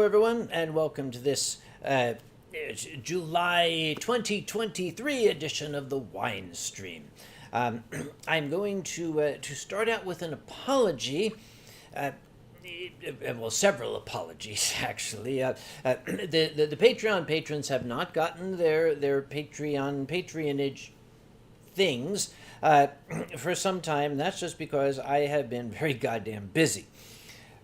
everyone, and welcome to this July 2023 edition of the Winestream. I'm going to start out with an apology. Well, several apologies, actually. The Patreon patrons have not gotten their patronage things for some time, and that's just because I have been very goddamn busy.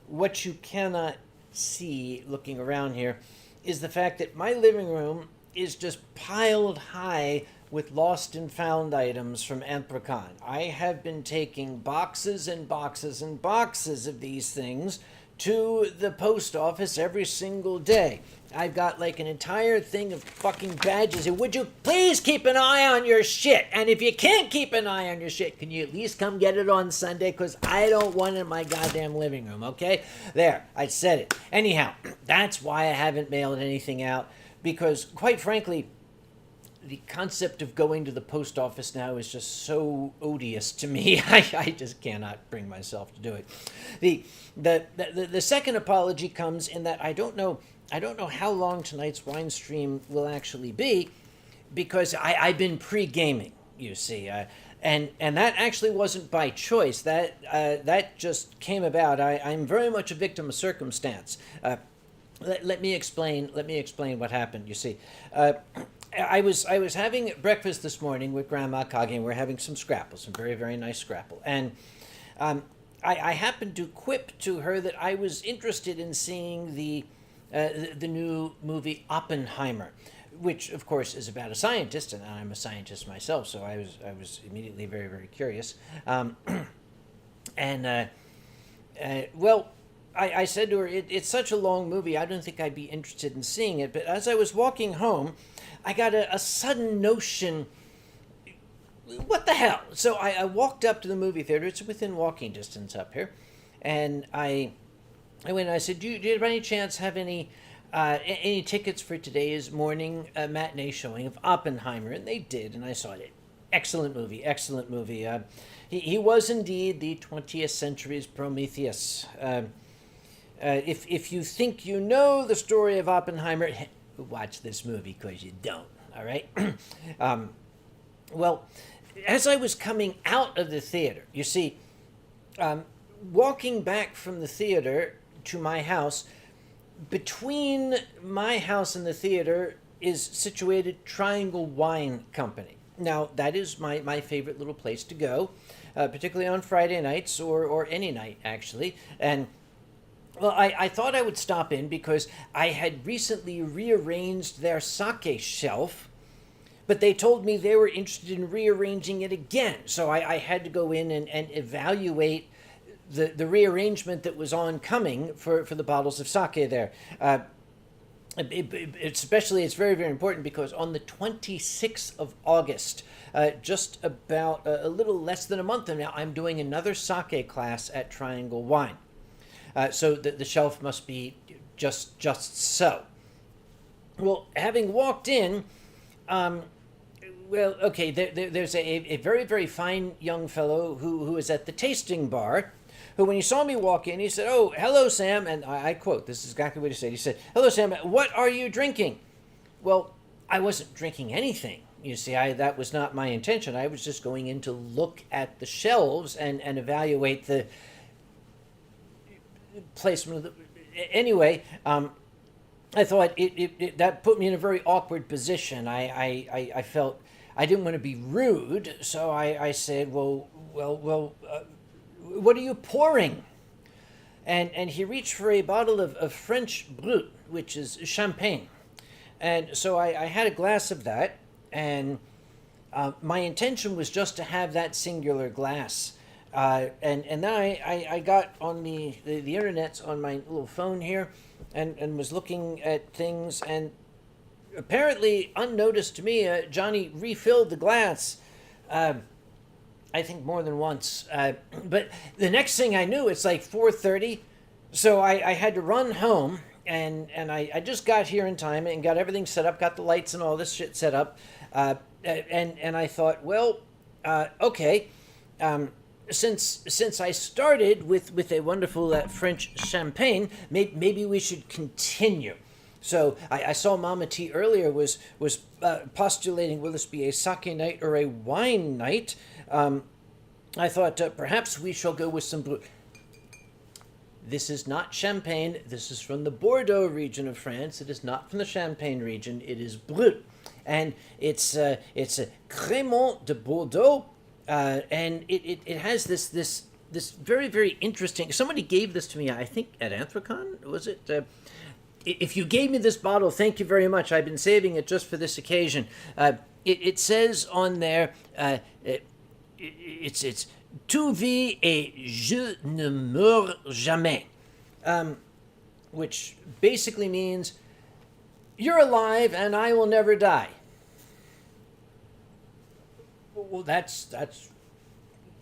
What you cannot see looking around here is the fact that my living room is just piled high with lost and found items from Anthrocon. I have been taking boxes and boxes and boxes of these things to the post office every single day. I've got like an entire thing of fucking badges. And would you please keep an eye on your shit? And if you can't keep an eye on your shit, can you at least come get it on Sunday? Because I don't want it in my goddamn living room, okay? There, I said it. Anyhow, that's why I haven't mailed anything out. Because, quite frankly, the concept of going to the post office now is just so odious to me. I just cannot bring myself to do it. The second apology comes in that I don't know how long tonight's wine stream will actually be, because I've been pre-gaming, you see, and that actually wasn't by choice. That just came about. I'm very much a victim of circumstance. Let me explain what happened. You see, I was having breakfast this morning with Grandma Kage, and we're having some scrapple, some very, very nice scrapple. And I happened to quip to her that I was interested in seeing the new movie Oppenheimer, which of course is about a scientist, and I'm a scientist myself, so I was immediately very, very curious. Well, I said to her, it's such a long movie, I don't think I'd be interested in seeing it. But as I was walking home, I got a sudden notion, what the hell? So I walked up to the movie theater. It's within walking distance up here. And I went and I said, do you by any chance have any tickets for today's morning matinee showing of Oppenheimer? And they did, and I saw it. Excellent movie, excellent movie. He was indeed the 20th century's Prometheus. If you think you know the story of Oppenheimer, watch this movie, because you don't, all right? Well, as I was coming out of the theater, you see, walking back from the theater to my house, between my house and the theater is situated Triangle Wine Company. Now, that is my favorite little place to go, particularly on Friday nights or any night, actually. And well, I thought I would stop in because I had recently rearranged their sake shelf, but they told me they were interested in rearranging it again. So I had to go in and evaluate the rearrangement that was oncoming for the bottles of sake there. Especially, it's very, very important because on the 26th of August, just about a little less than a month from now, I'm doing another sake class at Triangle Wine. So the shelf must be just so. Well, having walked in, there's a very, very fine young fellow who is at the tasting bar, who, when he saw me walk in, he said, "Oh, hello, Sam," and I quote, this is exactly what he said. He said, "Hello, Sam, what are you drinking?" Well, I wasn't drinking anything. You see, that was not my intention. I was just going in to look at the shelves and evaluate the placement of anyway. I thought that put me in a very awkward position. I felt I didn't want to be rude, so I said, well, what are you pouring? And he reached for a bottle of French Brut, which is champagne. And so I had a glass of that, and my intention was just to have that singular glass. And then I got on the internet on my little phone here and was looking at things, and apparently, unnoticed to me, Johnny refilled the glass, I think more than once. But the next thing I knew, it's like 4:30, so I had to run home, and I just got here in time and got everything set up, got the lights and all this shit set up, and I thought, well, okay, since I started with a wonderful French champagne, maybe we should continue. So I saw Mama T earlier was postulating, will this be a sake night or a wine night? I thought perhaps we shall go with some Brut. This is not Champagne. This is from the Bordeaux region of France. It is not from the Champagne region. It is Brut, and it's a Crémant de Bordeaux, and it has this very, very interesting. Somebody gave this to me, I think at Anthrocon, was it? If you gave me this bottle, thank you very much. I've been saving it just for this occasion. It says on there, it's tu vis et je ne meurs jamais, which basically means you're alive and I will never die. Well, that's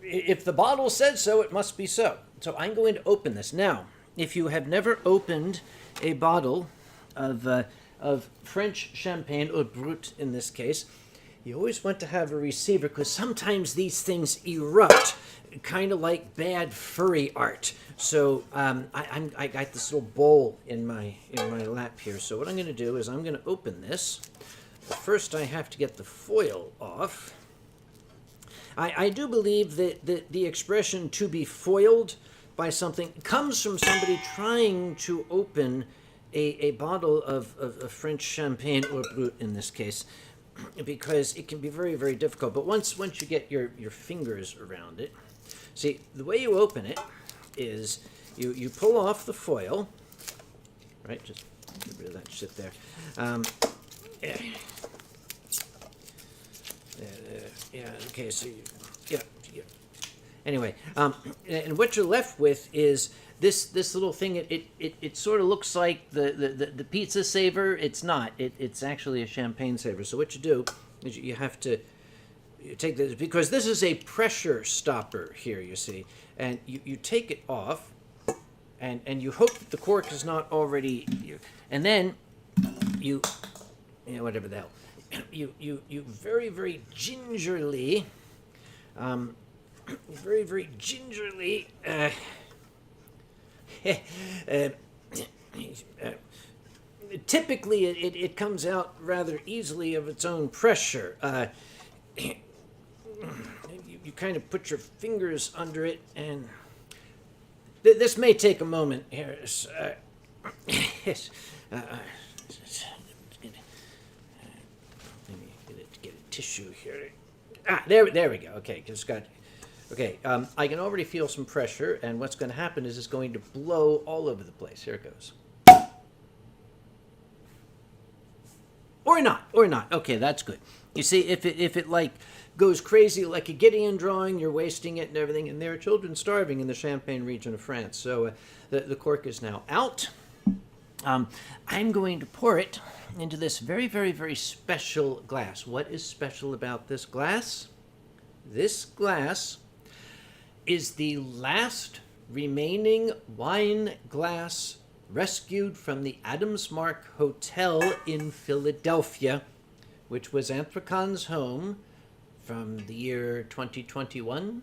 if the bottle says so, it must be so. So I'm going to open this now. If you have never opened a bottle of French champagne, or Brut in this case, you always want to have a receiver, because sometimes these things erupt, kind of like bad furry art. So I got this little bowl in my lap here. So what I'm going to do is I'm going to open this. But first, I have to get the foil off. I do believe that the expression "to be foiled" by something comes from somebody trying to open a bottle of French champagne, or Brut in this case, because it can be very, very difficult. But once you get your fingers around it, see, the way you open it is you pull off the foil, right? Just get rid of that shit there. Yeah, okay, so yeah. Anyway, and what you're left with is this little thing. It sort of looks like the pizza saver. It's not. It's actually a champagne saver. So what you do is you have to take this, because this is a pressure stopper here, you see, and you take it off, and you hope that the cork is not already, and then whatever the hell, you very, very gingerly. Very, very gingerly. Typically, it comes out rather easily of its own pressure. You kind of put your fingers under it, and this may take a moment here. Yes. Let me get a tissue here. There we go. Okay, just got. Okay, I can already feel some pressure, and what's going to happen is it's going to blow all over the place. Here it goes. Or not. Okay, that's good. You see, if it like goes crazy like a Gideon drawing, you're wasting it and everything, and there are children starving in the Champagne region of France. So the cork is now out. I'm going to pour it into this very, very, very special glass. What is special about this glass? This glass is the last remaining wine glass rescued from the Adams Mark Hotel in Philadelphia, which was Anthrocon's home from the year 2001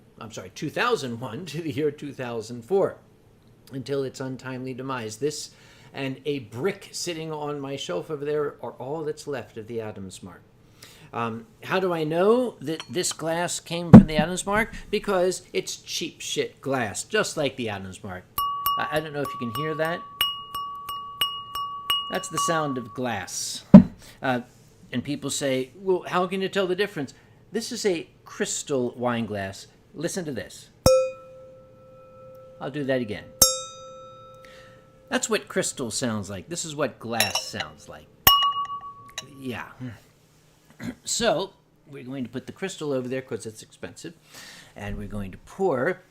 to the year 2004, until its untimely demise. This and a brick sitting on my shelf over there are all that's left of the Adams Mark. How do I know that this glass came from the Adams Mark? Because it's cheap shit glass, just like the Adams Mark. I don't know if you can hear that. That's the sound of glass. And people say, well, how can you tell the difference? This is a crystal wine glass. Listen to this. I'll do that again. That's what crystal sounds like. This is what glass sounds like. Yeah. So, we're going to put the crystal over there because it's expensive. And we're going to pour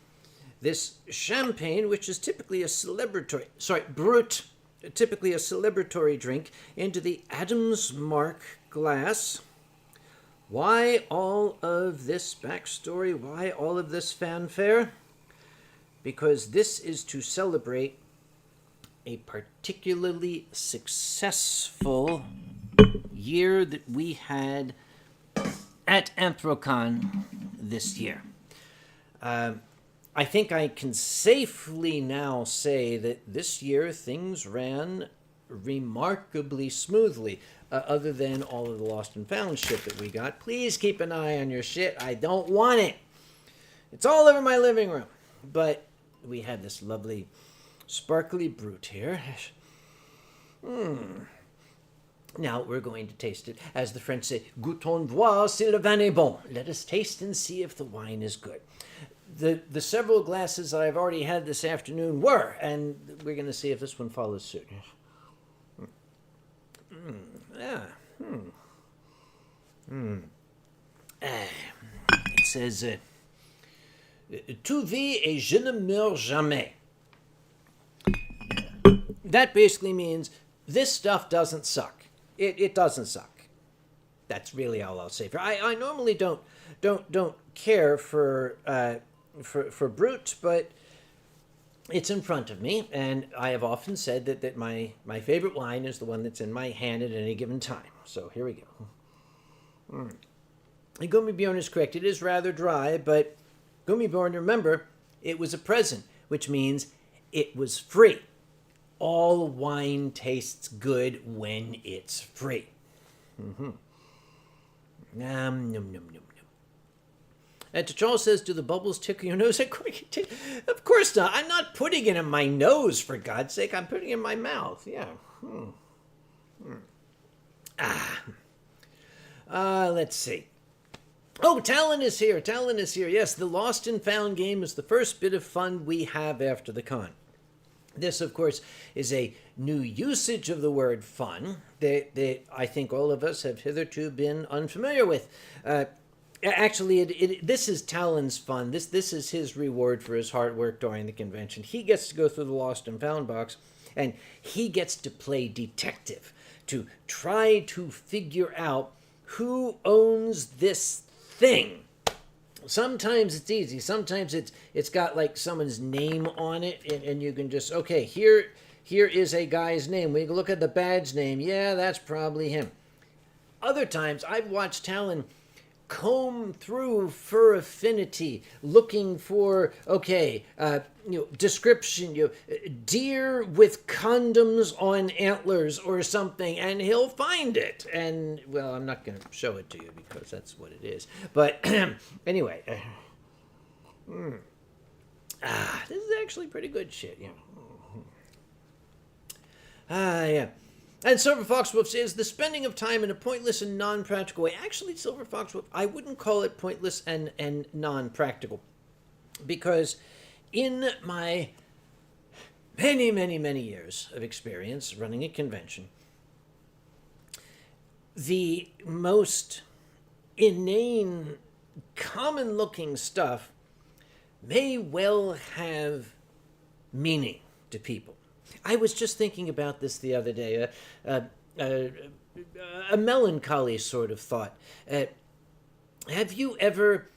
this champagne, which is typically Brut, typically a celebratory drink, into the Adams Mark glass. Why all of this backstory? Why all of this fanfare? Because this is to celebrate a particularly successful year that we had at Anthrocon this year. I think I can safely now say that this year things ran remarkably smoothly, other than all of the lost and found shit that we got. Please keep an eye on your shit. I don't want it. It's all over my living room. But we had this lovely sparkly brute here. Now we're going to taste it. As the French say, goûtons voir si le vin est bon. Let us taste and see if the wine is good. The several glasses I've already had this afternoon were, and we're going to see if this one follows suit. It says, "Tu vis et je ne meurs jamais." That basically means this stuff doesn't suck. It doesn't suck. That's really all I'll say. I normally don't care for brute, but it's in front of me, and I have often said that my favorite wine is the one that's in my hand at any given time. So here we go. Gummibjörn is correct. It is rather dry, but Gummibjörn, remember, it was a present, which means it was free. All wine tastes good when it's free. Nom, nom, nom, nom, nom. And to Charles says, do the bubbles tickle your nose? Of course not. I'm not putting it in my nose, for God's sake. I'm putting it in my mouth. Yeah. Let's see. Oh, Talon is here. Talon is here. Yes, the Lost and Found game is the first bit of fun we have after the con. This, of course, is a new usage of the word fun that I think all of us have hitherto been unfamiliar with. Actually, this is Talon's fun. This is his reward for his hard work during the convention. He gets to go through the Lost and Found box, and he gets to play detective to try to figure out who owns this thing. Sometimes it's easy. Sometimes it's got like someone's name on it, and you can just, okay, here is a guy's name. We can look at the badge name. Yeah, that's probably him. Other times, I've watched Talon comb through Fur Affinity looking for, description, deer with condoms on antlers or something, and he'll find it. And, well, I'm not going to show it to you because that's what it is. But anyway, this is actually pretty good shit, yeah. Yeah. And Silver Foxwolf says, the spending of time in a pointless and non-practical way. Actually, Silver Foxwolf, I wouldn't call it pointless and non-practical. Because in my many, many, many years of experience running a convention, the most inane, common-looking stuff may well have meaning to people. I was just thinking about this the other day, a melancholy sort of thought. Have you ever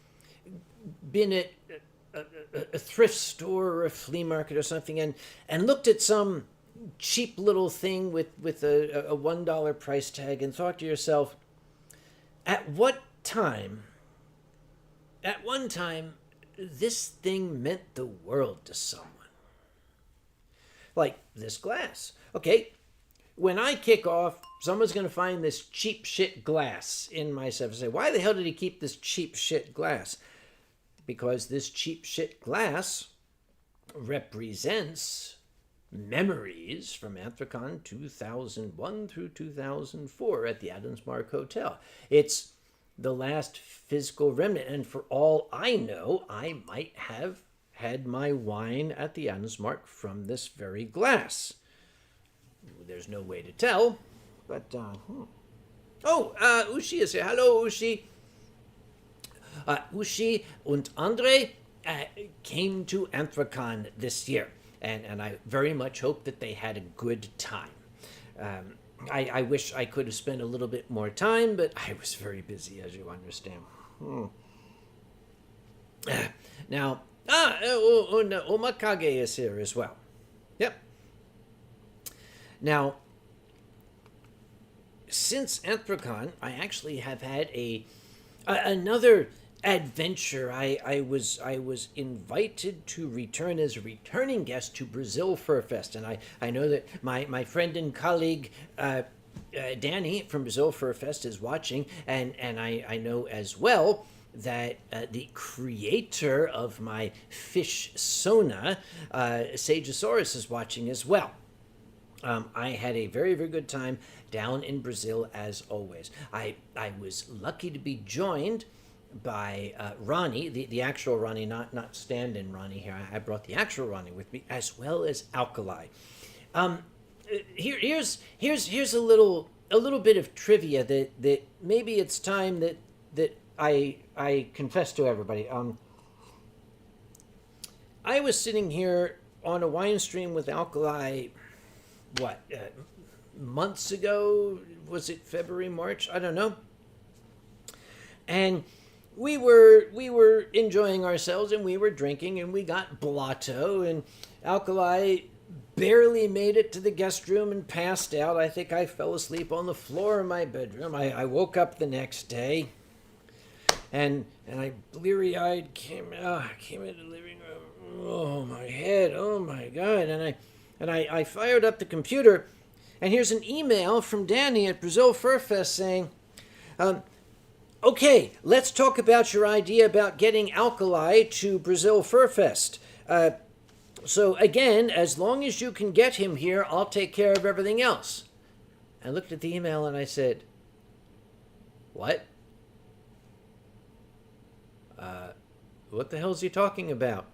been at a thrift store or a flea market or something and looked at some cheap little thing with a $1 price tag and thought to yourself, at one time, this thing meant the world to someone? Like this glass. Okay, when I kick off, someone's going to find this cheap shit glass in my stuff and say, why the hell did he keep this cheap shit glass? Because this cheap shit glass represents memories from Anthrocon 2001 through 2004 at the Adamsmark Hotel. It's the last physical remnant, and for all I know, I might have had my wine at the Adamsmark from this very glass. There's no way to tell, but Ushi is here. Hello, Ushi. Ushi and Andre came to Anthrocon this year, and I very much hope that they had a good time. I wish I could have spent a little bit more time, but I was very busy, as you understand. Now, Omakage is here as well. Yep. Now, since Anthrocon, I actually have had another adventure. I was invited to return as a returning guest to Brazil Furfest, and I know that my friend and colleague Danny from Brazil Furfest is watching, and I know as well that the creator of my fish sona, Sageosaurus, is watching as well. I had a very, very good time down in Brazil as always. I was lucky to be joined by Ronnie, the actual Ronnie, not stand-in Ronnie here. I brought the actual Ronnie with me, as well as Alkali. Um, here's a little bit of trivia that maybe it's time that I confess to everybody. I was sitting here on a wine stream with Alkali, what, months ago? Was it February, March? I don't know. And we were enjoying ourselves, and we were drinking, and we got blotto, and Alkali barely made it to the guest room and passed out. I think I fell asleep on the floor of my bedroom. I woke up the next day, and I bleary-eyed came into the living room. Oh, my head. Oh, my God. And I fired up the computer, and here's an email from Danny at Brazil Furfest saying, okay, let's talk about your idea about getting Alkali to Brazil Furfest. So again, as long as you can get him here, I'll take care of everything else. I looked at the email and I said, what? What the hell is he talking about?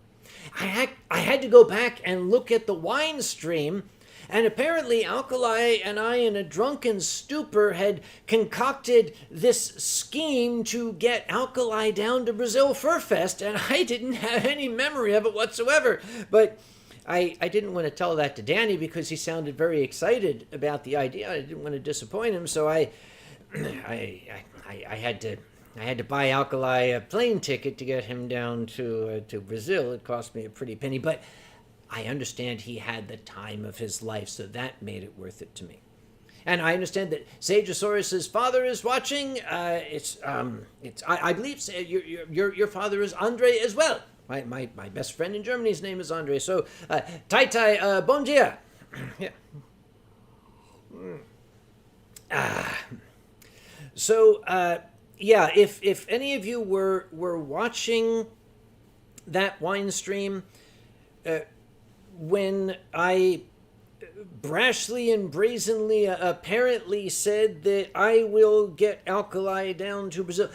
I had to go back and look at the wine stream, and apparently Alkali and I, in a drunken stupor, had concocted this scheme to get Alkali down to Brazil Furfest, and I didn't have any memory of it whatsoever. But I didn't want to tell that to Danny because he sounded very excited about the idea. I didn't want to disappoint him, so I had to buy Alkali a plane ticket to get him down to Brazil. It cost me a pretty penny, but I understand he had the time of his life, so that made it worth it to me. And I understand that Sageosaurus's father is watching. I believe your father is Andre as well. My best friend in Germany's name is Andre. So, Tai, bon dia. Yeah. So, yeah, if any of you were watching that wine stream, when I brashly and brazenly apparently said that I will get Alkali down to Brazil,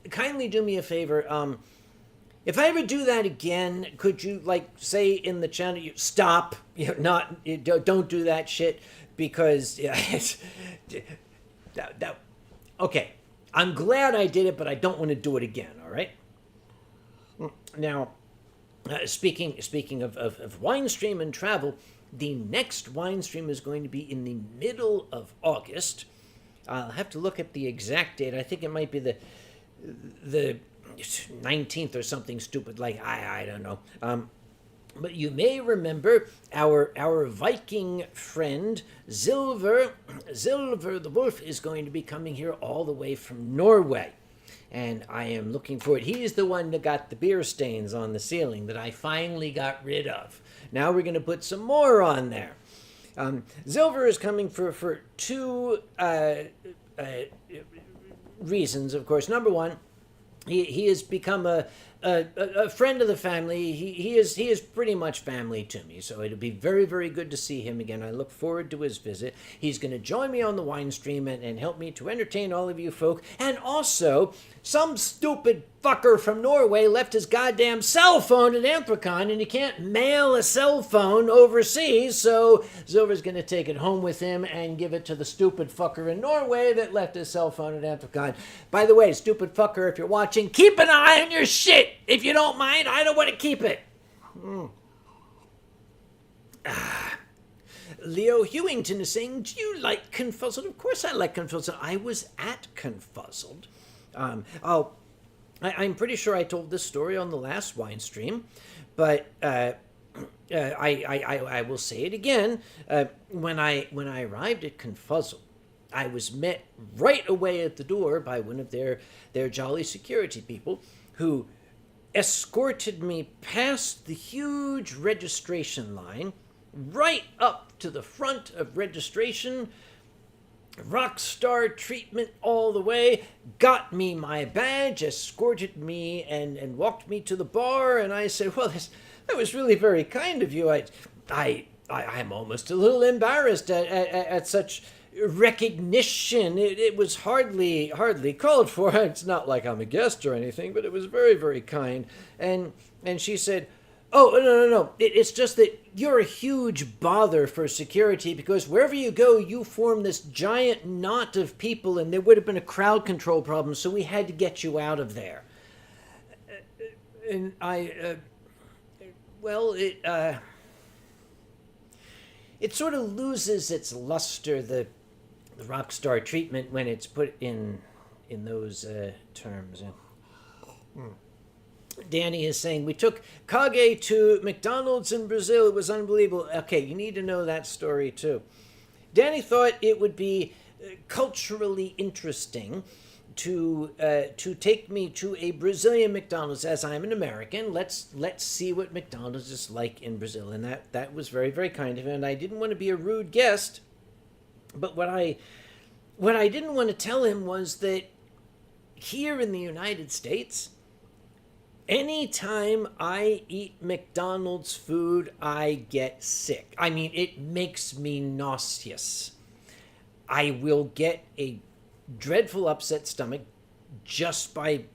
kindly do me a favor. If I ever do that again, could you say in the channel, stop, don't do that shit, because it's okay. I'm glad I did it, but I don't want to do it again. All right. Now, speaking of wine stream and travel, the next wine stream is going to be in the middle of August. I'll have to look at the exact date. I think it might be the 19th or something stupid like I don't know. But you may remember our Viking friend Silver the Wolf is going to be coming here all the way from Norway. And I am looking for it. He's the one that got the beer stains on the ceiling that I finally got rid of. Now we're going to put some more on there. Silver is coming for two reasons, of course. Number one, he has become a friend of the family. He is pretty much family to me, so it'll be very, very good to see him again. I look forward to his visit. He's going to join me on the wine stream and help me to entertain all of you folk. And also, some stupid fucker from Norway left his goddamn cell phone at Anthrocon, and he can't mail a cell phone overseas, so Silver's going to take it home with him and give it to the stupid fucker in Norway that left his cell phone at Anthrocon. By the way, stupid fucker, if you're watching, keep an eye on your shit. If you don't mind, I don't want to keep it. Leo Hewington is saying, do you like Confuzzled? Of course I like Confuzzled. I was at Confuzzled. I'm pretty sure I told this story on the last wine stream, but I will say it again. When I arrived at Confuzzled, I was met right away at the door by one of their jolly security people who escorted me past the huge registration line, right up to the front of registration, rock star treatment all the way, got me my badge, escorted me, and walked me to the bar. And I said, well, that was really very kind of you. I'm almost a little embarrassed at such recognition. It was hardly called for. It's not like I'm a guest or anything, but it was very, very kind. And she said, oh, no. It's just that you're a huge bother for security, because wherever you go, you form this giant knot of people, and there would have been a crowd control problem, so we had to get you out of there. And it sort of loses its luster, the rock star treatment, when it's put in those terms. Danny is saying, we took Kage to McDonald's in Brazil. It was unbelievable. Okay, you need to know that story too. Danny thought it would be culturally interesting to take me to a Brazilian McDonald's. As I'm an American, let's see what McDonald's is like in Brazil. And that was very, very kind of him. And I didn't want to be a rude guest, but what I didn't want to tell him was that here in the United States, anytime I eat McDonald's food, I get sick. I mean, it makes me nauseous. I will get a dreadful upset stomach just by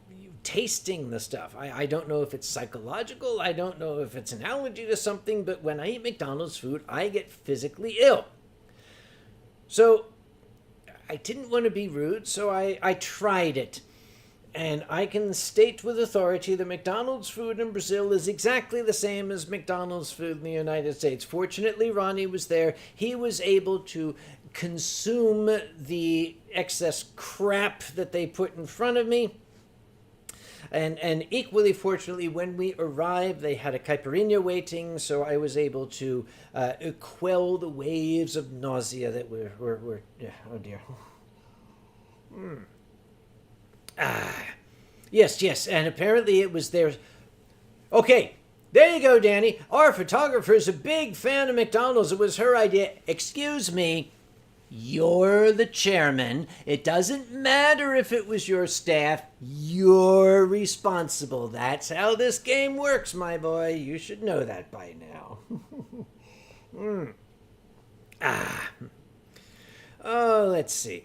tasting the stuff. I don't know if it's psychological. I don't know if it's an allergy to something, but when I eat McDonald's food, I get physically ill. So I didn't want to be rude, so I tried it. And I can state with authority that McDonald's food in Brazil is exactly the same as McDonald's food in the United States. Fortunately, Ronnie was there. He was able to consume the excess crap that they put in front of me. And equally fortunately, when we arrived, they had a caipirinha waiting, so I was able to quell the waves of nausea that were yeah, oh dear. Yes, and apparently it was there. Okay, there you go, Danny. Our photographer is a big fan of McDonald's. It was her idea. Excuse me, you're the chairman. It doesn't matter if it was your staff. You're responsible. That's how this game works, my boy. You should know that by now. Oh, let's see.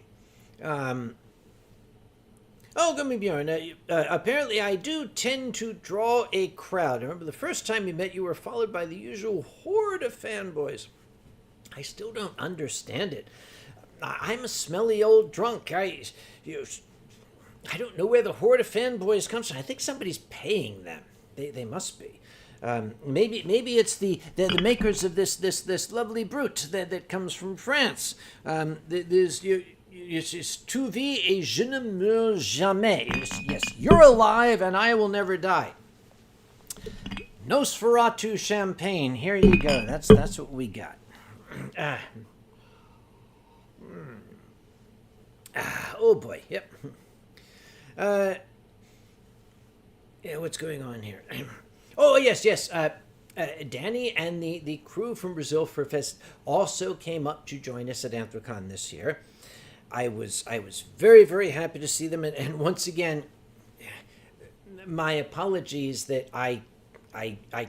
Oh, Gummy Bjorn, apparently I do tend to draw a crowd. I remember the first time we met, you were followed by the usual horde of fanboys. I still don't understand it. I'm a smelly old drunk. I don't know where the horde of fanboys comes from. I think somebody's paying them. They must be. Maybe it's the makers of this lovely brute that comes from France. It's tu vis et je ne meurs jamais. Yes, you're alive and I will never die. Nosferatu champagne. Here you go. That's what we got. Oh boy. Yep. Yeah, what's going on here? Oh yes. Danny and the crew from Brazil Furfest also came up to join us at Anthrocon this year. I was very, very happy to see them, and once again, my apologies that I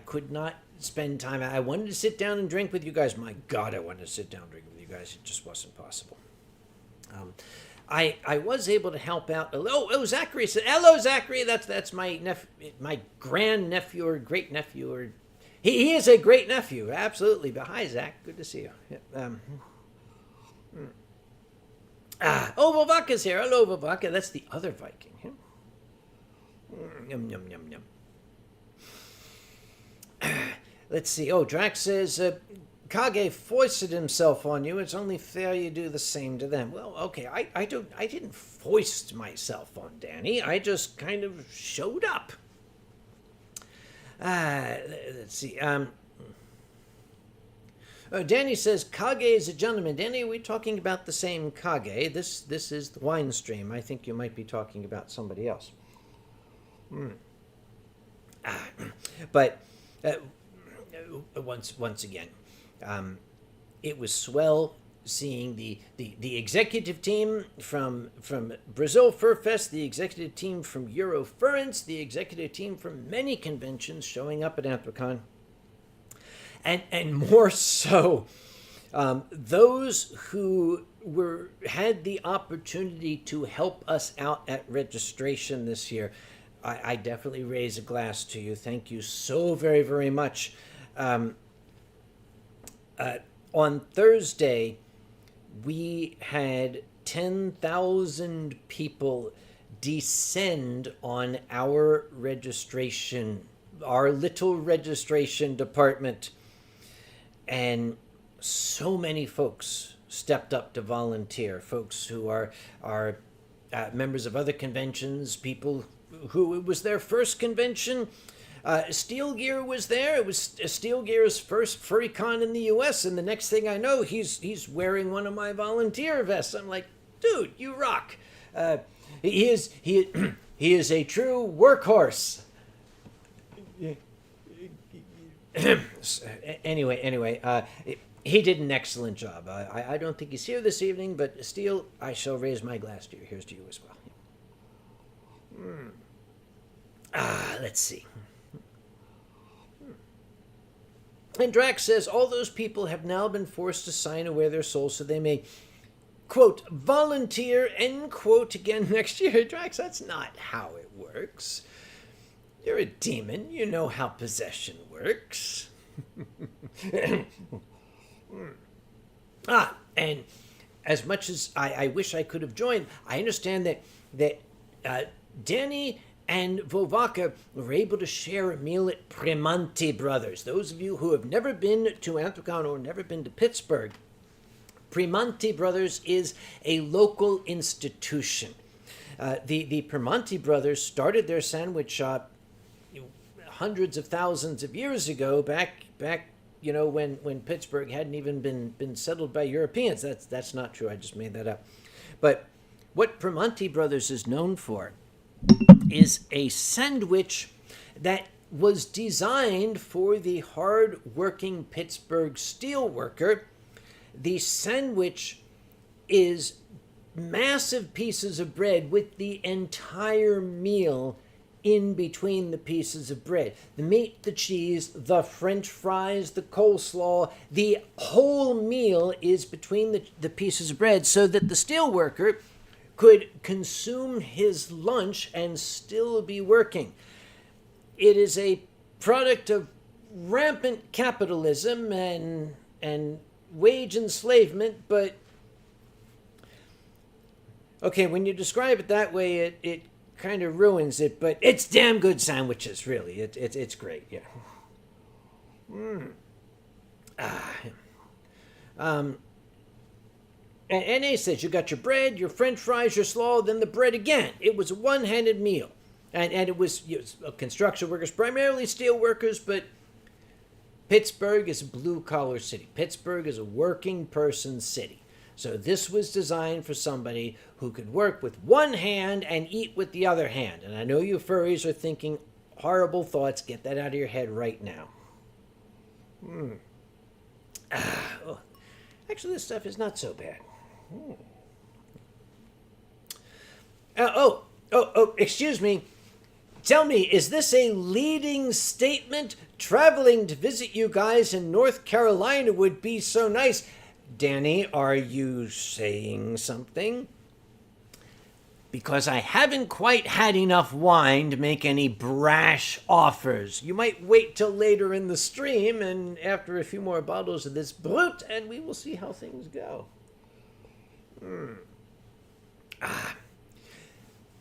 could not spend time. I wanted to sit down and drink with you guys. My God, I wanted to sit down and drink with you guys. It just wasn't possible. I was able to help out. Oh, Zachary said, hello, Zachary. That's my grand nephew or great nephew, or he is a great nephew, absolutely. But hi, Zach, good to see you. Vavaka's here. Hello, Vavaka. That's the other Viking. Yum. Let's see. Oh, Drax says, Kage foisted himself on you. It's only fair you do the same to them. Well, okay. I didn't foist myself on Danny. I just kind of showed up. Let's see. Danny says, Kage is a gentleman. Danny, are we talking about the same Kage? This is the Winestream. I think you might be talking about somebody else. But once again, it was swell seeing the executive team from Brazil Furfest, the executive team from Eurofurence, the executive team from many conventions showing up at Anthrocon, and more so, those who had the opportunity to help us out at registration this year. I definitely raise a glass to you. Thank you so very, very much. On Thursday, we had 10,000 people descend on our registration, our little registration department. And so many folks stepped up to volunteer, folks who are members of other conventions, people who it was their first convention. Steel Gear was there. It was Steel Gear's first FurryCon in the U.S., and the next thing I know, he's wearing one of my volunteer vests. I'm like, dude, you rock. He is a true workhorse. Anyway, he did an excellent job. I don't think he's here this evening, but Steel, I shall raise my glass to you. Here's to you as well. Let's see. And Drax says, all those people have now been forced to sign away their souls so they may, quote, volunteer, end quote, again next year. Drax, that's not how it works. You're a demon. You know how possession works. And as much as I wish I could have joined, I understand that Danny and Vovaka were able to share a meal at Primanti Brothers. Those of you who have never been to Anthrocon or never been to Pittsburgh, Primanti Brothers is a local institution. The Primanti Brothers started their sandwich shop hundreds of thousands of years ago, back when Pittsburgh hadn't even been settled by Europeans. That's not true. I just made that up. But what Primanti Brothers is known for is a sandwich that was designed for the hard-working Pittsburgh steelworker. The sandwich is massive pieces of bread with the entire meal in between the pieces of bread. The meat, the cheese, the French fries, the coleslaw, the whole meal is between the pieces of bread so that the steelworker could consume his lunch and still be working. It is a product of rampant capitalism and wage enslavement, but okay, when you describe it that way, it kind of ruins it, but it's damn good sandwiches, really. It's great, yeah. And NA says you got your bread, your French fries, your slaw, then the bread again. It was a one-handed meal. And it was construction workers, primarily steel workers, but Pittsburgh is a blue-collar city. Pittsburgh is a working person city. So this was designed for somebody who could work with one hand and eat with the other hand. And I know you furries are thinking horrible thoughts. Get that out of your head right now. Actually, this stuff is not so bad. Excuse me. Tell me, is this a leading statement? Traveling to visit you guys in North Carolina would be so nice. Danny, are you saying something? Because I haven't quite had enough wine to make any brash offers. You might wait till later in the stream and after a few more bottles of this brut, and we will see how things go.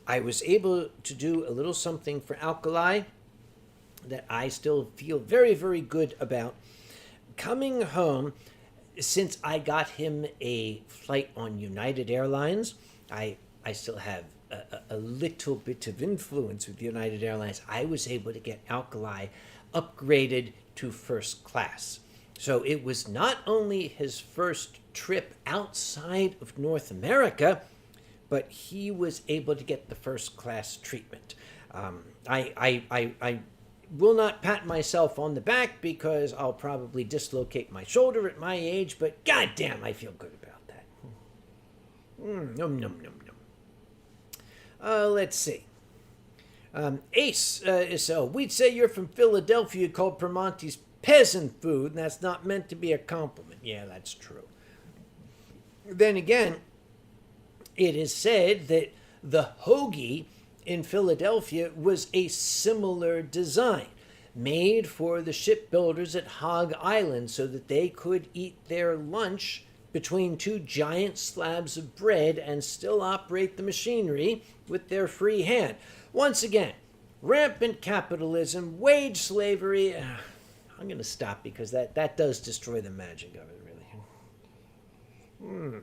I was able to do a little something for Alkali that I still feel very, very good about. Coming home, since I got him a flight on United Airlines, I still have a little bit of influence with United Airlines. I was able to get Alkali upgraded to first class. So it was not only his first trip outside of North America, but he was able to get the first class treatment. will not pat myself on the back because I'll probably dislocate my shoulder at my age, but goddamn, I feel good about that. Num, num, num, num. Let's see. Ace, so we'd say you're from Philadelphia, called Primanti's peasant food, and that's not meant to be a compliment. Yeah, that's true. Then again, it is said that the hoagie in Philadelphia was a similar design, made for the shipbuilders at Hog Island so that they could eat their lunch between two giant slabs of bread and still operate the machinery with their free hand. Once again, rampant capitalism, wage slavery. I'm going to stop because that does destroy the magic of it, really.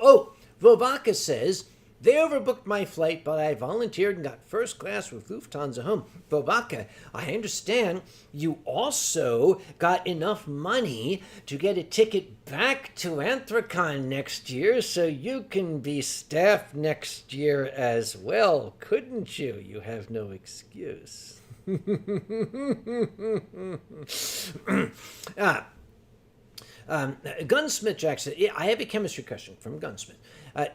Oh, Vovaka says, they overbooked my flight, but I volunteered and got first class with Lufthansa home. Vovaka, I understand you also got enough money to get a ticket back to Anthrocon next year, so you can be staff next year as well, couldn't you? You have no excuse. Gunsmith Jackson, I have a chemistry question from Gunsmith.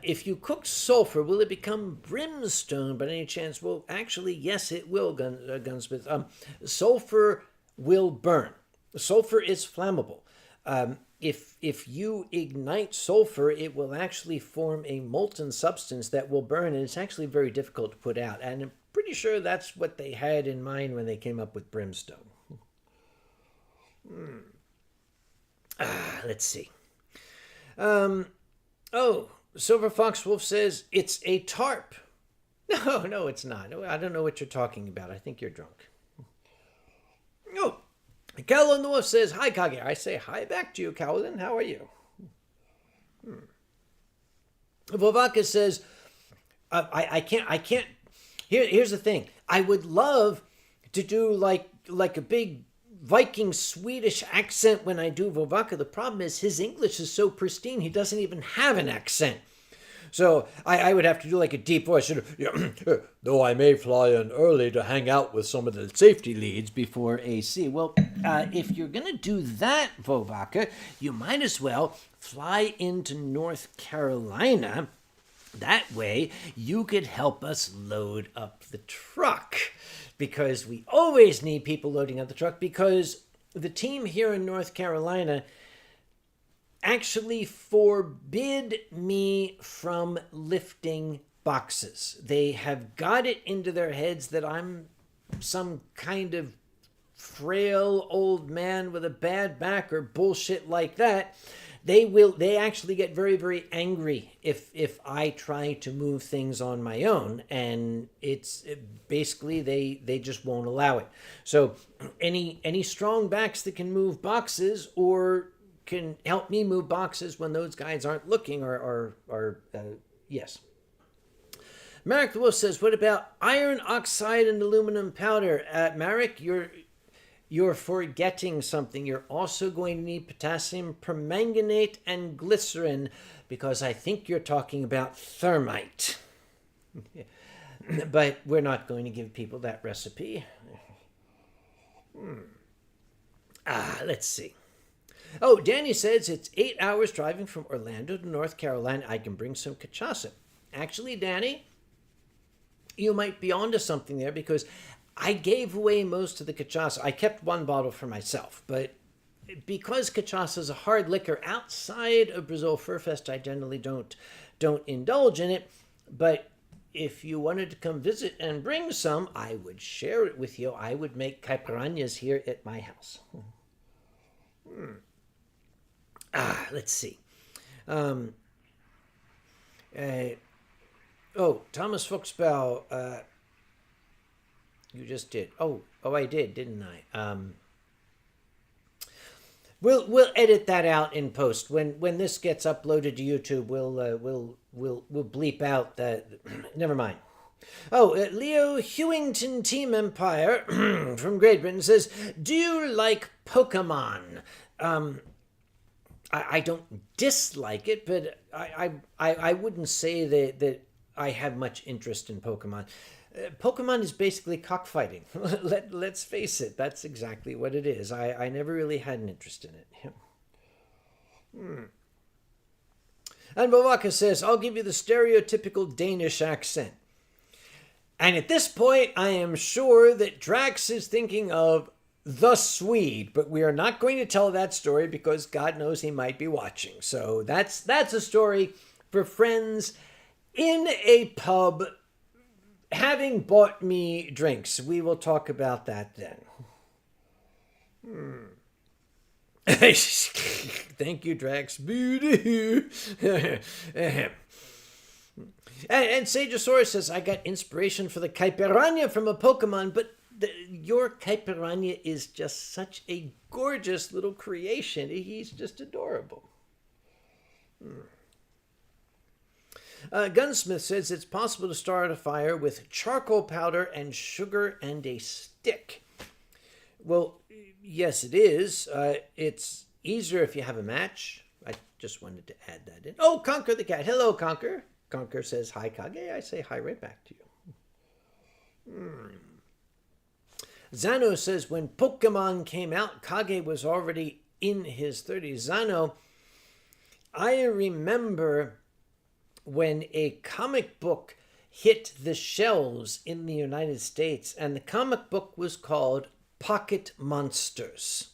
If you cook sulfur, will it become brimstone by any chance? Well, actually, yes, it will, Gunsmith. Sulfur will burn. Sulfur is flammable. If you ignite sulfur, it will actually form a molten substance that will burn, and it's actually very difficult to put out. And I'm pretty sure that's what they had in mind when they came up with brimstone. Let's see. Silver Fox Wolf says it's a tarp. No, it's not. I don't know what you're talking about. I think you're drunk. Oh, Calvin the Wolf says, hi, Kage. I say hi back to you, Calvin. How are you? Vovaka says, I can't. Here's the thing. I would love to do like a big Viking Swedish accent when I do Vovaka. The problem is his English is so pristine, he doesn't even have an accent. So I would have to do like a deep voice. Though I may fly in early to hang out with some of the safety leads before AC. Well, if you're going to do that, Vovaka, you might as well fly into North Carolina. That way, you could help us load up the truck. Because we always need people loading up the truck, because the team here in North Carolina actually forbid me from lifting boxes. They have got it into their heads that I'm some kind of frail old man with a bad back or bullshit like that. They actually get very, very angry if I try to move things on my own, and basically they just won't allow it. So any strong backs that can move boxes or can help me move boxes when those guys aren't looking are yes. Marek the Wolf says, what about iron oxide and aluminum powder? Marek, you're forgetting something. You're also going to need potassium permanganate and glycerin, because I think you're talking about thermite. But we're not going to give people that recipe. Let's see. Oh, Danny says it's 8 hours driving from Orlando to North Carolina. I can bring some cachaça. Actually, Danny, you might be onto something there, because I gave away most of the cachaça. I kept one bottle for myself, but because cachaça is a hard liquor outside of Brazil Furfest, I generally don't indulge in it. But if you wanted to come visit and bring some, I would share it with you. I would make caipirinhas here at my house. Let's see. Thomas Fuchsbau, you just did. Oh, I did, didn't I? We'll edit that out in post. When this gets uploaded to YouTube, we'll bleep out that. Never mind. Oh, Leo Hewington Team Empire from Great Britain says, do you like Pokemon? I don't dislike it, but I wouldn't say that I have much interest in Pokemon. Pokemon is basically cockfighting. Let's face it, that's exactly what it is. I never really had an interest in it. And Bavaka says, I'll give you the stereotypical Danish accent. And at this point, I am sure that Drax is thinking of the Swede, but we are not going to tell that story because God knows he might be watching. So that's a story for friends in a pub having bought me drinks. We will talk about that then. Thank you, Drax. And Sageosaurus says, I got inspiration for the Caipiranha from a Pokemon, but your Caipiranha is just such a gorgeous little creation. He's just adorable. Gunsmith says it's possible to start a fire with charcoal powder and sugar and a stick. Well, yes, it is. It's easier if you have a match. I just wanted to add that in. Oh, Conquer the cat. Hello, Conquer. Conquer says, hi, Kage. I say hi right back to you. Zano says, when Pokemon came out, Kage was already in his 30s. Zano, I remember when a comic book hit the shelves in the United States, and the comic book was called Pocket Monsters.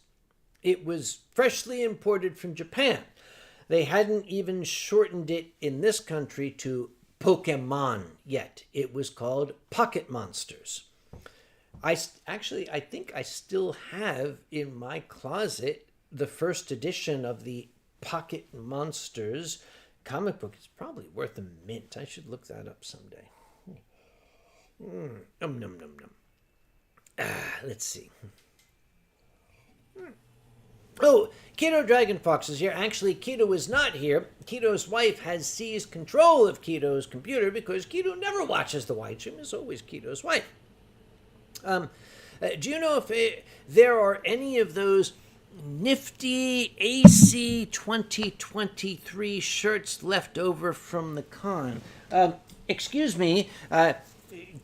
It was freshly imported from Japan. They hadn't even shortened it in this country to Pokemon yet. It was called Pocket Monsters. I think I still have in my closet the first edition of the Pocket Monsters comic book. It's probably worth a mint. I should look that up someday. Num, num, num, num. Let's see. Oh, Keto Dragon Fox is here. Actually, Keto is not here. Keto's wife has seized control of Keto's computer because Keto never watches the Winestream. It's always Keto's wife. Do you know if there are any of those nifty AC 2023 shirts left over from the con? Excuse me,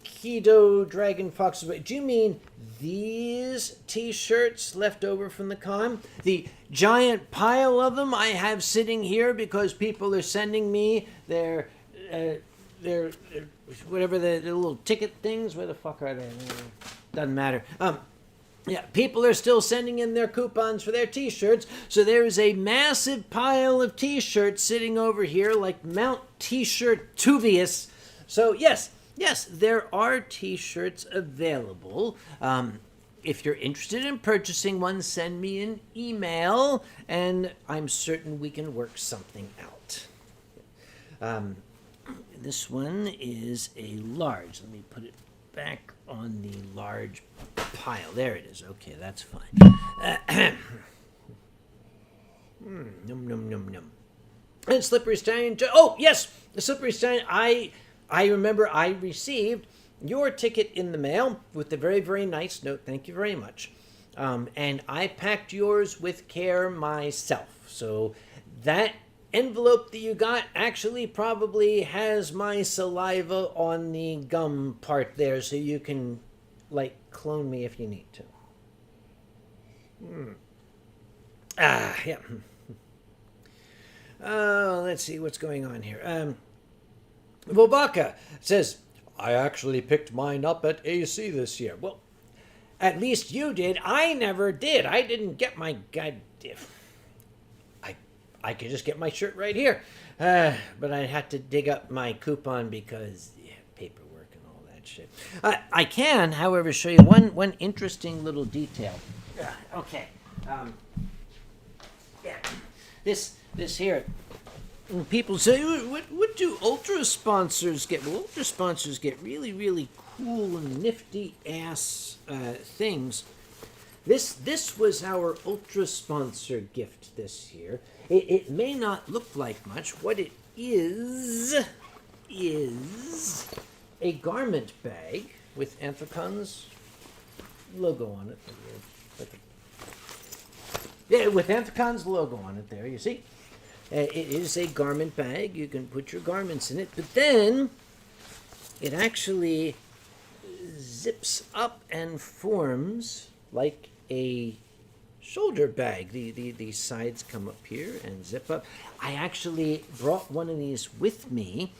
Keto Dragon Fox, do you mean these t-shirts left over from the con? The giant pile of them I have sitting here because people are sending me their whatever the little ticket things. Where the fuck are they? Doesn't matter. Yeah, people are still sending in their coupons for their t-shirts, so there is a massive pile of t-shirts sitting over here like Mount T-shirt Tuvius. So yes, there are t-shirts available. If you're interested in purchasing one, send me an email, and I'm certain we can work something out. This one is a large. Let me put it back on the large pile. There it is. Okay, that's fine. Num, num, num, num. And Slippery Stallion. Oh, yes, the Slippery Stallion. I remember I received your ticket in the mail with a very, very nice note. Thank you very much. And I packed yours with care myself. So that envelope that you got actually probably has my saliva on the gum part there, so you can, like, clone me if you need to. Yeah. Let's see what's going on here. Vobaka says, I actually picked mine up at AC this year. Well, at least you did. I never did. I didn't get my goddamn... I could just get my shirt right here. But I had to dig up my coupon because paperwork and all that shit. I can, however, show you one interesting little detail. Okay. Yeah. This here. People say, what do Ultra sponsors get? Well, Ultra sponsors get really, really cool and nifty ass things. This was our Ultra sponsor gift this year. It may not look like much. What it is a garment bag with Anthrocon's logo on it. Yeah, with Anthrocon's logo on it there, you see. It is a garment bag. You can put your garments in it. But then it actually zips up and forms like a shoulder bag. The sides come up here and zip up. I actually brought one of these with me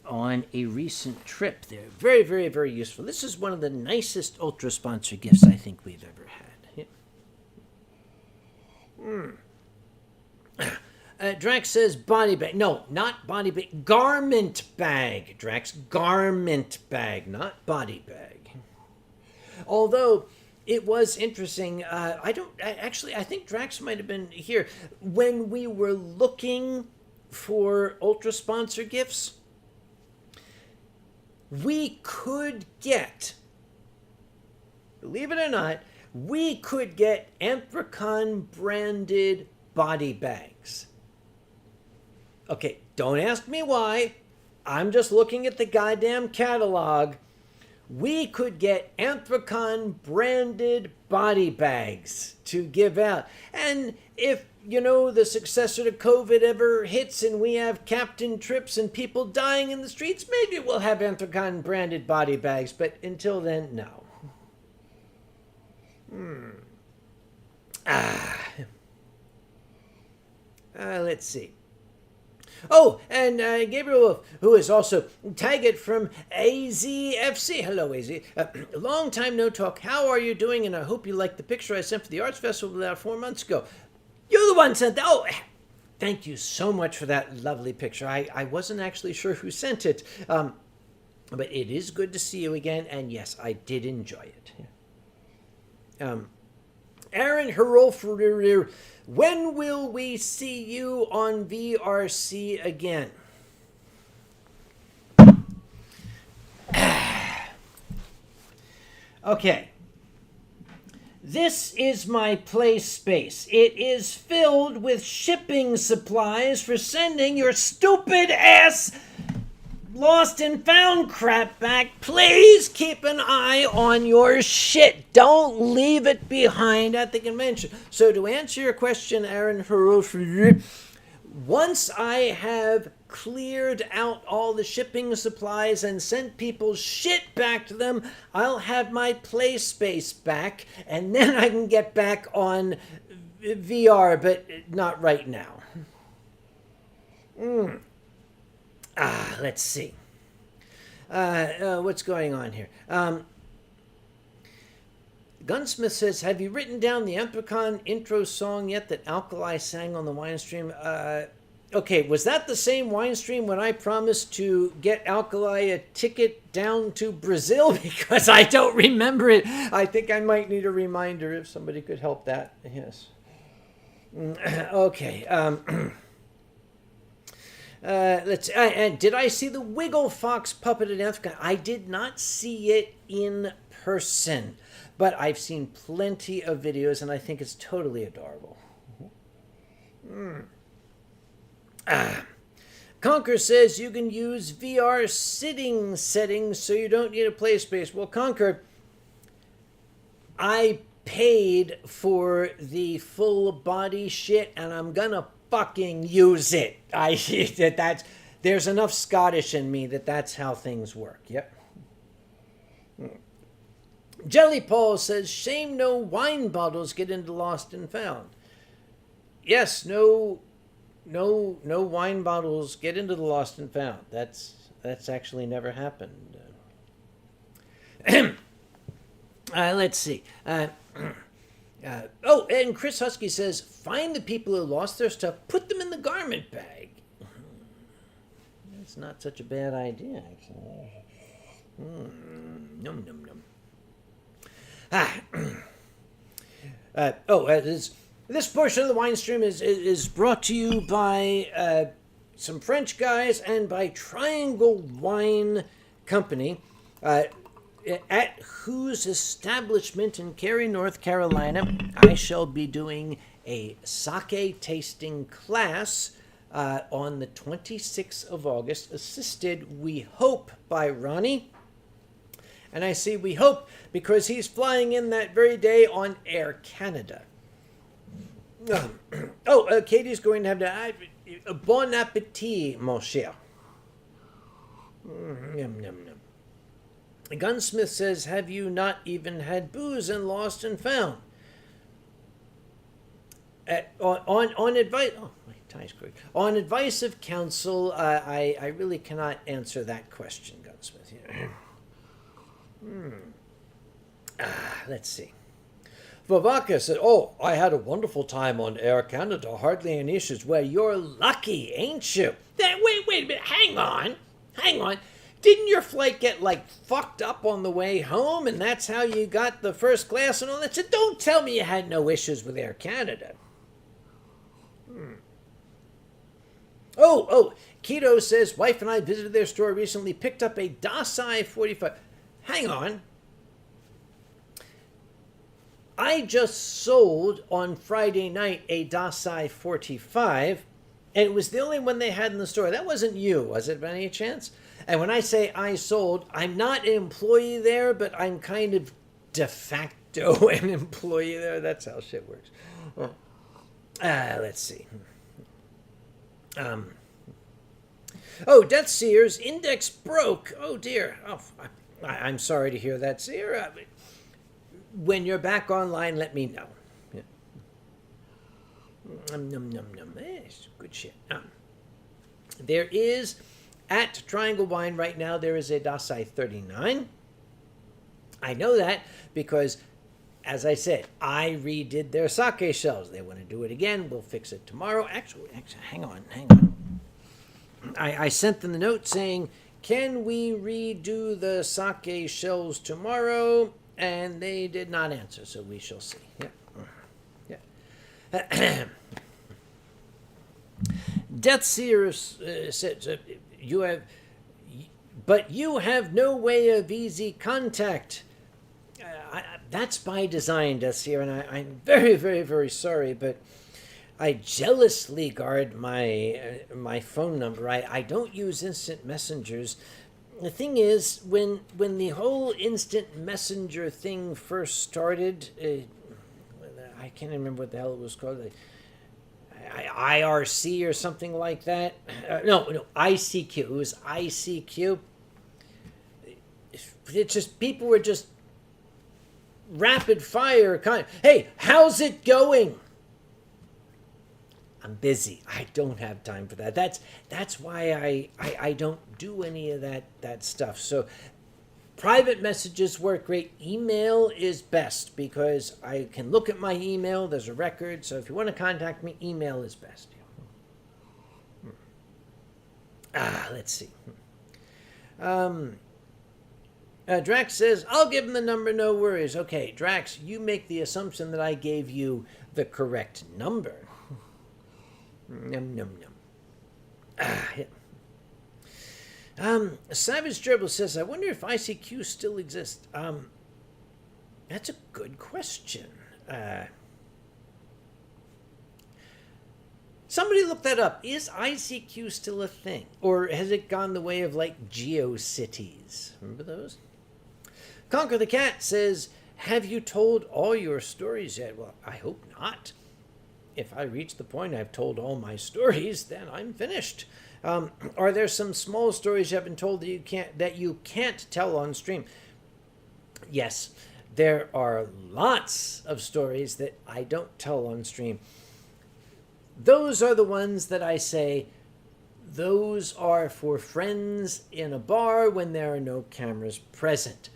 on a recent trip. They're very, very, very useful. This is one of the nicest ultra sponsor gifts I think we've ever had. Drax says body bag. No, not body bag. Garment bag. Drax, garment bag, not body bag. Although it was interesting. I think Drax might have been here when we were looking for ultra sponsor gifts. We could get, believe it or not, we could get Anthrocon branded body bags. Okay, don't ask me why. I'm just looking at the goddamn catalog. We could get Anthrocon branded body bags to give out. And if, the successor to COVID ever hits and we have captain trips and people dying in the streets, maybe we'll have Anthrocon branded body bags. But until then, no. Let's see. Oh, and Gabriel Wolf, who is also tagged from AZFC. Hello, AZ. Long time no talk. How are you doing? And I hope you like the picture I sent for the Arts Festival about 4 months ago. You're the one sent that. Oh, thank you so much for that lovely picture. I wasn't actually sure who sent it. But it is good to see you again. And yes, I did enjoy it. Aaron Herolfer, when will we see you on VRC again? Okay. This is my play space. It is filled with shipping supplies for sending your stupid ass lost and found crap back. Please keep an eye on your shit. Don't leave it behind at the convention. So to answer your question, Aaron, once I have cleared out all the shipping supplies and sent people's shit back to them, I'll have my play space back, and then I can get back on VR, but not right now. Let's see. What's going on here? Gunsmith says, have you written down the Anthrocon intro song yet that Alkali sang on the Winestream? Okay, was that the same Winestream when I promised to get Alkali a ticket down to Brazil? Because I don't remember it. I think I might need a reminder if somebody could help that. Yes. Okay. Let's. And did I see the Wiggle Fox puppet at Anthrocon? I did not see it in person, but I've seen plenty of videos, and I think it's totally adorable. Conquer says you can use VR sitting settings so you don't need a play space. Well, Conquer, I paid for the full body shit, and I'm gonna fucking use it. There's enough Scottish in me that's how things work. Yep. Jelly Paul says, shame no wine bottles get into Lost and Found. Yes, no wine bottles get into the Lost and Found. That's actually never happened. Let's see. And Chris Husky says, find the people who lost their stuff, put them in the garment bag. That's not such a bad idea, actually. Num, num, num. This portion of the Winestream is brought to you by some French guys and by Triangle Wine Company, at whose establishment in Cary, North Carolina, I shall be doing a sake tasting class on the 26th of August, assisted, we hope, by Ronnie. And I say we hope because he's flying in that very day on Air Canada. Katie's going to have to... bon appetit, mon cher. Yum, yum, yum. Gunsmith says, have you not even had booze and lost and found? On advice, oh, my tie's quick. On advice of counsel, I really cannot answer that question, Gunsmith. Let's see. Vavaka said, oh, I had a wonderful time on Air Canada. Hardly any issues. Well, you're lucky, ain't you? Wait a minute. Hang on. Didn't your flight get, fucked up on the way home, and that's how you got the first class and all that? So don't tell me you had no issues with Air Canada. Oh, Keto says, wife and I visited their store recently, picked up a Dasai 45. Hang on. I just sold on Friday night a Dasai 45, and it was the only one they had in the store. That wasn't you, was it, by any chance? And when I say I sold, I'm not an employee there, but I'm kind of de facto an employee there. That's how shit works. Let's see. Death Seer's index broke. Oh, dear. Oh, I'm sorry to hear that, Seer. When you're back online, let me know. Yeah. Good shit. There is, at Triangle Wine right now, there is a Dasai 39. I know that because, as I said, I redid their sake shelves. They want to do it again. We'll fix it tomorrow. Actually, hang on. I sent them the note saying, can we redo the sake shelves tomorrow? And they did not answer, so we shall see. Yeah. Death Seer said, you have no way of easy contact. That's by design, Death Seer, and I'm very, very, very sorry, but I jealously guard my phone number. I don't use instant messengers. The thing is, when the whole instant messenger thing first started, I can't remember what the hell it was called, IRC or something like that. No, ICQ. It was ICQ. It just, people were just rapid fire hey, how's it going? I'm busy. I don't have time for that. That's why I don't do any of that stuff. So private messages work great. Email is best because I can look at my email. There's a record. So if you want to contact me, email is best. Let's see. Drax says, I'll give him the number, no worries. Okay, Drax, you make the assumption that I gave you the correct number. Num. Yeah. Savage Dribble says, I wonder if ICQ still exists. That's a good question. Somebody look that up. Is ICQ still a thing? Or has it gone the way of GeoCities? Remember those? Conquer the Cat says, have you told all your stories yet? Well, I hope not. If I reach the point I've told all my stories, then I'm finished. Are there some small stories you haven't told that you can't tell on stream? Yes, there are lots of stories that I don't tell on stream. Those are the ones that I say, those are for friends in a bar when there are no cameras present.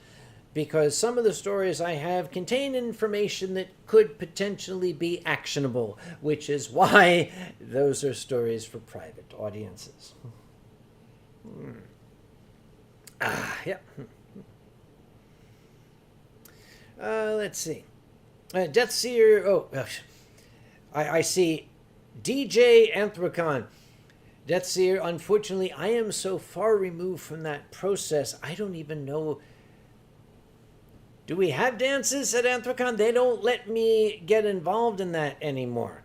Because some of the stories I have contain information that could potentially be actionable, which is why those are stories for private audiences. Yeah. Let's see. Death Seer, I see DJ Anthrocon. Death Seer, unfortunately, I am so far removed from that process, I don't even know. Do we have dances at Anthrocon? They don't let me get involved in that anymore.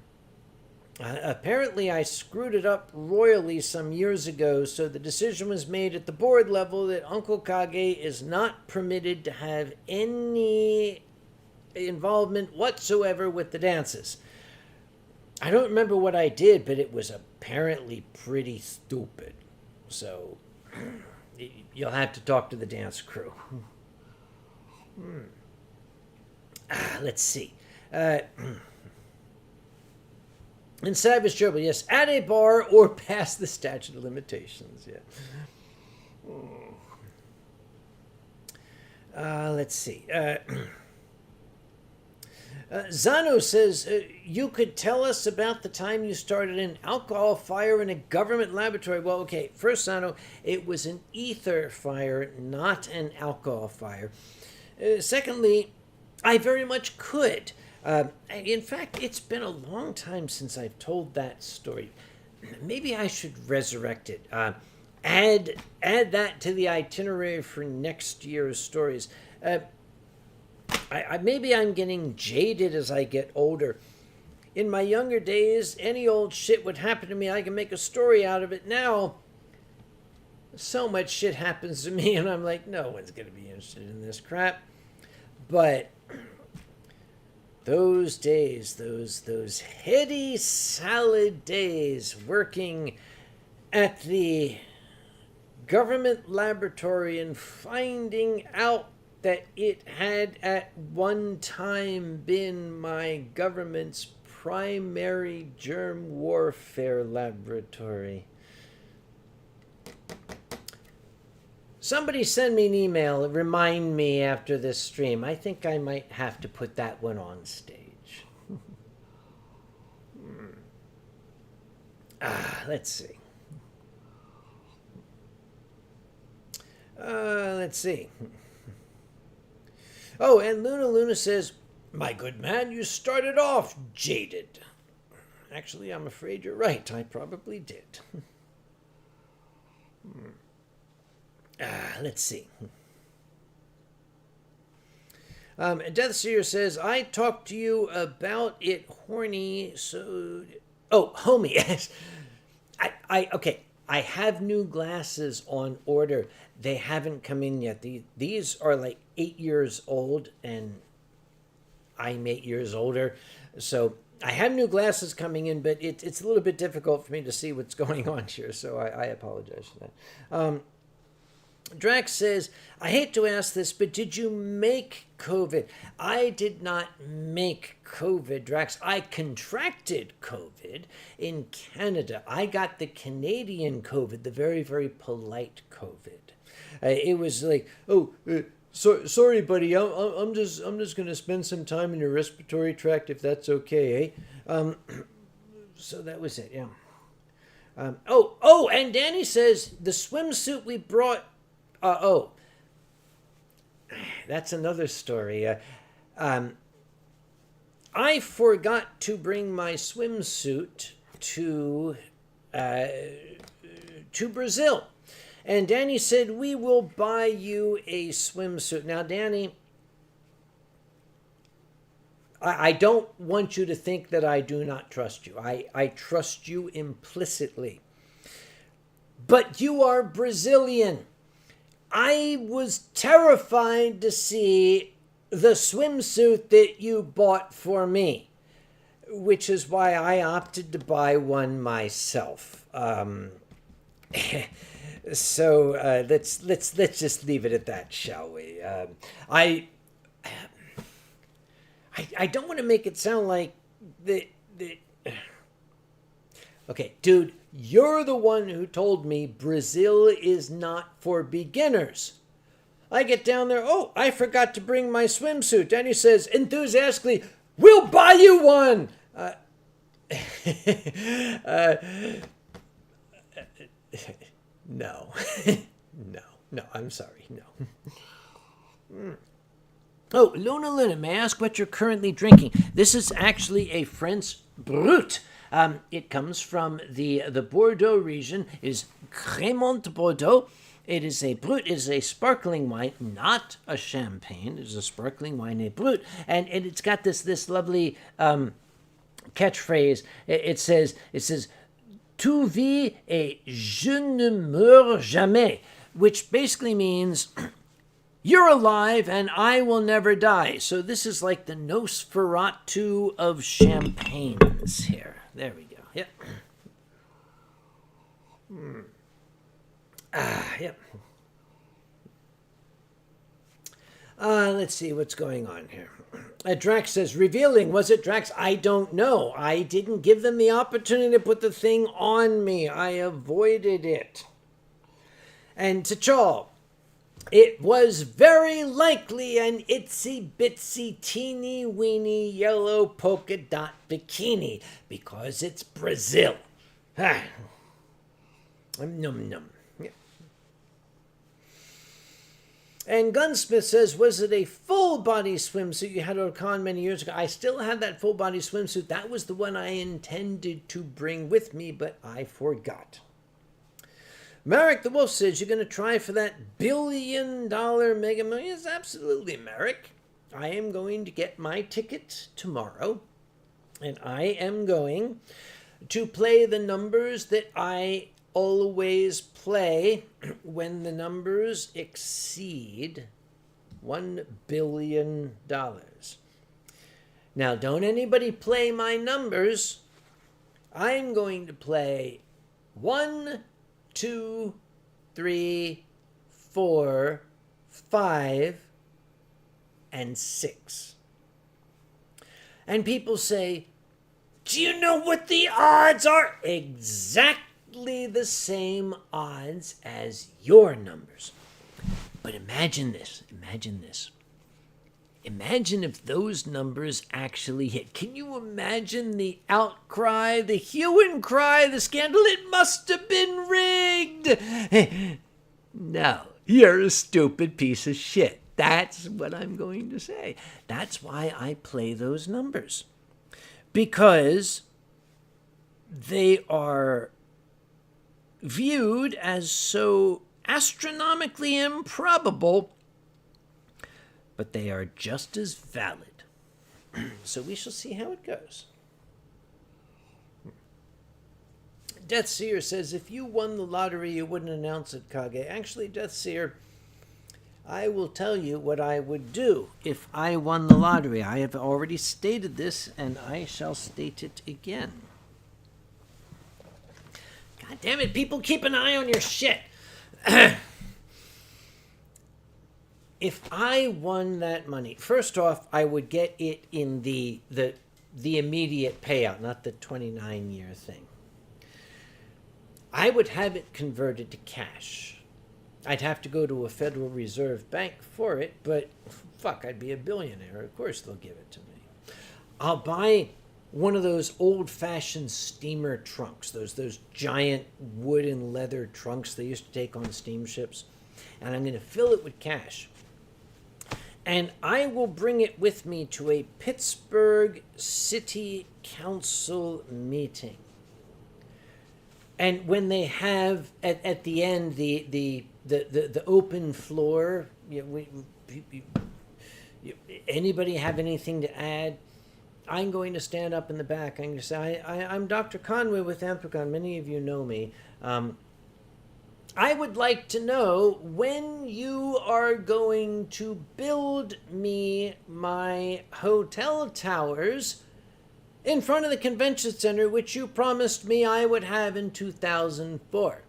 Apparently, I screwed it up royally some years ago, so the decision was made at the board level that Uncle Kage is not permitted to have any involvement whatsoever with the dances. I don't remember what I did, but it was apparently pretty stupid. So, you'll have to talk to the dance crew. Let's see. In Savage Trouble, yes, at a bar or past the statute of limitations. Yeah. Let's see. Zano says, you could tell us about the time you started an alcohol fire in a government laboratory. Well, okay, first, Zano, it was an ether fire, not an alcohol fire. Secondly, I very much could. In fact, it's been a long time since I've told that story. Maybe I should resurrect it. Add that to the itinerary for next year's stories. Maybe I'm getting jaded as I get older. In my younger days, any old shit would happen to me. I can make a story out of it. Now, so much shit happens to me, and I'm like, no one's going to be interested in this crap. But those days, those heady salad days working at the government laboratory and finding out that it had at one time been my government's primary germ warfare laboratory. Somebody send me an email, remind me after this stream. I think I might have to put that one on stage. Let's see. Let's see. Oh, and Luna says, my good man, you started off jaded. Actually, I'm afraid you're right. I probably did. Let's see. Deathseer says, I talked to you about it, horny, so... Oh, homie, yes. Okay. I have new glasses on order. They haven't come in yet. These are like 8 years old, and I'm 8 years older. So I have new glasses coming in, but it's a little bit difficult for me to see what's going on here. So I apologize for that. Drax says, I hate to ask this, but did you make COVID? I did not make COVID, Drax. I contracted COVID in Canada. I got the Canadian COVID, the very, very polite COVID. It was like, sorry, buddy. I'm just going to spend some time in your respiratory tract if that's okay, eh? So that was it, yeah. And Danny says the swimsuit we brought. That's another story. I forgot to bring my swimsuit to Brazil. And Danny said, we will buy you a swimsuit. Now, Danny, I don't want you to think that I do not trust you. I trust you implicitly. But you are Brazilian. I was terrified to see the swimsuit that you bought for me, which is why I opted to buy one myself. So let's just leave it at that, shall we? I don't want to make it sound like the. Okay, dude, you're the one who told me Brazil is not for beginners. I get down there, I forgot to bring my swimsuit. Danny says enthusiastically, we'll buy you one. No. No, I'm sorry, no. Oh, Luna, may I ask what you're currently drinking? This is actually a French Brut. It comes from the Bordeaux region. It is Crémant Bordeaux. It is a Brut. It is a sparkling wine, not a champagne. It is a sparkling wine, a Brut. And it's got this lovely catchphrase. It says, Tu vis et je ne meurs jamais, which basically means you're alive and I will never die. So this is like the Nosferatu of champagnes here. There we go. Yep. Yep. Let's see what's going on here. Drax says, revealing. Was it Drax? I don't know. I didn't give them the opportunity to put the thing on me. I avoided it. And T'Chall, it was very likely an itsy bitsy teeny weeny yellow polka dot bikini because it's Brazil. Ah. Num num. Yeah. And Gunsmith says, was it a full body swimsuit you had at a con many years ago? I still have that full body swimsuit. That was the one I intended to bring with me, but I forgot. Marek the Wolf says, you're going to try for that $1 billion Mega Millions? Absolutely, Marek. I am going to get my ticket tomorrow, and I am going to play the numbers that I always play when the numbers exceed $1 billion. Now, don't anybody play my numbers. I'm going to play 1, 2, 3, 4, 5, and 6. And people say, do you know what the odds are? Exactly the same odds as your numbers. But imagine this. Imagine if those numbers actually hit. Can you imagine the outcry, the hue and cry, the scandal? It must have been rigged. No, you're a stupid piece of shit. That's what I'm going to say. That's why I play those numbers. Because they are viewed as so astronomically improbable, but they are just as valid. So we shall see how it goes. Deathseer says, if you won the lottery, you wouldn't announce it, Kage. Actually, Deathseer, I will tell you what I would do if I won the lottery. I have already stated this, and I shall state it again. God damn it, people, keep an eye on your shit. If I won that money, first off, I would get it in the immediate payout, not the 29-year thing. I would have it converted to cash. I'd have to go to a Federal Reserve Bank for it, but fuck, I'd be a billionaire. Of course they'll give it to me. I'll buy one of those old-fashioned steamer trunks, those giant wood and leather trunks they used to take on steamships, and I'm going to fill it with cash. And I will bring it with me to a Pittsburgh City Council meeting. And when they have at the end the open floor, anybody have anything to add? I'm going to stand up in the back. I'm going to say, I'm Dr. Conway with Anthrocon. Many of you know me. I would like to know when you are going to build me my hotel towers in front of the convention center, which you promised me I would have in 2004.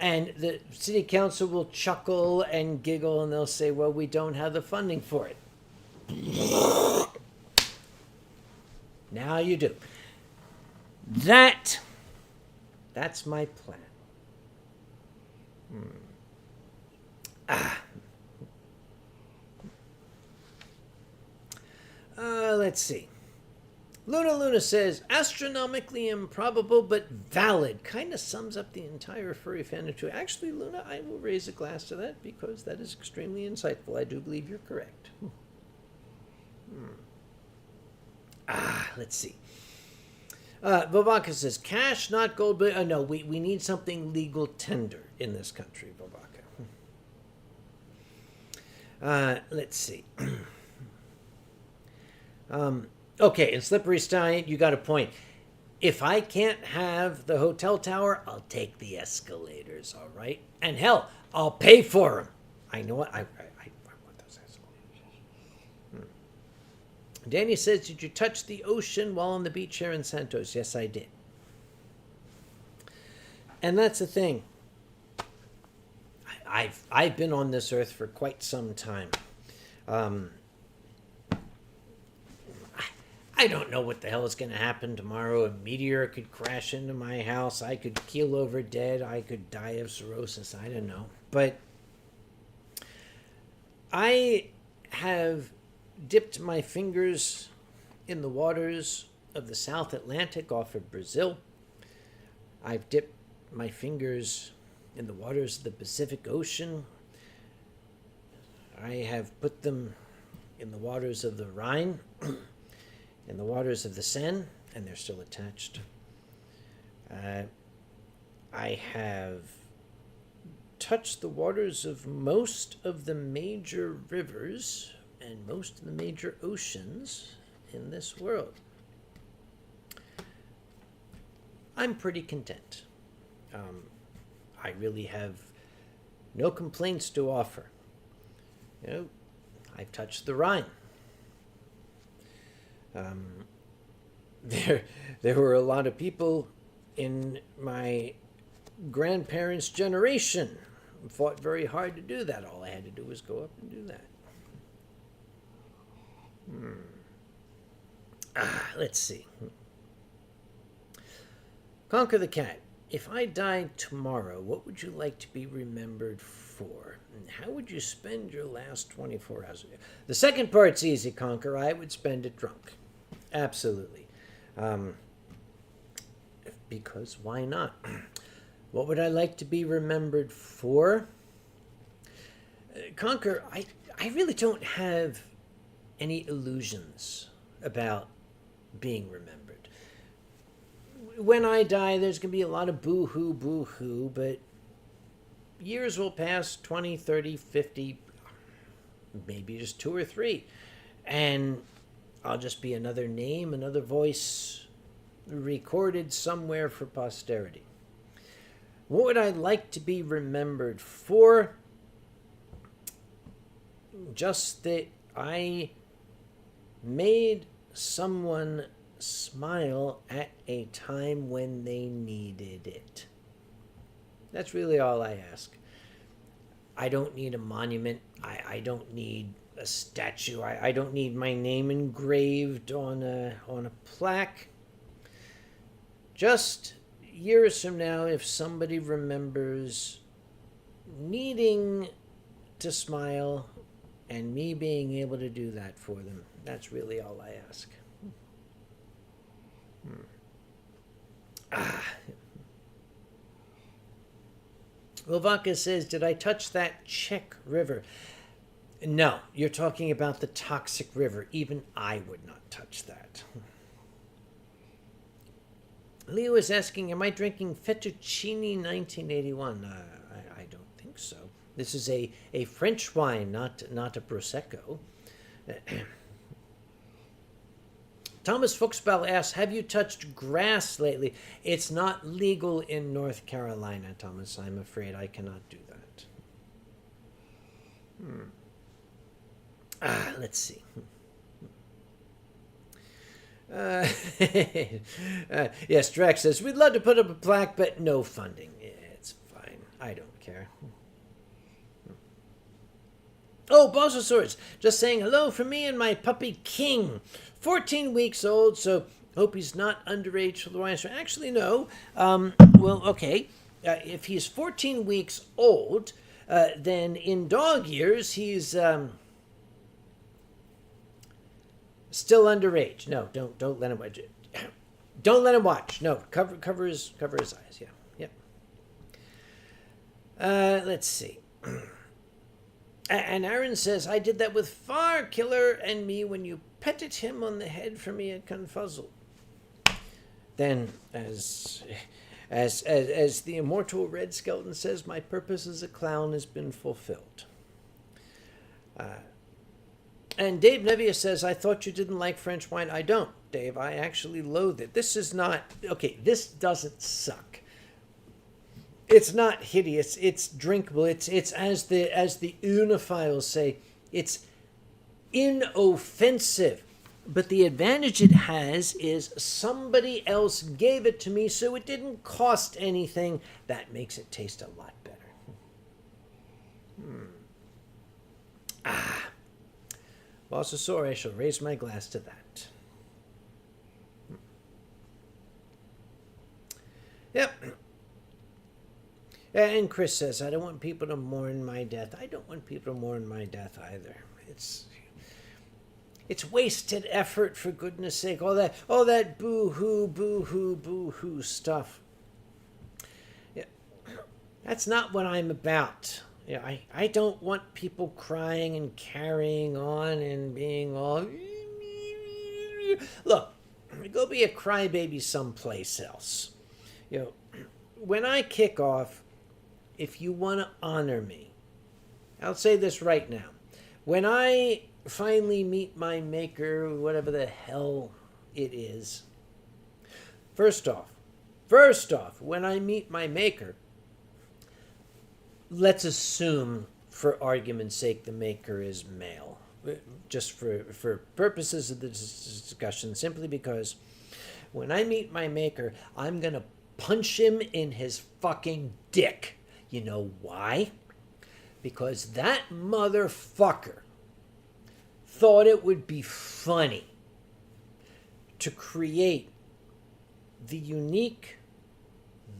And the city council will chuckle and giggle, and they'll say, well, we don't have the funding for it. Now you do. That's my plan. Let's see. Luna says, astronomically improbable but valid. Kind of sums up the entire furry fandom. Actually, Luna, I will raise a glass to that because that is extremely insightful. I do believe you're correct. Let's see. Vivaka says, cash, not gold, but no, we need something legal tender in this country, Vivaka. Let's see. Okay, and Slippery Stein, you got a point. If I can't have the hotel tower, I'll take the escalators, all right? And hell, I'll pay for them. I know what, I want those escalators. Danny says, did you touch the ocean while on the beach here in Santos? Yes, I did. And that's the thing. I've been on this earth for quite some time. Um, I don't know what the hell is going to happen tomorrow. A meteor could crash into my house. I could keel over dead. I could die of cirrhosis. I don't know. But I have dipped my fingers in the waters of the South Atlantic off of Brazil. I've dipped my fingers in the waters of the Pacific Ocean. I have put them in the waters of the Rhine, in the waters of the Seine, and they're still attached. I have touched the waters of most of the major rivers and most of the major oceans in this world. I'm pretty content. I really have no complaints to offer. You know, I've touched the Rhine. There were a lot of people in my grandparents' generation who fought very hard to do that. All I had to do was go up and do that. Let's see. Conquer the Cat. If I died tomorrow, what would you like to be remembered for? And how would you spend your last 24 hours? The second part's easy, Conquer. I would spend it drunk. Absolutely. Because why not? What would I like to be remembered for? Conquer, I really don't have any illusions about being remembered. When I die, there's going to be a lot of boo-hoo, boo-hoo, but years will pass, 20, 30, 50, maybe just 2 or 3, and I'll just be another name, another voice recorded somewhere for posterity. What would I like to be remembered for? Just that I made someone smile at a time when they needed it. That's really all I ask. I don't need a monument. I don't need a statue. I don't need my name engraved on a plaque. Just years from now, if somebody remembers needing to smile and me being able to do that for them, that's really all I ask. Lovaka says, did I touch that Czech river? No, you're talking about the toxic river. Even I would not touch that. Leo is asking, am I drinking Fettuccine 1981? I don't think so. This is a French wine, not a Prosecco. Thomas Fuchsbell asks, have you touched grass lately? It's not legal in North Carolina, Thomas. I'm afraid I cannot do that. Let's see. Yes, Drax says, we'd love to put up a plaque, but no funding. Yeah, it's fine. I don't care. Oh, Bossosaurus, just saying hello from me and my puppy King. 14 weeks old, so hope he's not underage for the Winestream. Actually, no. Well, okay. If he's 14 weeks old, then in dog years, he's still underage. No, don't let him watch it. Don't let him watch. No, cover his eyes. Yeah, yep. Let's see. And Aaron says, I did that with Far Killer and me when you petted him on the head for me at Confuzzle. Then, as the immortal Red Skeleton says, my purpose as a clown has been fulfilled. And Dave Nevia says, I thought you didn't like French wine. I don't, Dave. I actually loathe it. This is not... Okay, this doesn't suck. It's not hideous. It's drinkable. It's as the Uniphiles say, it's inoffensive. But the advantage it has is somebody else gave it to me, so it didn't cost anything. That makes it taste a lot better. Loss is sore, I shall raise my glass to that. Yep. And Chris says, I don't want people to mourn my death. I don't want people to mourn my death either. It's wasted effort, for goodness sake. All that boo-hoo, boo-hoo, boo-hoo stuff. Yeah. That's not what I'm about. Yeah, I don't want people crying and carrying on and being all... Look, go be a crybaby someplace else. You know, when I kick off, if you want to honor me, I'll say this right now. When I finally meet my maker, whatever the hell it is, first off, when I meet my maker, let's assume, for argument's sake, the maker is male. Just for purposes of the discussion, simply because when I meet my maker, I'm going to punch him in his fucking dick. You know why? Because that motherfucker thought it would be funny to create the unique,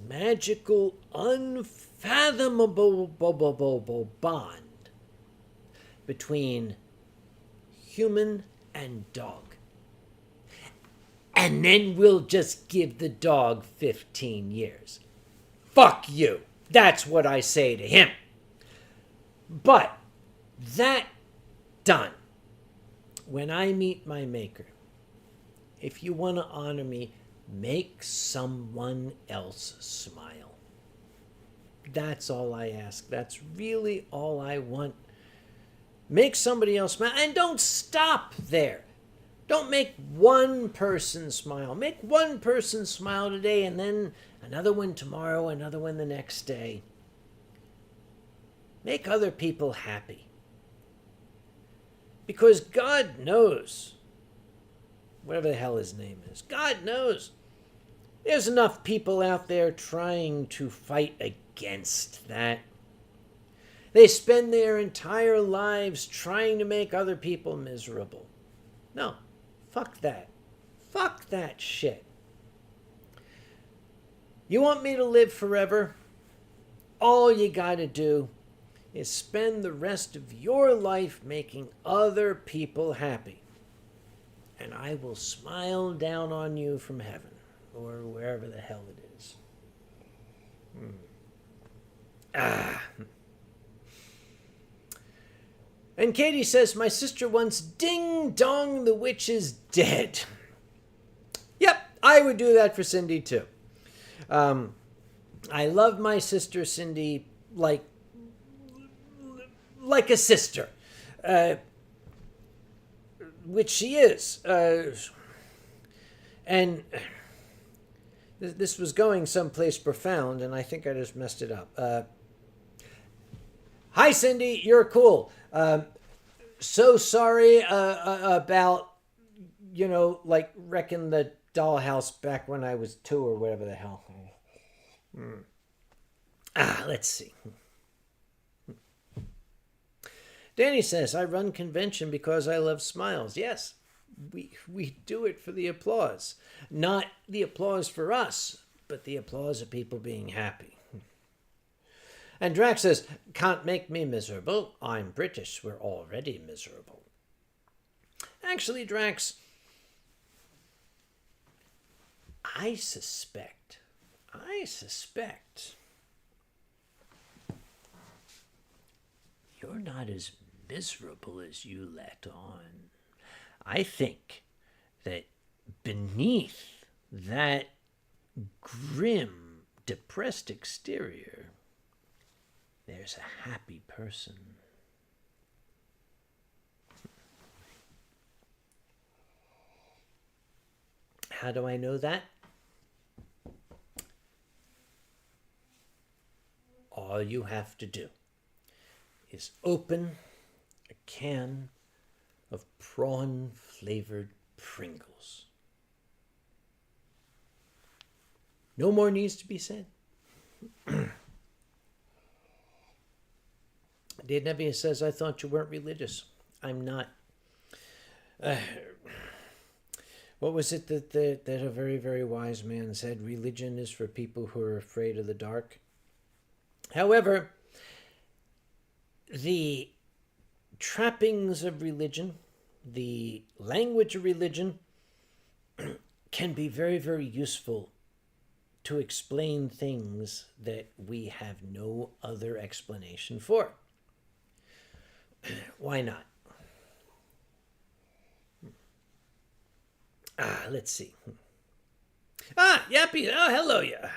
magical, unfathomable bond between human and dog. And then we'll just give the dog 15 years. Fuck you. That's what I say to him. But that done, when I meet my maker, if you want to honor me, make someone else smile. That's all I ask. That's really all I want. Make somebody else smile. And don't stop there. Don't make one person smile. Make one person smile today and then another one tomorrow, another one the next day. Make other people happy. Because God knows, whatever the hell his name is, God knows there's enough people out there trying to fight against that. They spend their entire lives trying to make other people miserable. No. Fuck that. Fuck that shit. You want me to live forever? All you gotta do is spend the rest of your life making other people happy. And I will smile down on you from heaven, or wherever the hell it is. And Katie says, my sister once ding dong, the witch is dead. Yep, I would do that for Cindy too. I love my sister Cindy like a sister, which she is. And this was going someplace profound, and I think I just messed it up. Hi, Cindy, you're cool. So sorry about, like wrecking the dollhouse back when I was 2 or whatever the hell. Let's see. Danny says, I run convention because I love smiles. Yes, we do it for the applause. Not the applause for us, but the applause of people being happy. And Drax says, can't make me miserable. I'm British. We're already miserable. Actually, Drax, I suspect you're not as miserable as you let on. I think that beneath that grim, depressed exterior, there's a happy person. How do I know that? All you have to do is open a can of prawn-flavored Pringles. No more needs to be said. Dave Nebius says, I thought you weren't religious. I'm not. What was it that a very, very wise man said? Religion is for people who are afraid of the dark. However, the trappings of religion, the language of religion, can be very, very useful to explain things that we have no other explanation for. Why not? Let's see. Yappy. Oh, hello, yeah.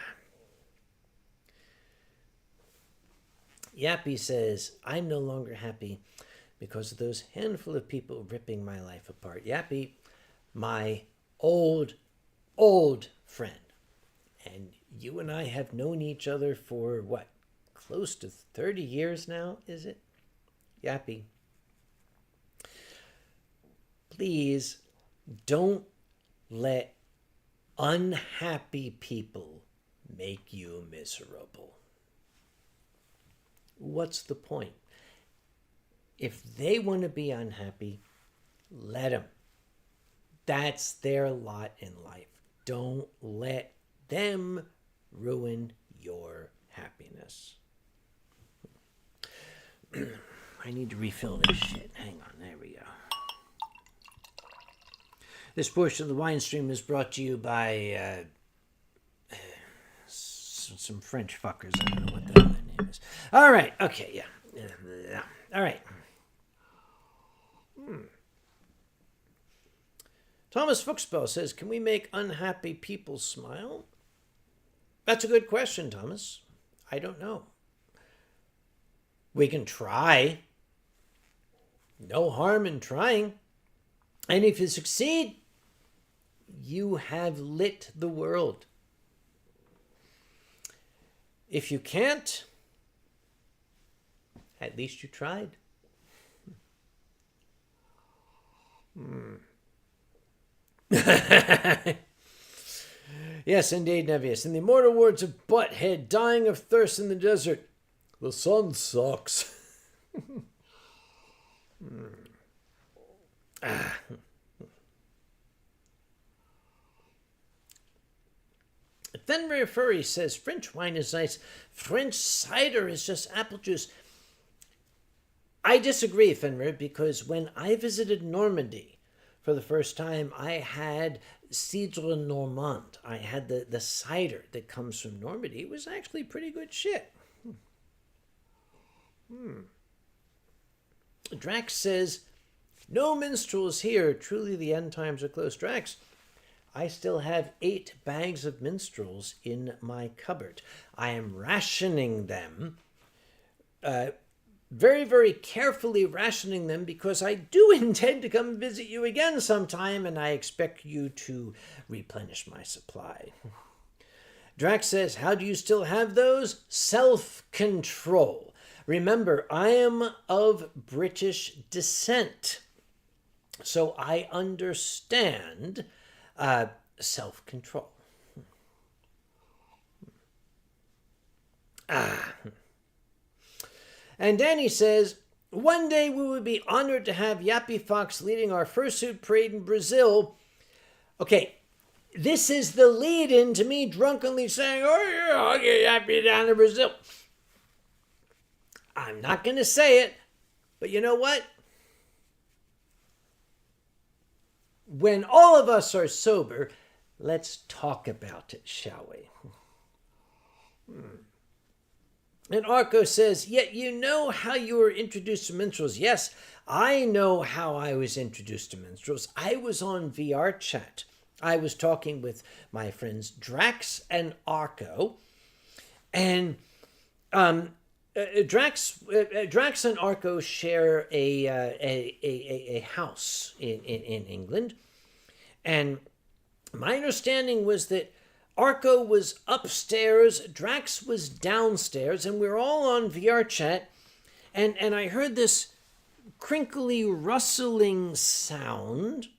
Yappy says, I'm no longer happy because of those handful of people ripping my life apart. Yappy, my old friend. And you and I have known each other for, what, close to 30 years now, is it? Yappy, please don't let unhappy people make you miserable. What's the point? If they want to be unhappy, let them. That's their lot in life. Don't let them ruin your happiness. I need to refill this shit. Hang on, there we go. This portion of the Winestream is brought to you by some French fuckers. I don't know what the hell their name is. All right, okay, yeah. All right. Thomas Fuchsbell says, can we make unhappy people smile? That's a good question, Thomas. I don't know. We can try. No harm in trying. And if you succeed, you have lit the world. If you can't, at least you tried. Yes, indeed, Nevius. In the immortal words of Butthead, dying of thirst in the desert, the sun sucks. Fenrir Furry says, French wine is nice. French cider is just apple juice. I disagree, Fenrir, because when I visited Normandy for the first time, I had Cidre Normand. I had the cider that comes from Normandy. It was actually pretty good shit. Drax says, no minstrels here. Truly the end times are close. Drax, I still have 8 bags of minstrels in my cupboard. I am rationing them, very, very carefully rationing them, because I do intend to come visit you again sometime, and I expect you to replenish my supply. Drax says, how do you still have those? Self-control. Remember, I am of British descent, so I understand self-control. And Danny says, one day we would be honored to have Yappy Fox leading our fursuit parade in Brazil. Okay, this is the lead-in to me drunkenly saying, oh yeah, I'll get Yappy down to Brazil. I'm not going to say it, but you know what? When all of us are sober, let's talk about it, shall we? And Arco says, yet you know how you were introduced to minstrels. Yes, I know how I was introduced to minstrels. I was on VR chat. I was talking with my friends Drax and Arco. And Drax and Arco share a house in England. And my understanding was that Arco was upstairs, Drax was downstairs, and we were all on VR chat, and I heard this crinkly, rustling sound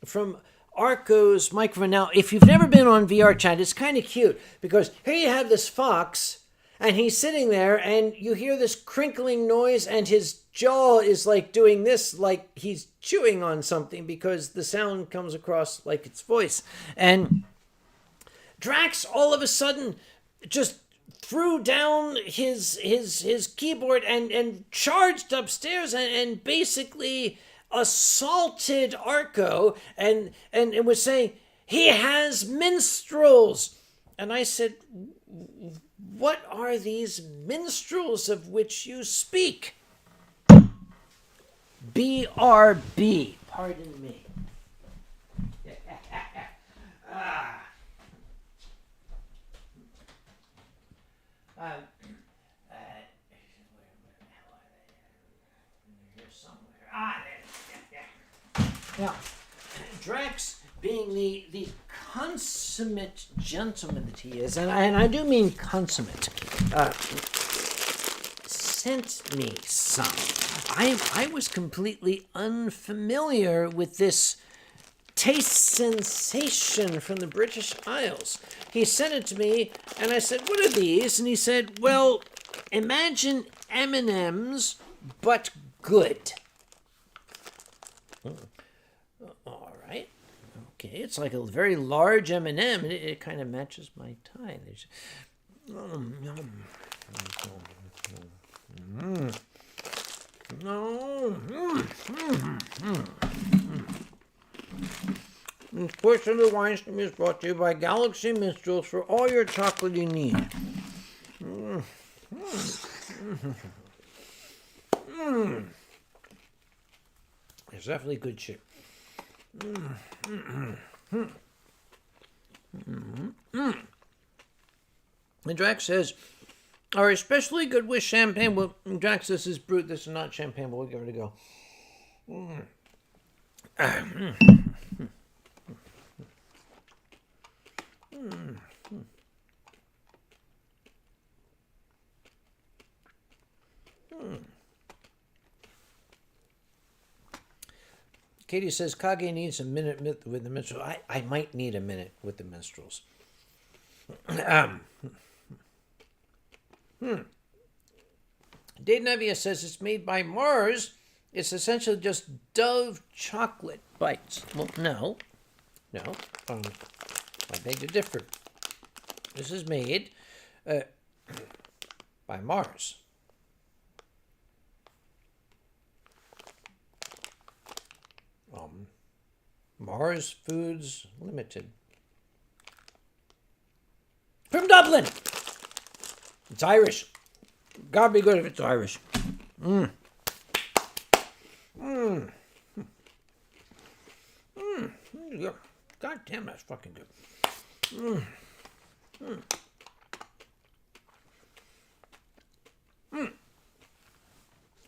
from Arco's microphone. Now, if you've never been on VR chat, it's kind of cute, because here you have this fox, And he's sitting there, and you hear this crinkling noise, and his jaw is like doing this, like he's chewing on something, because the sound comes across like it's voice. And Drax all of a sudden just threw down his keyboard and charged upstairs and basically assaulted Arco and was saying, "He has minstrels." And I said, "What are these minstrels of which you speak?" BRB. Pardon me. Here somewhere. Now, Drax, being the consummate gentleman that he is, and I do mean consummate, sent me some. I was completely unfamiliar with this taste sensation from the British Isles. He sent it to me, and I said, "What are these?" And he said, "Well, imagine M&Ms, but good." All right. Okay, it's like a very large M&M. It kind of matches my tie. This portion of the Winestream is brought to you by Galaxy Minstrels for all your chocolate you need. It's definitely good shit. And Drax says, "Are especially good with champagne." Well, Drax, this is brute. This is not champagne, but we'll give it a go. Katie says, "Kage needs a minute with the minstrels." I might need a minute with the minstrels. Dave Nevia says it's made by Mars. It's essentially just Dove chocolate bites. Well, no. I beg to differ. This is made by Mars. Mars Foods Limited. From Dublin! It's Irish. Gotta be good if it's Irish. God damn, that's fucking good.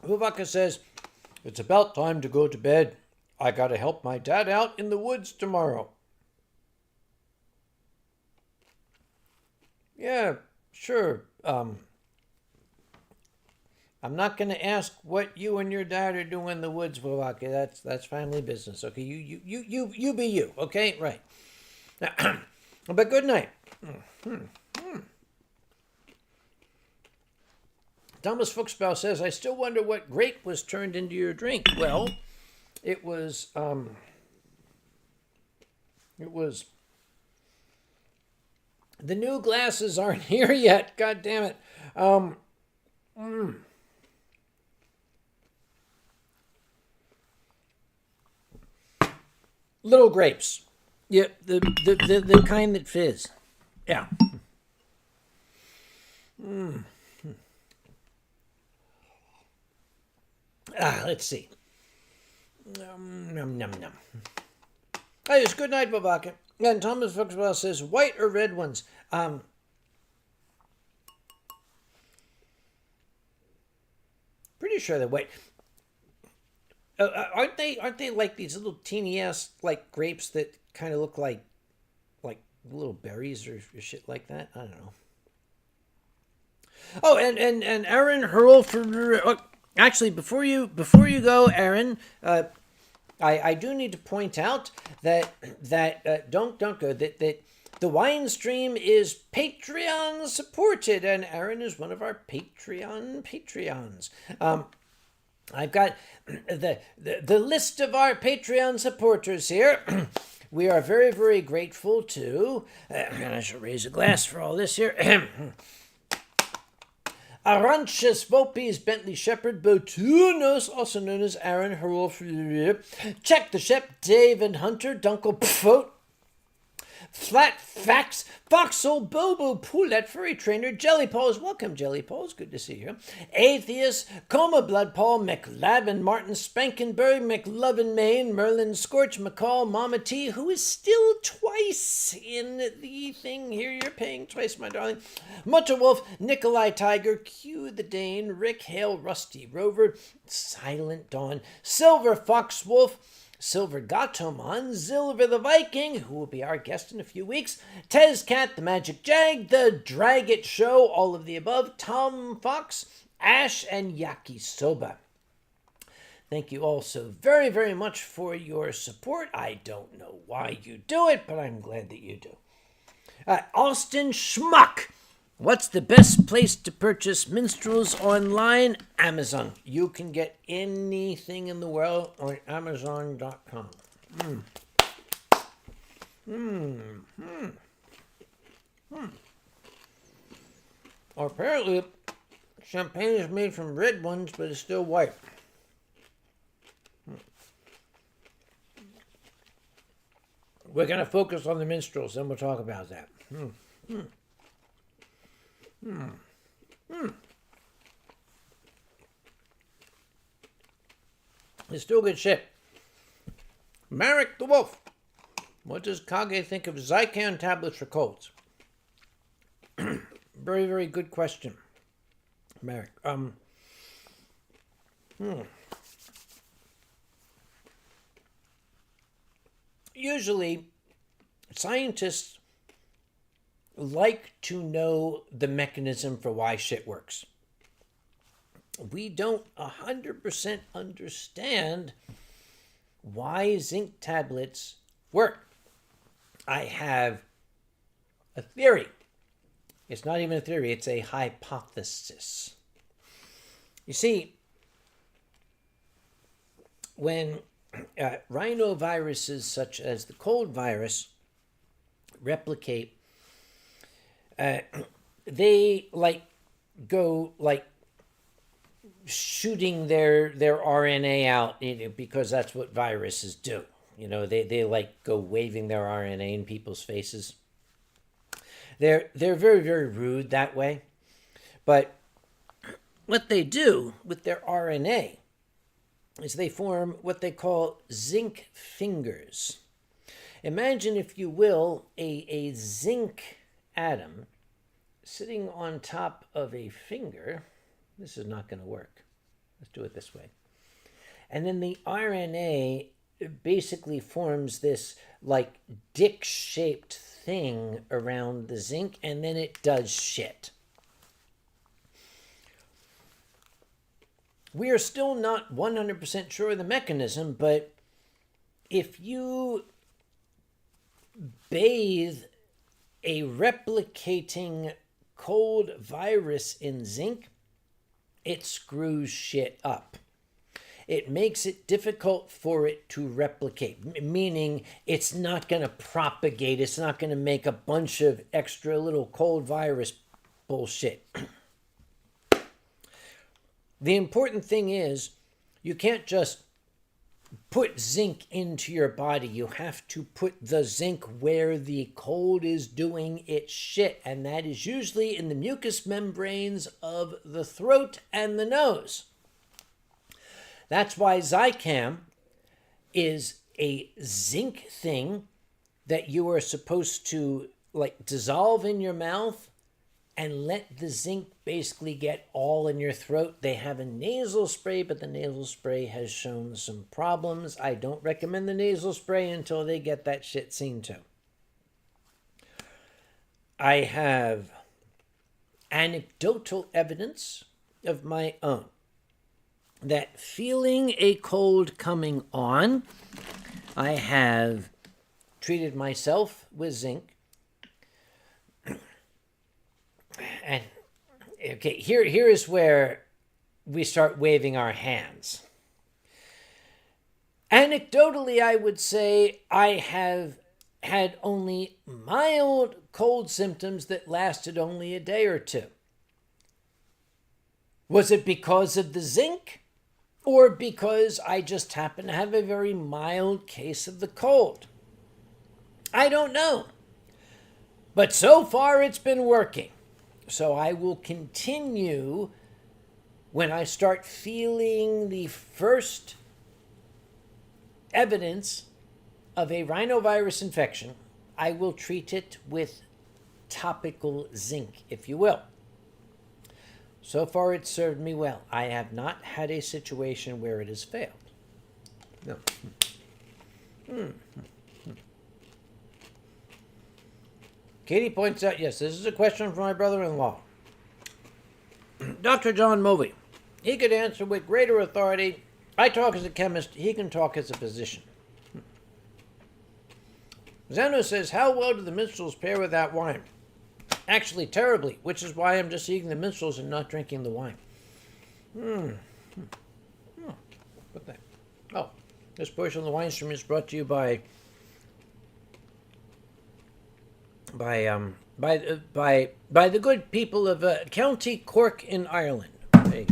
Vivaka says, "It's about time to go to bed. I gotta help my dad out in the woods tomorrow." Yeah, sure. I'm not going to ask what you and your dad are doing in the woods, Vivaka. That's family business. Okay, you be you. Okay, right. But good night. Thomas Fuchsbaugh says, "I still wonder what grape was turned into your drink." Well, it was the new glasses aren't here yet. God damn it. Little grapes. Yeah, the kind that fizz. Yeah. Let's see. Num. Hey, it's good night, Babaka. And Thomas Fuchswell says, "White or red ones?" Pretty sure they're white. Aren't they like these little teeny ass like grapes that kind of look like little berries or shit like that? I don't know. Oh, and Aaron Hurl for actually before you go, Aaron, I do need to point out that don't go that The Winestream is Patreon supported, and Aaron is one of our Patreons. I've got the list of our Patreon supporters here. We are very, very grateful to, and I shall raise a glass for all this here. Aranches Vopes, Bentley Shepherd, Botunos, also known as Aaron Herolf, Check the Shep, Dave and Hunter, Dunkel Pfote, Flat Facts, Foxhole, Bobo, Poulette, Furry Trainer, Jelly Paws, welcome Jelly Paws, good to see you. Atheist, Coma, Blood Paul, McLavin, Martin, Spankenberg, McLovin, Maine, Merlin, Scorch, McCall, Mama T, who is still twice in the thing here, you're paying twice, my darling. Mutter Wolf, Nikolai Tiger, Q the Dane, Rick Hale, Rusty Rover, Silent Dawn, Silver Fox Wolf, Silver Gatomon, Silver the Viking, who will be our guest in a few weeks, Tez Cat, the Magic Jag, the Drag It Show, all of the above, Tom Fox, Ash, and Yakisoba. Thank you all so very, very much for your support. I don't know why you do it, but I'm glad that you do. Austin Schmuck. What's the best place to purchase minstrels online? Amazon. You can get anything in the world on Amazon.com. Or apparently, champagne is made from red ones, but it's still white. We're going to focus on the minstrels, then we'll talk about that. It's still good shit. Marek the Wolf. What does Kage think of Zycan tablets for colds? Very, very good question, Marek. Usually, scientists like to know the mechanism for why shit works. We don't 100% understand why zinc tablets work. I have a theory. It's not even a theory, it's a hypothesis. You see, when rhinoviruses such as the cold virus replicate, they go shooting their RNA out, because that's what viruses do. They go waving their RNA in people's faces. They're very, very rude that way. But what they do with their RNA is they form what they call zinc fingers. Imagine, if you will, a zinc atom sitting on top of a finger. This is not going to work. Let's do it this way. And then the RNA basically forms this dick-shaped thing around the zinc, and then it does shit. We are still not 100% sure of the mechanism, but if you bathe a replicating cold virus in zinc, it screws shit up. It makes it difficult for it to replicate, meaning it's not going to propagate. It's not going to make a bunch of extra little cold virus bullshit. The important thing is, you can't just put zinc into your body. You have to put the zinc where the cold is doing its shit, and that is usually in the mucous membranes of the throat and the nose. That's why Zicam is a zinc thing that you are supposed to dissolve in your mouth and let the zinc basically get all in your throat. They have a nasal spray, but the nasal spray has shown some problems. I don't recommend the nasal spray until they get that shit seen to. I have anecdotal evidence of my own that feeling a cold coming on, I have treated myself with zinc, And okay, here is where we start waving our hands. Anecdotally, I would say I have had only mild cold symptoms that lasted only a day or two. Was it because of the zinc? Or because I just happen to have a very mild case of the cold? I don't know. But so far it's been working. So I will continue when I start feeling the first evidence of a rhinovirus infection. I will treat it with topical zinc, if you will. So far, it served me well. I have not had a situation where it has failed. No. Katie points out, yes, this is a question from my brother-in-law. Dr. John Movey. He could answer with greater authority. I talk as a chemist. He can talk as a physician. Zeno says, how well do the minstrels pair with that wine? Actually, terribly, which is why I'm just eating the minstrels and not drinking the wine. What the? Oh, this portion of the Winestream is brought to you by the good people of County Cork in Ireland. There you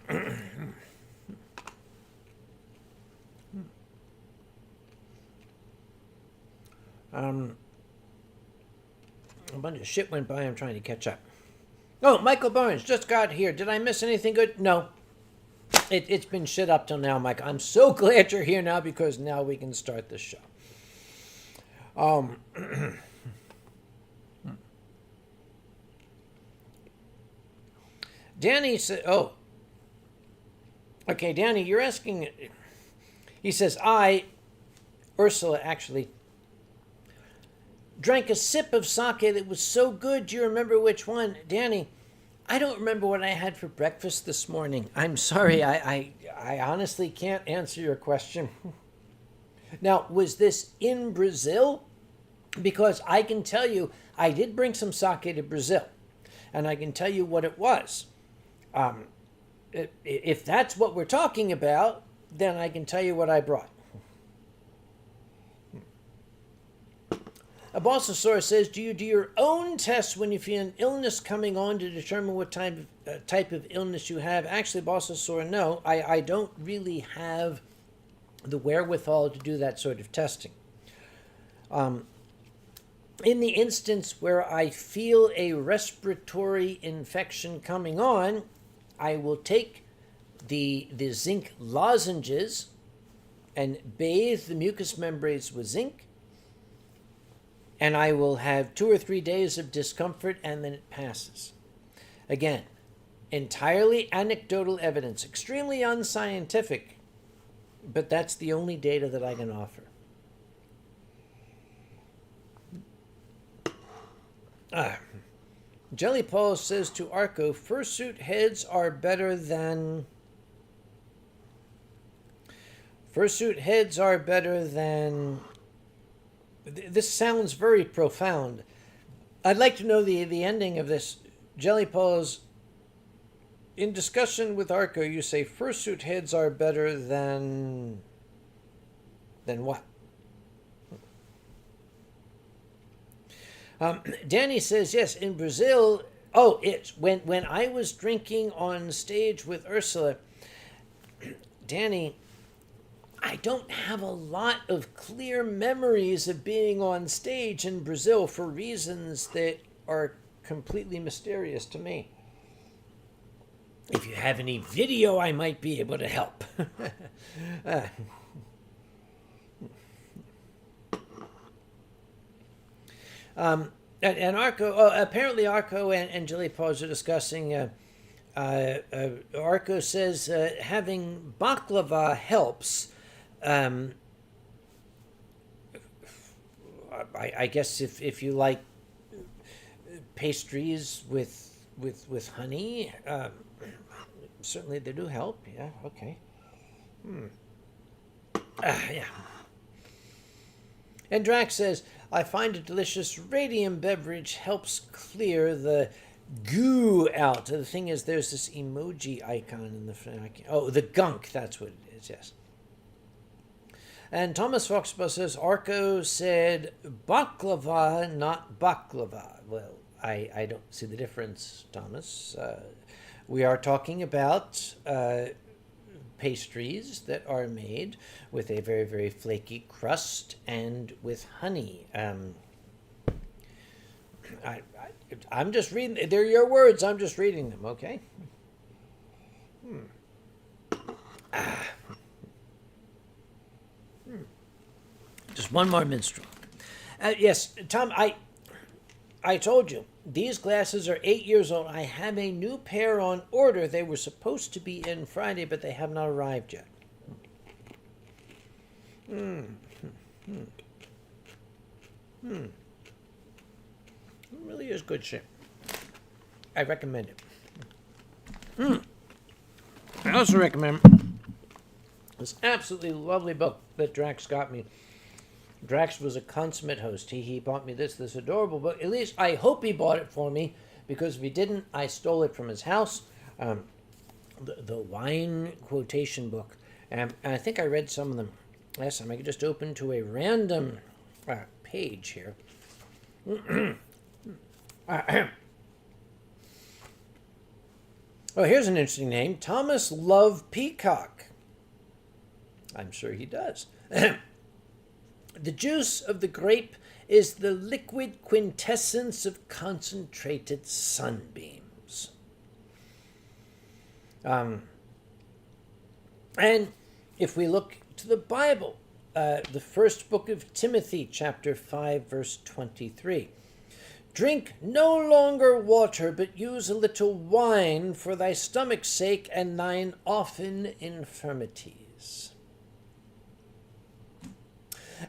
go. A bunch of shit went by. I'm trying to catch up. Oh, Michael Barnes just got here. Did I miss anything good? No. It's been shit up till now, Mike. I'm so glad you're here now because now we can start the show. Danny said, oh. Okay, Danny, you're asking. He says, Ursula, actually, drank a sip of sake that was so good. Do you remember which one? Danny, I don't remember what I had for breakfast this morning. I'm sorry. I honestly can't answer your question. Now, was this in Brazil? Because I can tell you, I did bring some sake to Brazil, and I can tell you what it was. If that's what we're talking about, then I can tell you what I brought. A Bossosaurus says, do you do your own tests when you feel an illness coming on to determine what type of illness you have? Actually, Bossosaurus, no. I don't really have the wherewithal to do that sort of testing. In the instance where I feel a respiratory infection coming on, I will take the zinc lozenges and bathe the mucous membranes with zinc, and I will have 2 or 3 days of discomfort, and then it passes. Again, entirely anecdotal evidence, extremely unscientific, but that's the only data that I can offer. Jelly Paul says to Arco, fursuit heads are better than... Fursuit heads are better than... This sounds very profound. I'd like to know the ending of this. Jelly Paul's, in discussion with Arco, you say fursuit heads are better than what? Danny says, yes, in Brazil, it's when I was drinking on stage with Ursula, Danny, I don't have a lot of clear memories of being on stage in Brazil for reasons that are completely mysterious to me. If you have any video, I might be able to help. And Arco, apparently Arco and Jelly Paws are discussing, Arco says having baklava helps. I guess if you like pastries with honey, certainly they do help. Yeah, okay. Yeah. And Drax says, I find a delicious radium beverage helps clear the goo out. The thing is, there's this emoji icon in the front. Oh, the gunk, that's what it is, yes. And Thomas Foxborough says, Arco said baklava, not baklava. Well, I don't see the difference, Thomas. We are talking about pastries that are made with a very, very flaky crust and with honey. I'm just reading. They're your words. I'm just reading them, okay? Just one more minstrel. Yes, Tom, I told you, these glasses are 8 years old. I have a new pair on order. They were supposed to be in Friday, but they have not arrived yet. It really is good shit. I recommend it. I also recommend this absolutely lovely book that Drax got me. Drax was a consummate host. He bought me this adorable book. At least I hope he bought it for me, because if he didn't, I stole it from his house. The wine quotation book. And I think I read some of them last time. I could just open to a random page here. Oh, here's an interesting name. Thomas Love Peacock. I'm sure he does. The juice of the grape is the liquid quintessence of concentrated sunbeams. And if we look to the Bible, the first book of Timothy, chapter 5, verse 23. Drink no longer water, but use a little wine for thy stomach's sake and thine often infirmities.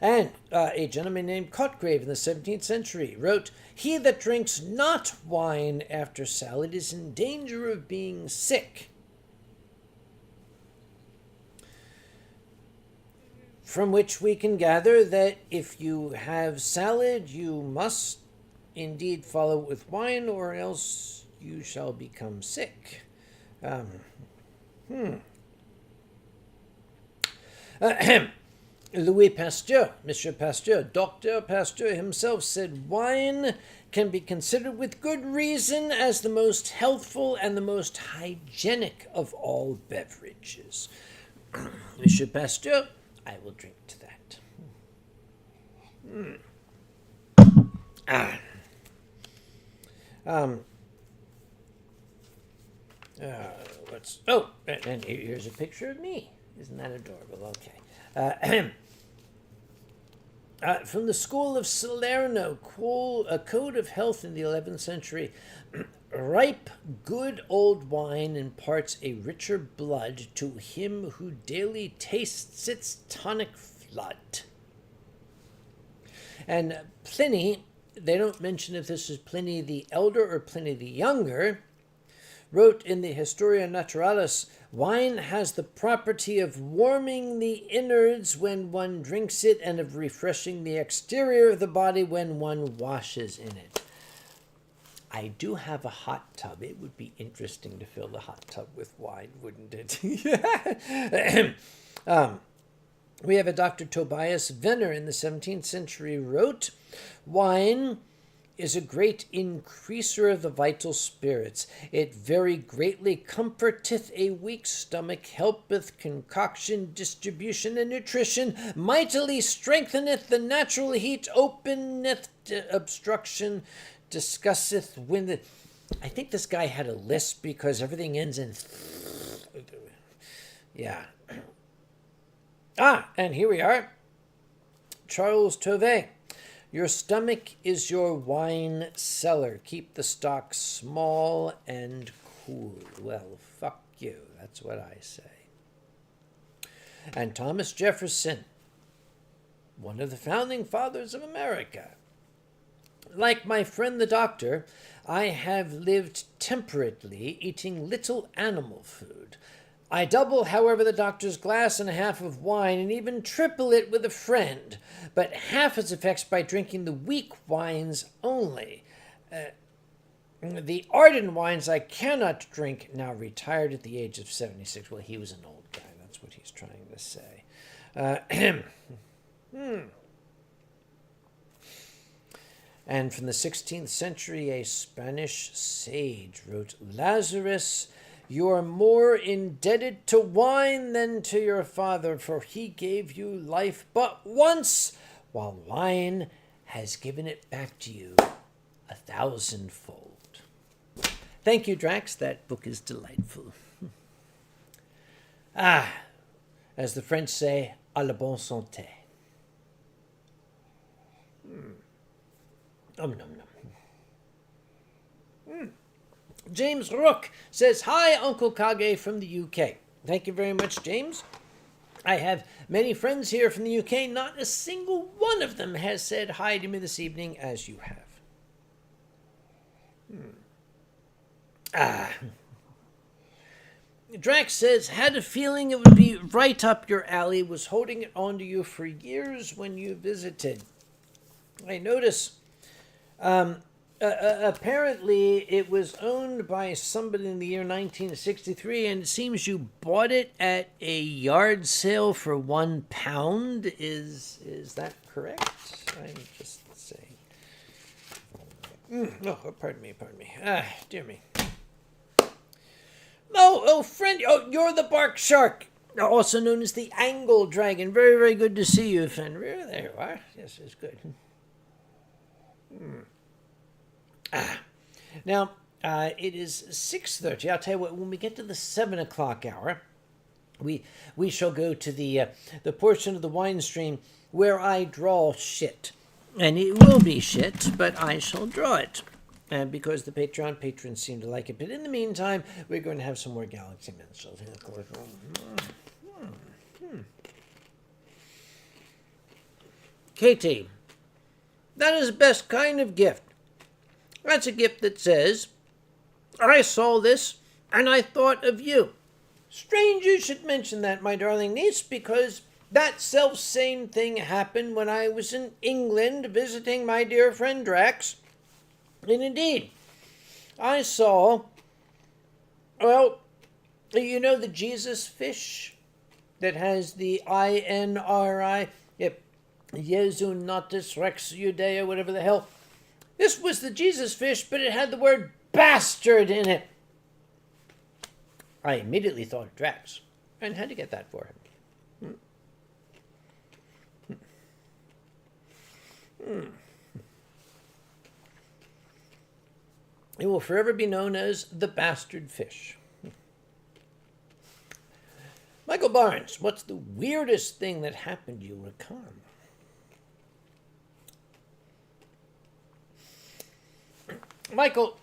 And a gentleman named Cotgrave in the 17th century wrote, He that drinks not wine after salad is in danger of being sick. From which we can gather that if you have salad, you must indeed follow it with wine, or else you shall become sick. Louis Pasteur, Monsieur Pasteur, Dr. Pasteur himself said wine can be considered with good reason as the most healthful and the most hygienic of all beverages. Monsieur Pasteur, I will drink to that. And here's a picture of me. Isn't that adorable? Okay. From the school of Salerno, a code of health in the 11th century. Ripe, good old wine imparts a richer blood to him who daily tastes its tonic flood. And Pliny, they don't mention if this is Pliny the Elder or Pliny the Younger, wrote in the Historia Naturalis, wine has the property of warming the innards when one drinks it and of refreshing the exterior of the body when one washes in it. I do have a hot tub. It would be interesting to fill the hot tub with wine, wouldn't it? We have a Dr. Tobias Venner in the 17th century wrote, wine is a great increaser of the vital spirits. It very greatly comforteth a weak stomach, helpeth concoction, distribution, and nutrition, mightily strengtheneth the natural heat, openeth obstruction, discusseth wind. I think this guy had a lisp because everything ends in... Yeah. And here we are. Charles Tove. Your stomach is your wine cellar. Keep the stock small and cool. Well, fuck you. That's what I say. And Thomas Jefferson, one of the founding fathers of America. Like my friend the doctor, I have lived temperately, eating little animal food. I double, however, the doctor's glass and a half of wine, and even triple it with a friend, but half its effects by drinking the weak wines only. The ardent wines I cannot drink, now retired at the age of 76. Well, he was an old guy, that's what he's trying to say. And from the 16th century, a Spanish sage wrote, Lazarus, you are more indebted to wine than to your father, for he gave you life but once, while wine has given it back to you 1,000-fold. Thank you, Drax. That book is delightful. As the French say, à la bonne santé. Nom, nom. James Rook says, hi, Uncle Kage from the UK. Thank you very much, James. I have many friends here from the UK. Not a single one of them has said hi to me this evening as you have. Drax says, had a feeling it would be right up your alley. Was holding it onto you for years when you visited. I notice... apparently, it was owned by somebody in the year 1963, and it seems you bought it at a yard sale for £1. Is that correct? I'm just saying. Pardon me. Dear me. Oh, friend. Oh, you're the bark shark, also known as the angle dragon. Very, very good to see you, Fenrir. There you are. Yes, it's good. Now, it is 6:30. I'll tell you what, when we get to the 7 o'clock hour, we shall go to the portion of the Winestream where I draw shit. And it will be shit, but I shall draw it. Because the Patreon patrons seem to like it. But in the meantime, we're going to have some more Galaxy Minstrels. Katie, that is the best kind of gift. That's a gift that says, I saw this and I thought of you. Strange you should mention that, my darling niece, because that self-same thing happened when I was in England visiting my dear friend Drax. And indeed, I saw, well, you know the Jesus fish that has the INRI? Yep, Jesu Natus Rex Judea, whatever the hell. This was the Jesus fish, but it had the word bastard in it. I immediately thought of Drax and had to get that for him. It will forever be known as the bastard fish. Michael Barnes, what's the weirdest thing that happened to you at con? Michael,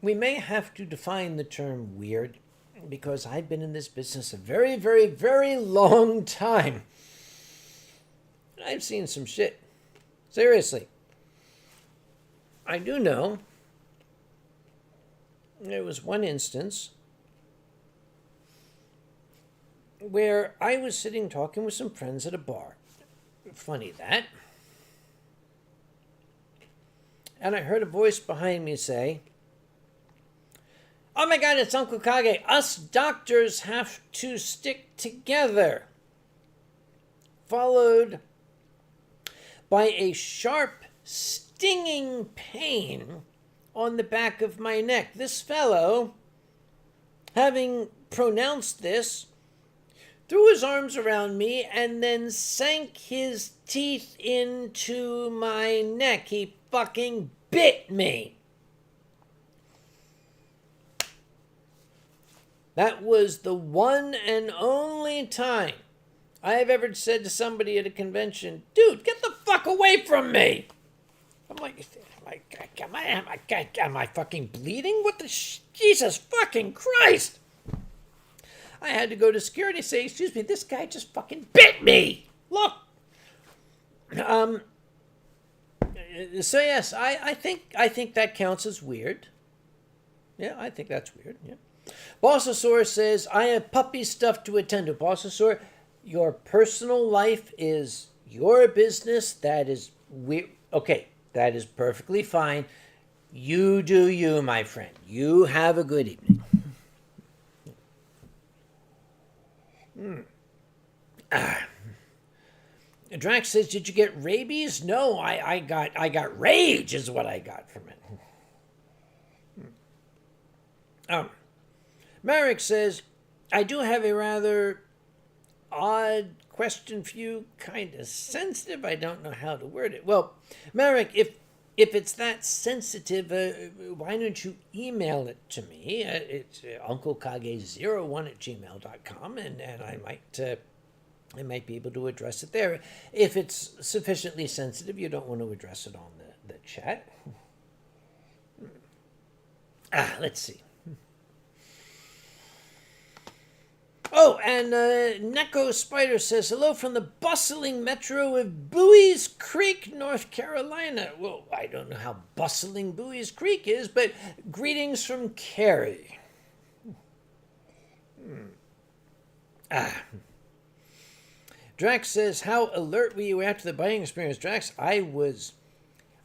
we may have to define the term weird because I've been in this business a very, very, very long time. I've seen some shit. Seriously. I do know there was one instance where I was sitting talking with some friends at a bar. Funny that. And I heard a voice behind me say, oh my God, it's Uncle Kage. Us doctors have to stick together. Followed by a sharp, stinging pain on the back of my neck. This fellow, having pronounced this, threw his arms around me and then sank his teeth into my neck. He fucking bit me. That was the one and only time I have ever said to somebody at a convention, dude, get the fuck away from me. I'm like, am I fucking bleeding? What the Jesus fucking Christ. I had to go to security and say, excuse me, this guy just fucking bit me. Look. So yes, I think that counts as weird. Yeah, I think that's weird. Yeah. Bossosaur says, I have puppy stuff to attend to. Bossosaur, your personal life is your business. That is okay. That is perfectly fine. You do you, my friend. You have a good evening. Drax says, did you get rabies? No, I got rage is what I got from it. Marek says, I do have a rather odd question for you, kind of sensitive. I don't know how to word it. Well, Marek, if it's that sensitive, why don't you email it to me? It's unclekage01@gmail.com, and I might be able to address it there. If it's sufficiently sensitive, you don't want to address it on the chat. Let's see. Oh, and Neko Spider says, hello from the bustling metro of Bowie's Creek, North Carolina. Well, I don't know how bustling Bowie's Creek is, but greetings from Carrie. Drax says, how alert were you after the biting experience? Drax, I was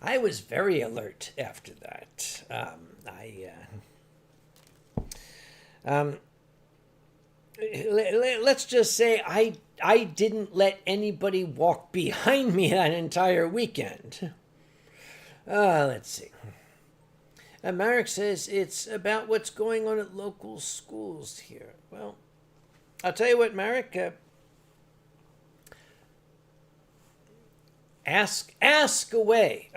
very alert after that. Let's just say I didn't let anybody walk behind me that entire weekend. Let's see. Marek says it's about what's going on at local schools here. Well, I'll tell you what, Marek. Ask away.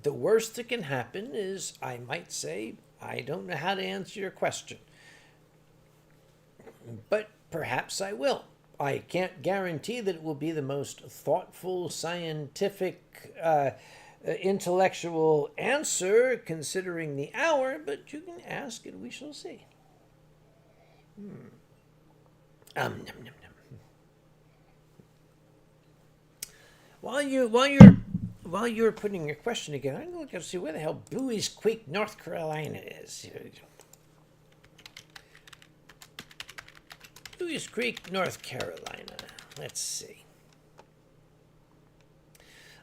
The worst that can happen is I might say, I don't know how to answer your question. But perhaps I will. I can't guarantee that it will be the most thoughtful, scientific, intellectual answer considering the hour, but you can ask and we shall see. Nom, nom, nom. While you're putting your question again, I'm going to go see where the hell Bowie's Creek, North Carolina is. Bowie's Creek, North Carolina. Let's see.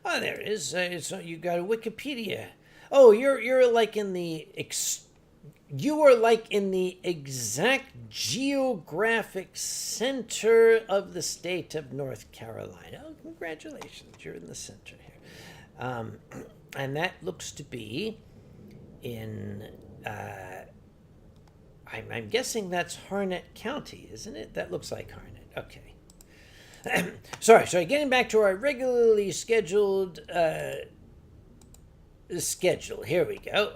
Oh, there it is. You got a Wikipedia. Oh, you're like in the you are like in the exact geographic center of the state of North Carolina. Oh, congratulations, you're in the center here. And that looks to be in, I'm guessing that's Harnett County, isn't it? That looks like Harnett. Okay. Sorry, getting back to our regularly scheduled schedule. Here we go.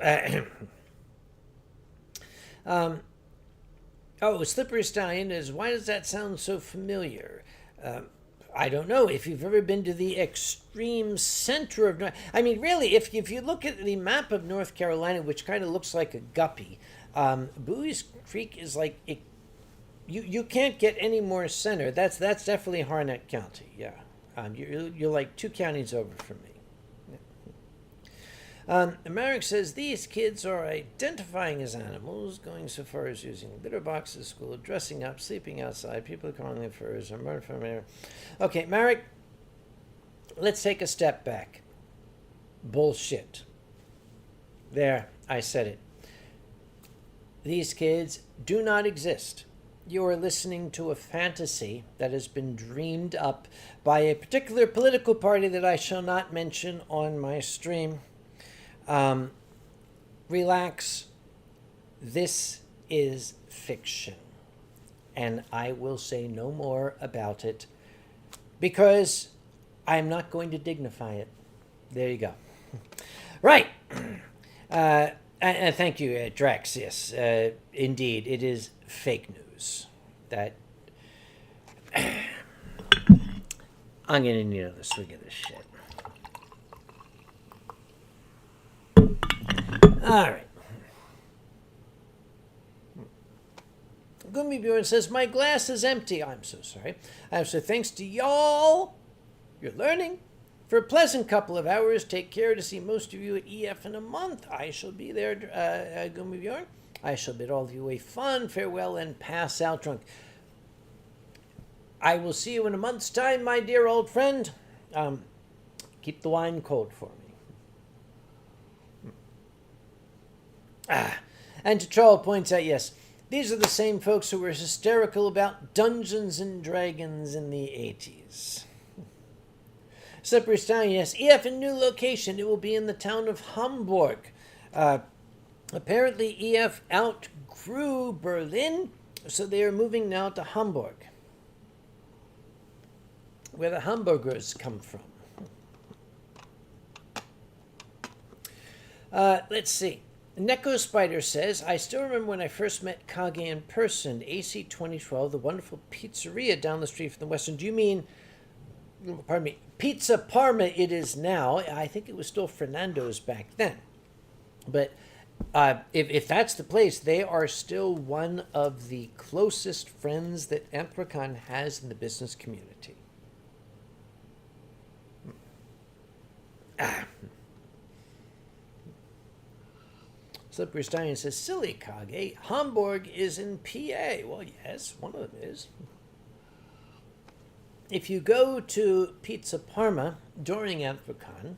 Slippery Stallion is, why does that sound so familiar? I don't know. If you've ever been to the extreme center of North... I mean, really, if you look at the map of North Carolina, which kind of looks like a guppy, Bowie's Creek is like... You can't get any more center. That's definitely Harnett County, yeah. You're like 2 counties over from me. Marek says, these kids are identifying as animals, going so far as using litter boxes, school, dressing up, sleeping outside, people calling them furs, or murder from air. Okay, Marek, let's take a step back. Bullshit. There, I said it. These kids do not exist. You are listening to a fantasy that has been dreamed up by a particular political party that I shall not mention on my stream. Relax. This is fiction. And I will say no more about it because I'm not going to dignify it. There you go. Right. And thank you, Drax. Yes, indeed, it is fake news. That I'm going to need another swig of this shit. All right. Gummy Bjorn says, my glass is empty. I'm so sorry. So thanks to y'all, you're learning. For a pleasant couple of hours, take care to see most of you at EF in a month. I shall be there, Gummy Bjorn. I shall bid all of you a fond farewell and pass out drunk. I will see you in a month's time, my dear old friend. Keep the wine cold for me. And Troll points out, yes, these are the same folks who were hysterical about Dungeons and Dragons in the 80s. Slippery Stallion, yes, EF in new location. It will be in the town of Hamburg. Apparently EF outgrew Berlin, so they are moving now to Hamburg, where the hamburgers come from. Let's see. Neko Spider says, I still remember when I first met Kage in person, AC 2012, the wonderful pizzeria down the street from the Western. Do you mean, pardon me, Pizza Parma it is now? I think it was still Fernando's back then. But if that's the place, they are still one of the closest friends that Anthrocon has in the business community. Slippery Stallion says, silly Kage, Hamburg is in PA. Well, yes, one of them is. If you go to Pizza Parma during Anthrocon,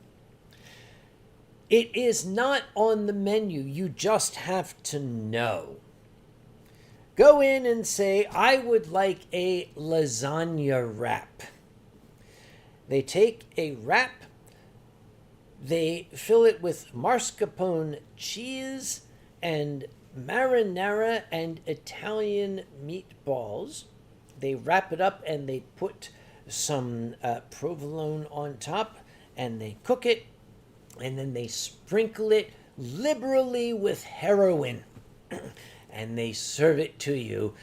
it is not on the menu. You just have to know. Go in and say, I would like a lasagna wrap. They take a wrap, they fill it with mascarpone cheese and marinara and Italian meatballs. They wrap it up and they put some provolone on top and they cook it, and then they sprinkle it liberally with heroin and they serve it to you,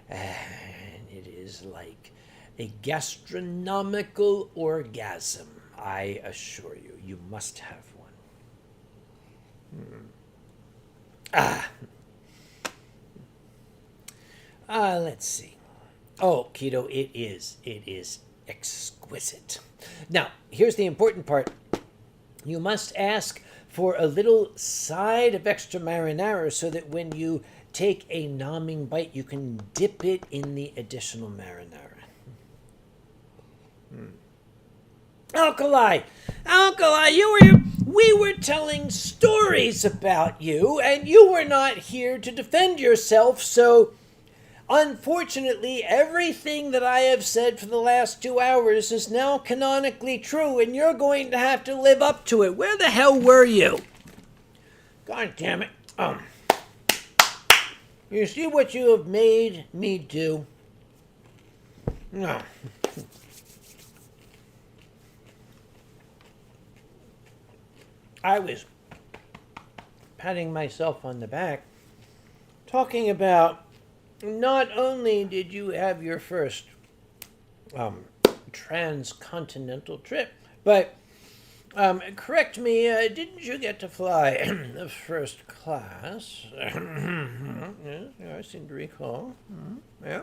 and it is like a gastronomical orgasm. I assure you, you must have one. Let's see. Oh, Keto, it is exquisite. Now, here's the important part. You must ask for a little side of extra marinara so that when you take a nomming bite, you can dip it in the additional marinara. Alkali, we were telling stories about you, and you were not here to defend yourself, so unfortunately, everything that I have said for the last 2 hours is now canonically true, and you're going to have to live up to it. Where the hell were you? God damn it. You see what you have made me do? No. I was patting myself on the back, talking about not only did you have your first transcontinental trip, but correct me, didn't you get to fly the first class? Yes, I seem to recall. Yeah.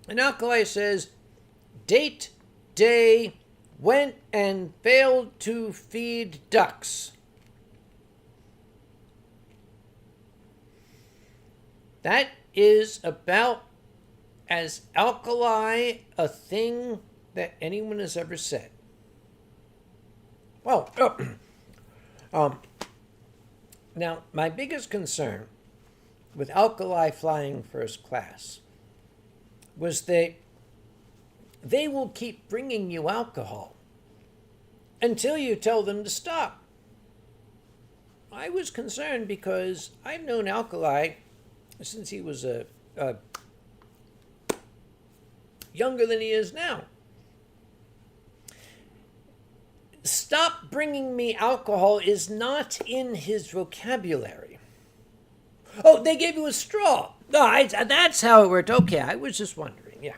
And Alkali says, date, day, went and failed to feed ducks. That is about as alkali a thing that anyone has ever said. Well, now, my biggest concern with alkali flying first class was that they will keep bringing you alcohol until you tell them to stop. I was concerned because I've known Alkali since he was younger than he is now. Stop bringing me alcohol is not in his vocabulary. Oh, they gave you a straw. No, that's how it worked. Okay, I was just wondering. Yeah.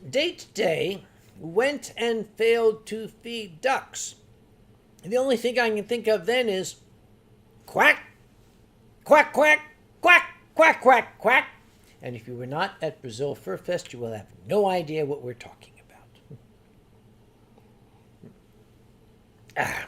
Date day went and failed to feed ducks. The only thing I can think of then is quack, quack, quack, quack. Quack, quack, quack. And if you were not at Brazil Furfest, you will have no idea what we're talking about. Ah.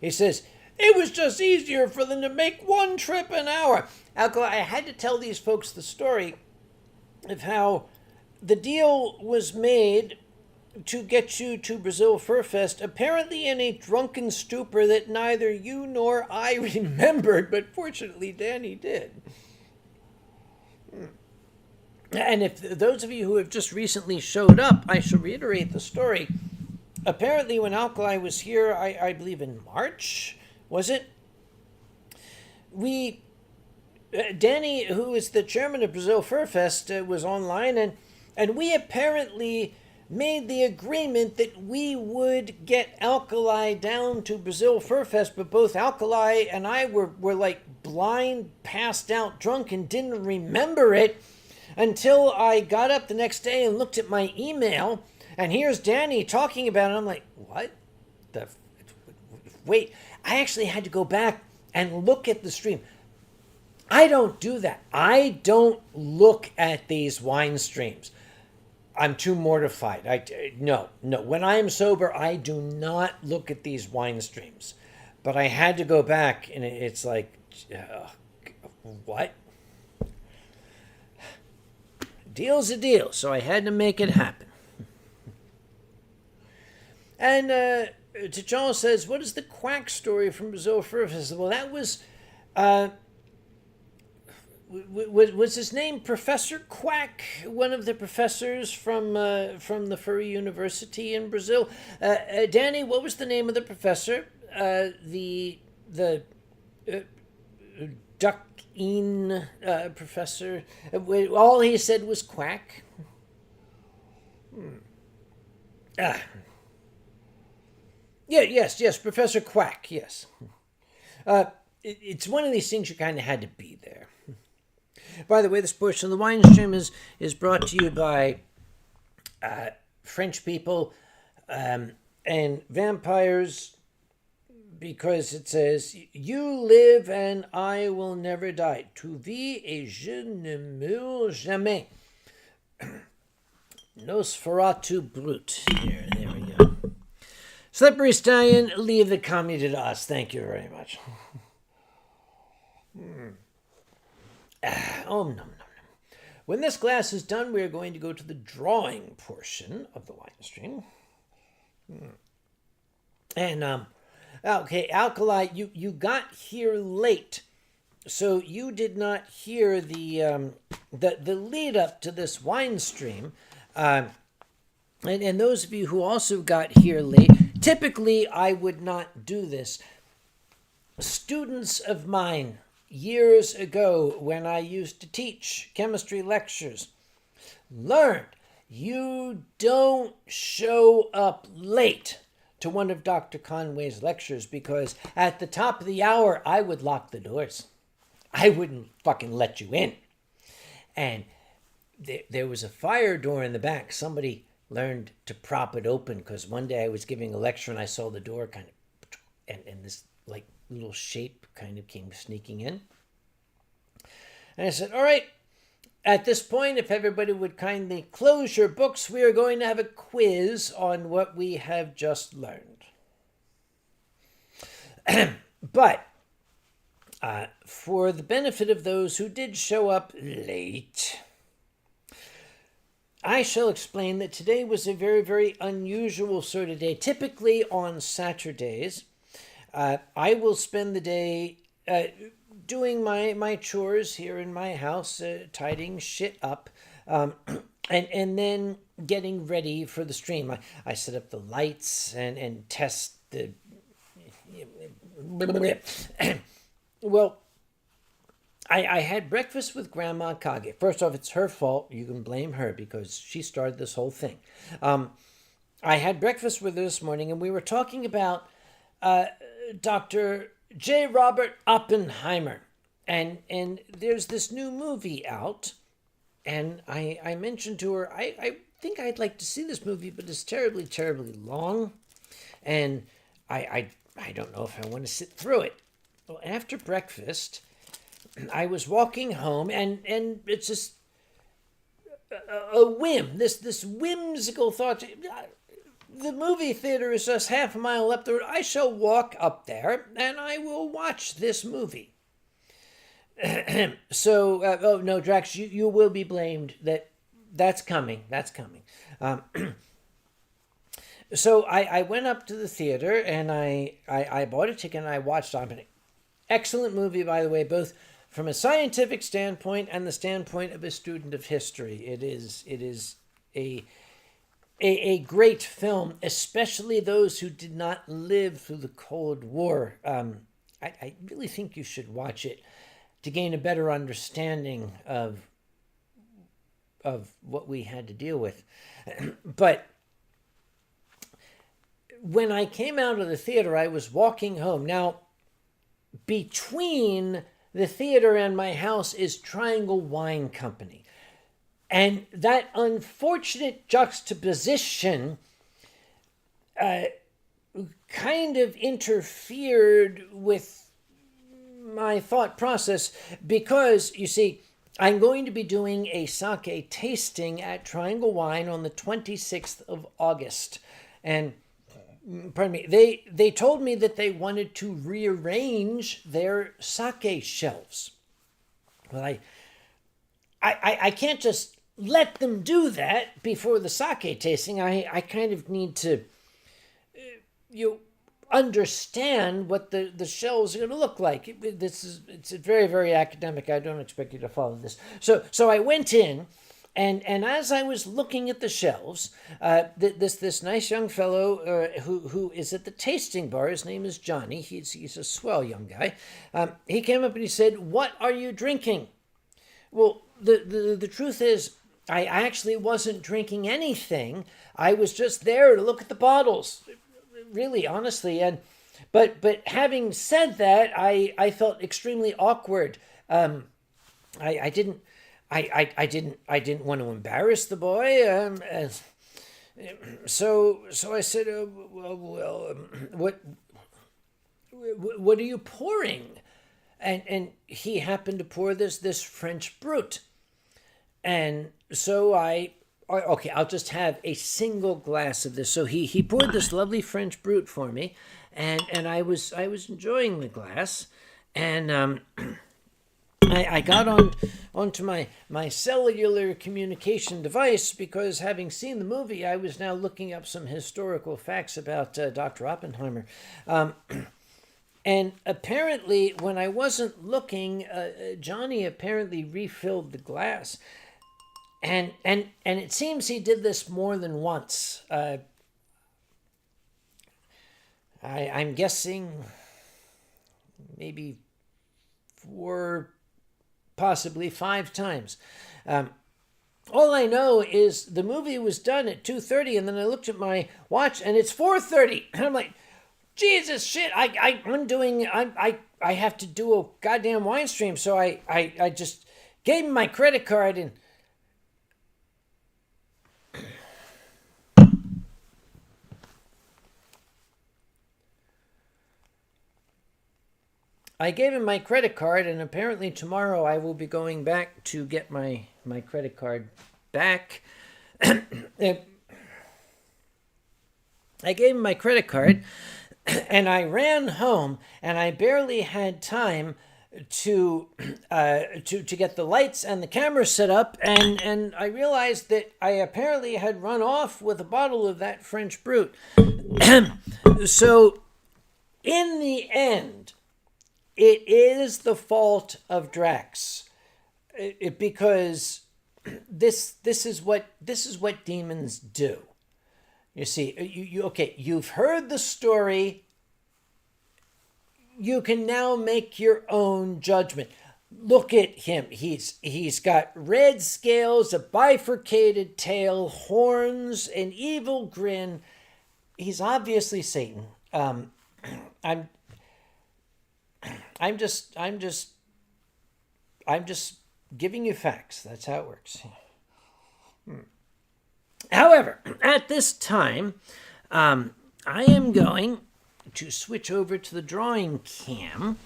He says, it was just easier for them to make one trip an hour. Alkali, I had to tell these folks the story of how the deal was made to get you to Brazil Furfest, apparently in a drunken stupor that neither you nor I remembered, but fortunately Danny did. And if those of you who have just recently showed up, I shall reiterate the story. Apparently when Alkali was here, I believe in March, was it? Danny, who is the chairman of Brazil Furfest, was online, and we apparently made the agreement that we would get Alkali down to Brazil Furfest, but both Alkali and I were like blind, passed out, drunk, and didn't remember it until I got up the next day and looked at my email, and here's Danny talking about it. I'm like, what? Wait, I actually had to go back and look at the stream. I don't do that. I don't look at these wine streams. I'm too mortified. No. When I am sober, I do not look at these wine streams. But I had to go back, and it's like, what? Deal's a deal, so I had to make it happen. And T'Challa says, what is the quack story from Brazil Furfest? Well, that was... was his name Professor Quack, one of the professors from the Furry University in Brazil? Danny, what was the name of the professor? The Duck-in professor. All he said was quack. Yes, Professor Quack, yes. It's one of these things you kind of had to be there. By the way, this portion of the wine stream is brought to you by French people and vampires, because it says, you live and I will never die. Tu vis et je ne meurs jamais. Nosferatu brut. There we go. Slippery Stallion, leave the comedy to us. Thank you very much. Nom. When this glass is done, we are going to go to the drawing portion of the wine stream. And, okay, Alkali, you got here late, so you did not hear the lead up to this wine stream. And those of you who also got here late, typically I would not do this. Students of mine, years ago when I used to teach chemistry lectures, learned you don't show up late to one of Dr. Conway's lectures, because at the top of the hour, I would lock the doors. I wouldn't fucking let you in. And there was a fire door in the back. Somebody learned to prop it open, because one day I was giving a lecture and I saw the door kind of, and this like little shape kind of came sneaking in. And I said, all right, at this point, if everybody would kindly close your books, we are going to have a quiz on what we have just learned. But for the benefit of those who did show up late, I shall explain that today was a very, very unusual sort of day. Typically on Saturdays, I will spend the day doing my chores here in my house, tidying shit up, and then getting ready for the stream. I set up the lights and test the... Well, I had breakfast with Grandma Kage. First off, it's her fault. You can blame her because she started this whole thing. I had breakfast with her this morning, and we were talking about Dr. J. Robert Oppenheimer. And there's this new movie out, and I mentioned to her, I think I'd like to see this movie, but it's terribly, terribly long. And I I don't know if I want to sit through it. Well, after breakfast, I was walking home, and it's just a whim, this whimsical thought. The movie theater is just half a mile up the road. I shall walk up there, and I will watch this movie. So, oh no, Drax, you will be blamed. That's coming. That's coming. So I went up to the theater, and I bought a ticket, and I watched it. Excellent movie, by the way, both from a scientific standpoint and the standpoint of a student of history. It is a great film, especially those who did not live through the Cold War. I really think you should watch it to gain a better understanding of what we had to deal with. But when I came out of the theater, I was walking home. Now, between the theater and my house is Triangle Wine Company. And that unfortunate juxtaposition kind of interfered with my thought process because, you see, I'm going to be doing a sake tasting at Triangle Wine on the 26th of August. And pardon me, they told me that they wanted to rearrange their sake shelves. Well, I can't just let them do that before the sake tasting. I kind of need to understand what the shelves are going to look like. It's very, very academic. I don't expect you to follow this. So I went in. And as I was looking at the shelves, this nice young fellow who is at the tasting bar, his name is Johnny. He's a swell young guy. He came up and he said, "What are you drinking?" Well, the truth is, I actually wasn't drinking anything. I was just there to look at the bottles, really, honestly. But having said that, I felt extremely awkward. I didn't want to embarrass the boy. So I said, what are you pouring? And he happened to pour this French Brut. And so okay, I'll just have a single glass of this. So he poured this lovely French Brut for me, and I was enjoying the glass, and I got onto my cellular communication device because, having seen the movie, I was now looking up some historical facts about Dr. Oppenheimer. And apparently, when I wasn't looking, Johnny apparently refilled the glass. And it seems he did this more than once. I'm guessing maybe 4, possibly 5 times. All I know is the movie was done at 2:30, and then I looked at my watch, and it's 4:30, and I'm like, Jesus shit! I have to do a goddamn Winestream, so I just gave him my credit card and. I gave him my credit card, and apparently tomorrow I will be going back to get my credit card back. I gave him my credit card, and I ran home, and I barely had time to get the lights and the camera set up, and I realized that I apparently had run off with a bottle of that French Brut. So, in the end, it is the fault of Drax, because this is what demons do. You see, you've heard the story. You can now make your own judgment. Look at him. He's got red scales, a bifurcated tail, horns, an evil grin. He's obviously Satan. I'm just giving you facts. That's how it works. However, at this time, I am going to switch over to the drawing cam.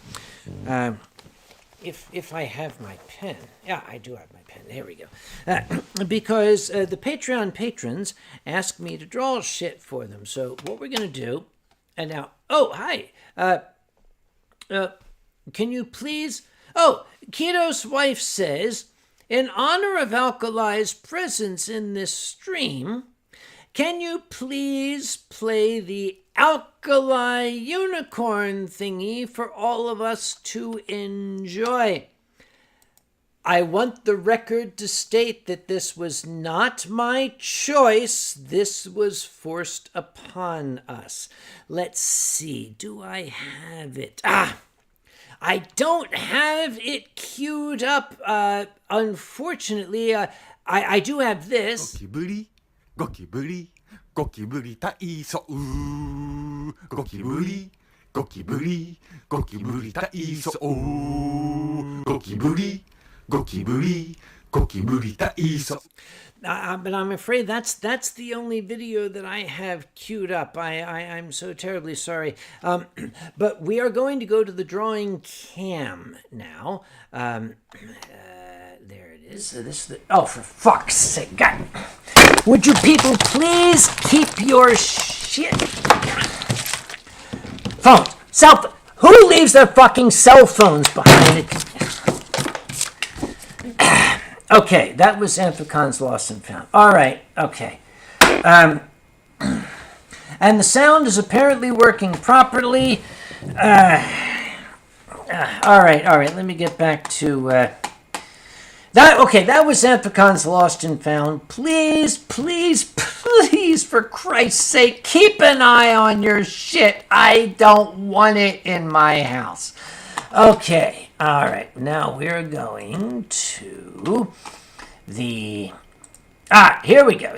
If I have my pen. Yeah, I do have my pen. There we go. Because the Patreon patrons asked me to draw shit for them. So what we're going to do, and now, oh, hi. Can you please, Keto's wife says, in honor of Alkali's presence in this stream, can you please play the Alkali unicorn thingy for all of us to enjoy? I want the record to state that this was not my choice. This was forced upon us. Let's see. Do I have it? I don't have it queued up. Unfortunately, I do have this. Gokiburi, gokiburi taiso. Gokiburi, gokiburi, gokiburi taiso. Gokiburi, gokiburi, gokiburi taiso. But I'm afraid that's the only video that I have queued up. I'm so terribly sorry. But we are going to go to the drawing cam now. There it is. So oh, for fuck's sake. God. Would you people please keep your shit? Phone. Cell phone. Who leaves their fucking cell phones behind it? Okay, that was Anthrocon's Lost and Found. All right, okay. And the sound is apparently working properly. All right. Let me get back to that. Okay, that was Anthrocon's Lost and Found. Please, for Christ's sake, keep an eye on your shit. I don't want it in my house. Okay, all right. Now we're going to the... here we go.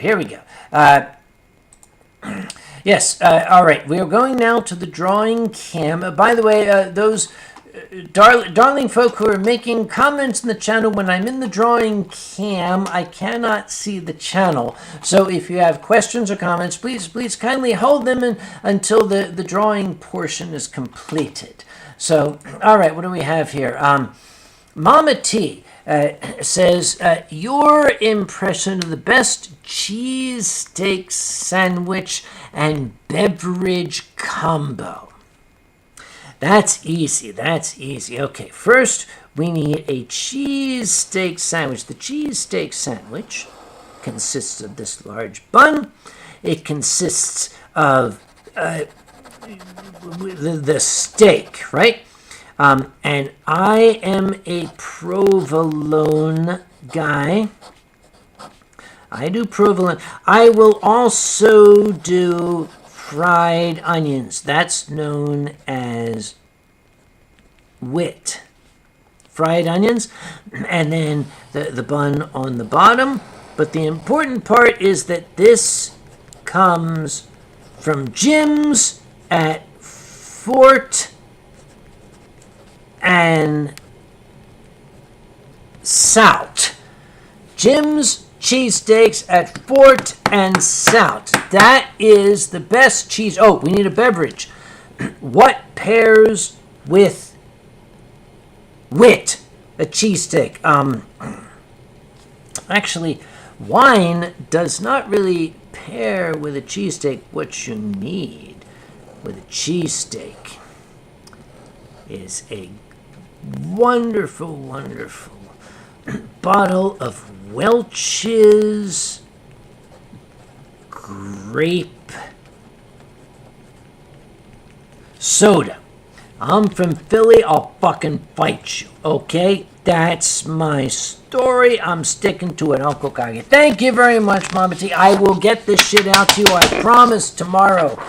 Yes, all right. We are going now to the drawing cam. By the way, those darling folk who are making comments in the channel, when I'm in the drawing cam, I cannot see the channel. So if you have questions or comments, please kindly hold them until the drawing portion is completed. So, all right, what do we have here? Mama T says, your impression of the best cheesesteak sandwich and beverage combo. That's easy. Okay, first we need a cheesesteak sandwich. The cheesesteak sandwich consists of this large bun. It consists of the steak, right? And I am a provolone guy. I do provolone. I will also do fried onions. That's known as wit. Fried onions. And then the bun on the bottom. But the important part is that this comes from Jim's at Fort and South. Jim's cheesesteaks at Fort and South. That is the best cheese. Oh, we need a beverage. What pairs with wit a cheesesteak? Actually, wine does not really pair with a cheesesteak. What you need with a cheesesteak is a wonderful bottle of Welch's grape soda. I'm from Philly. I'll fucking fight you, okay? That's my story. I'm sticking to it, Uncle Kage. Thank you very much, Mama T. I will get this shit out to you, I promise, tomorrow.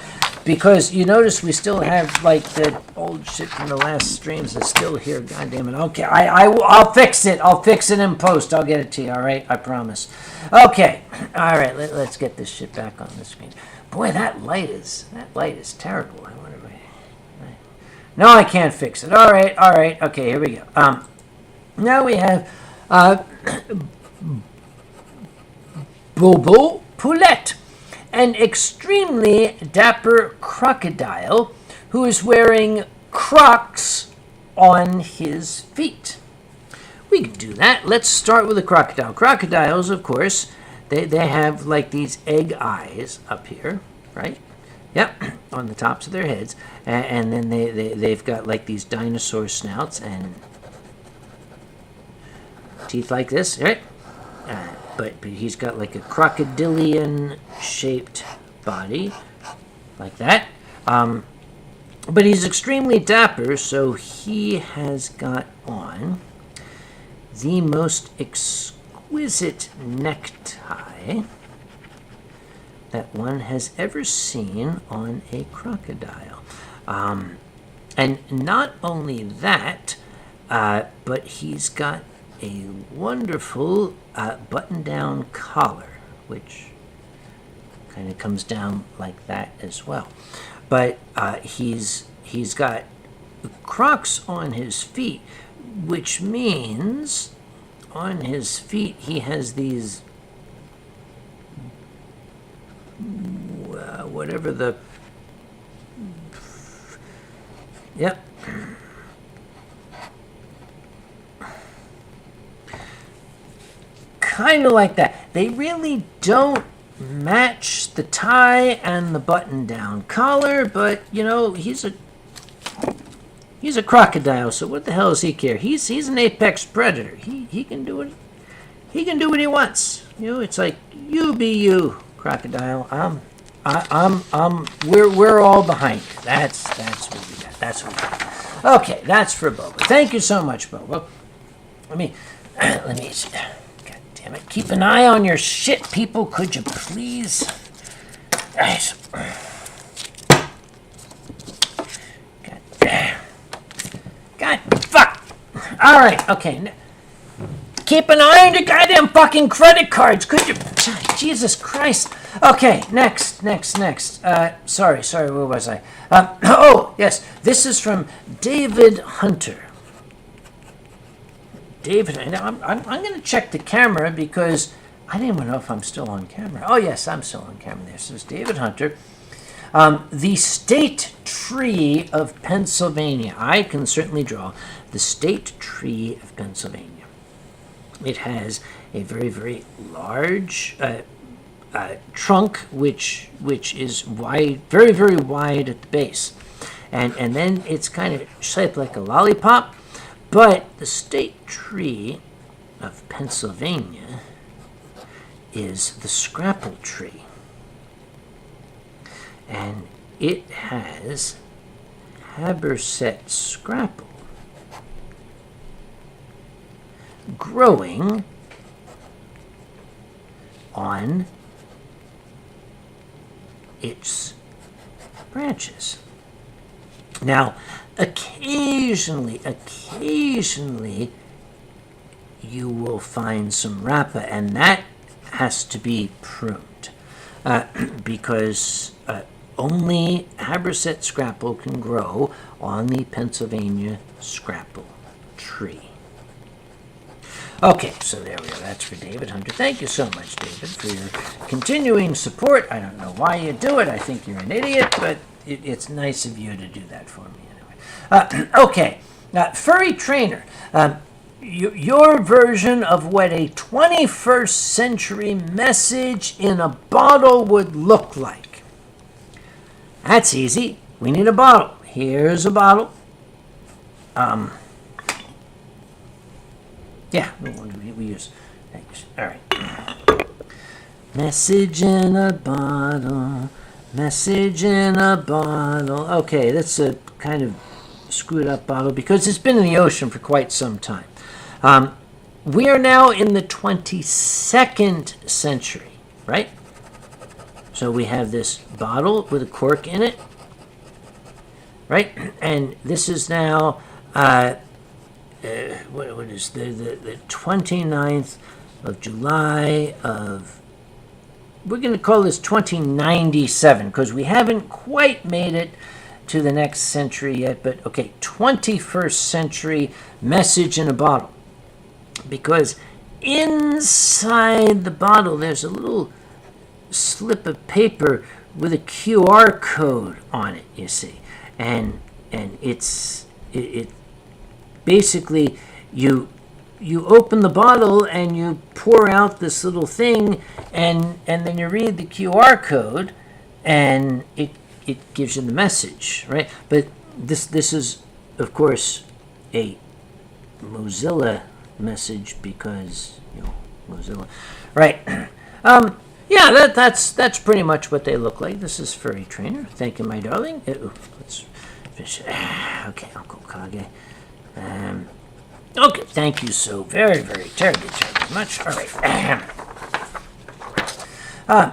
Because you notice we still have, like, the old shit from the last streams is still here. God damn it. Okay, I'll fix it. I'll fix it in post. I'll get it to you, all right? I promise. Okay. All right, let's get this shit back on the screen. Boy, that light is terrible. I wonder if no, I can't fix it. All right. Okay, here we go. Now we have Bobo Poulette, an extremely dapper crocodile who is wearing Crocs on his feet. We can do that. Let's start with a crocodile. Crocodiles, of course, they have like these egg eyes up here, right? Yep, on the tops of their heads. And then they've got like these dinosaur snouts and teeth like this, right? But he's got like a crocodilian-shaped body, like that. But he's extremely dapper, so he has got on the most exquisite necktie that one has ever seen on a crocodile. And not only that, but he's got a wonderful button-down collar, which kind of comes down like that as well. But he's got Crocs on his feet, which means on his feet he has these whatever the yep. Kind of like that. They really don't match the tie and the button-down collar, but you know he's a crocodile, so what the hell does he care? He's an apex predator. He can do it. He can do what he wants. You know, it's like you be you, crocodile. We're all behind you. That's what we got. That's what we got. Okay, that's for Bobo. Thank you so much, Bobo. Let me. God damn it! Keep an eye on your shit, people. Could you please? Guys. God, fuck. All right, okay. Keep an eye on your goddamn fucking credit cards, could you? Jesus Christ. Okay, next. Sorry, where was I? Oh, yes, this is from David Hunter. David, I'm going to check the camera because I didn't even know if I'm still on camera. Oh, yes, I'm still on camera there. So it's David Hunter. The state tree of Pennsylvania. I can certainly draw the state tree of Pennsylvania. It has a very, very large trunk, which is wide, very, very wide at the base. And then it's kind of shaped like a lollipop. But the state tree of Pennsylvania is the scrapple tree. And it has Haberset scrapple growing on its branches. Now, occasionally, you will find some rapa, and that has to be pruned because only Haberset scrapple can grow on the Pennsylvania scrapple tree. Okay, so there we go. That's for David Hunter. Thank you so much, David, for your continuing support. I don't know why you do it. I think you're an idiot, but it's nice of you to do that for me anyway. Okay, Furry Trainer. Your version of what a 21st century message in a bottle would look like. That's easy. We need a bottle. Here's a bottle. Yeah, we use. All right. Message in a bottle. Message in a bottle. Okay, that's a kind of screwed up bottle because it's been in the ocean for quite some time. We are now in the 22nd century, right? So we have this bottle with a cork in it, right? And this is now, what is the 29th of July of, we're going to call this 2097 because we haven't quite made it to the next century yet, but okay, 21st century message in a bottle. Because inside the bottle there's a little slip of paper with a QR code on it, you see. and it basically you open the bottle and you pour out this little thing, and then you read the QR code, and it gives you the message, right? But this is, of course, a Mozilla message because Mozilla, right? Yeah, that's pretty much what they look like. This is Furry Trainer. Thank you, my darling. Let's finish. Okay, Uncle Kage. Okay, thank you so very, very terribly much. All right.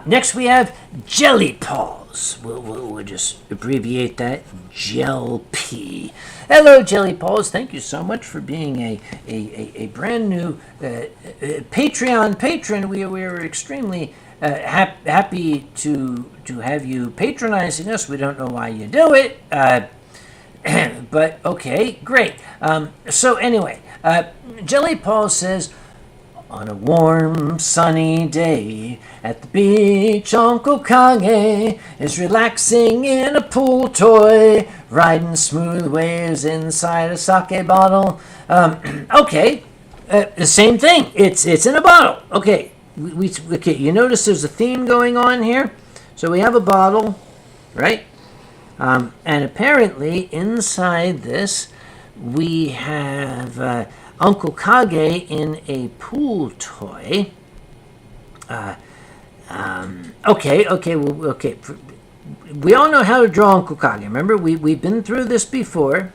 Next we have Jelly Paws. We'll just abbreviate that, Gel P. Hello, Jelly Paws. Thank you so much for being a brand new Patreon patron. We are extremely happy to have you patronizing us. We don't know why you do it, but okay, great. So anyway, Jelly Paws says, on a warm, sunny day at the beach, Uncle Kage is relaxing in a pool toy, riding smooth waves inside a sake bottle. Okay, the same thing. It's in a bottle. Okay, okay. You notice there's a theme going on here. So we have a bottle, right? And apparently inside this we have Uncle Kage in a pool toy. Okay. We all know how to draw Uncle Kage. Remember, we've been through this before.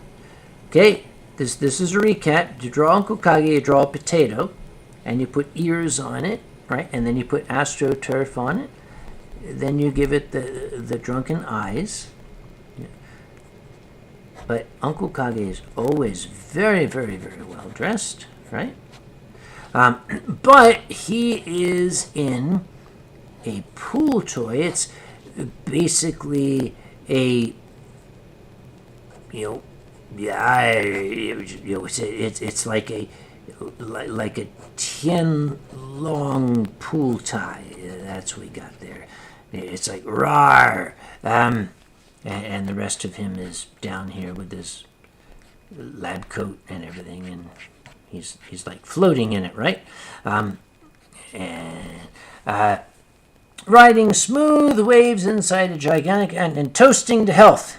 Okay, this is a recap. To draw Uncle Kage, you draw a potato, and you put ears on it, right? And then you put AstroTurf on it. Then you give it the drunken eyes. But Uncle Kage is always very, very, very well dressed, right? But he is in a pool toy. It's basically a, it's like a 10 long pool tie. That's what we got there. It's like rawr. And the rest of him is down here with his lab coat and everything, and he's like floating in it, right? Riding smooth waves inside a gigantic and toasting to health.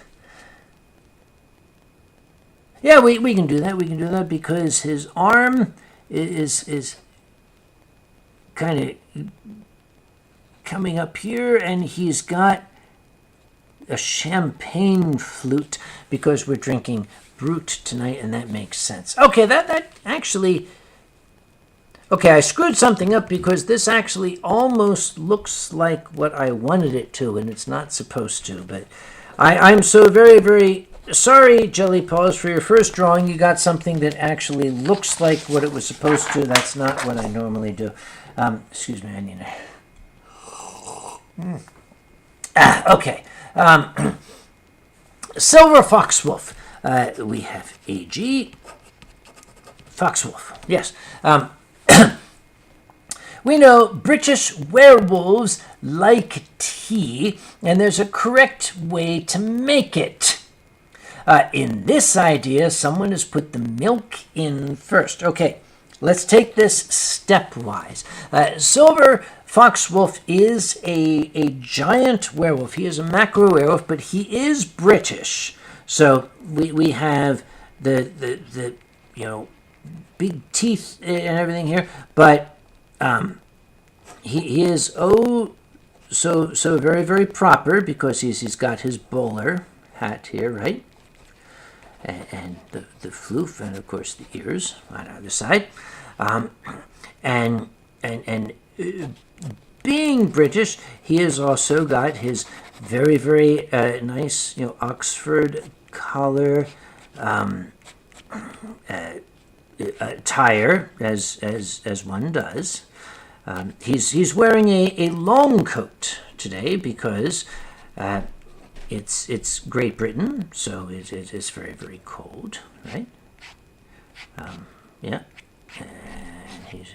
Yeah, we can do that. We can do that because his arm is kind of coming up here, and he's got a champagne flute because we're drinking Brut tonight, and that makes sense. Okay, that actually... Okay, I screwed something up because this actually almost looks like what I wanted it to, and it's not supposed to, but I'm so very, very sorry, Jelly Paws, for your first drawing. You got something that actually looks like what it was supposed to. That's not what I normally do. Excuse me, I need a... Okay. Silver Foxwolf. We have AG. Foxwolf. Yes. We know British werewolves like tea, and there's a correct way to make it. In this idea, someone has put the milk in first. Okay, let's take this stepwise. Silver Foxwolf is a giant werewolf. He is a macro werewolf, but he is British. So we have the big teeth and everything here, but he is so very, very proper because he's got his bowler hat here, right? And the floof, and of course the ears on either side, and being British, he has also got his very, very nice, Oxford collar attire, as one does. He's wearing a long coat today because it's Great Britain, so it's very, very cold, right? Yeah, and he's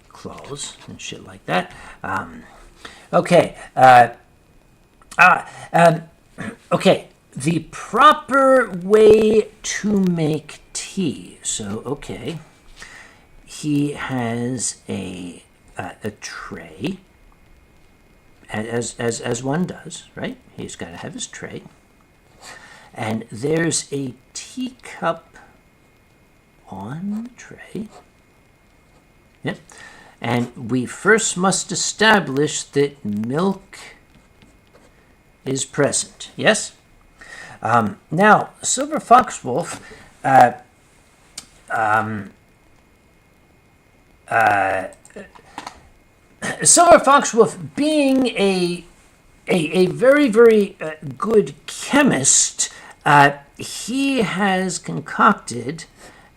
claws and shit like that. Okay. Okay, the proper way to make tea. So, okay, he has a tray, as one does, right? He's got to have his tray, and there's a teacup on the tray. Yep. And we first must establish that milk is present. Yes? Now, Silver Foxwolf Silver Foxwolf, being a very, very good chemist, he has concocted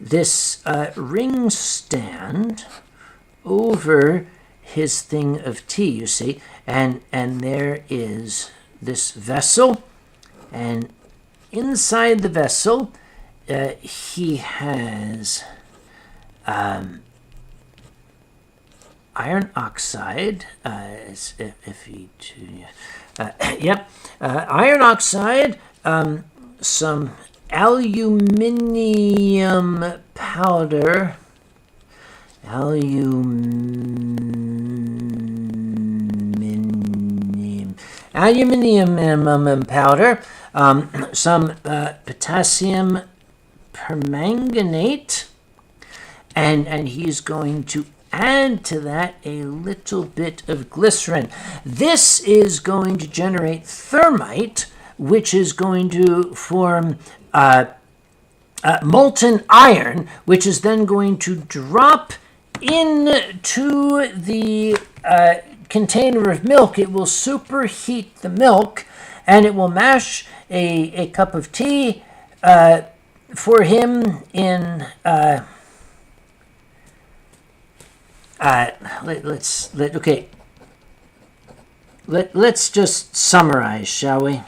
this ring stand over his thing of tea, you see, and there is this vessel, and inside the vessel he has iron oxide, iron oxide, some aluminium powder, aluminium powder, some potassium permanganate, and he's going to add to that a little bit of glycerin. This is going to generate thermite, which is going to form molten iron, which is then going to drop into the container of milk. It will superheat the milk, and it will mash a cup of tea for him in let's just summarize, shall we?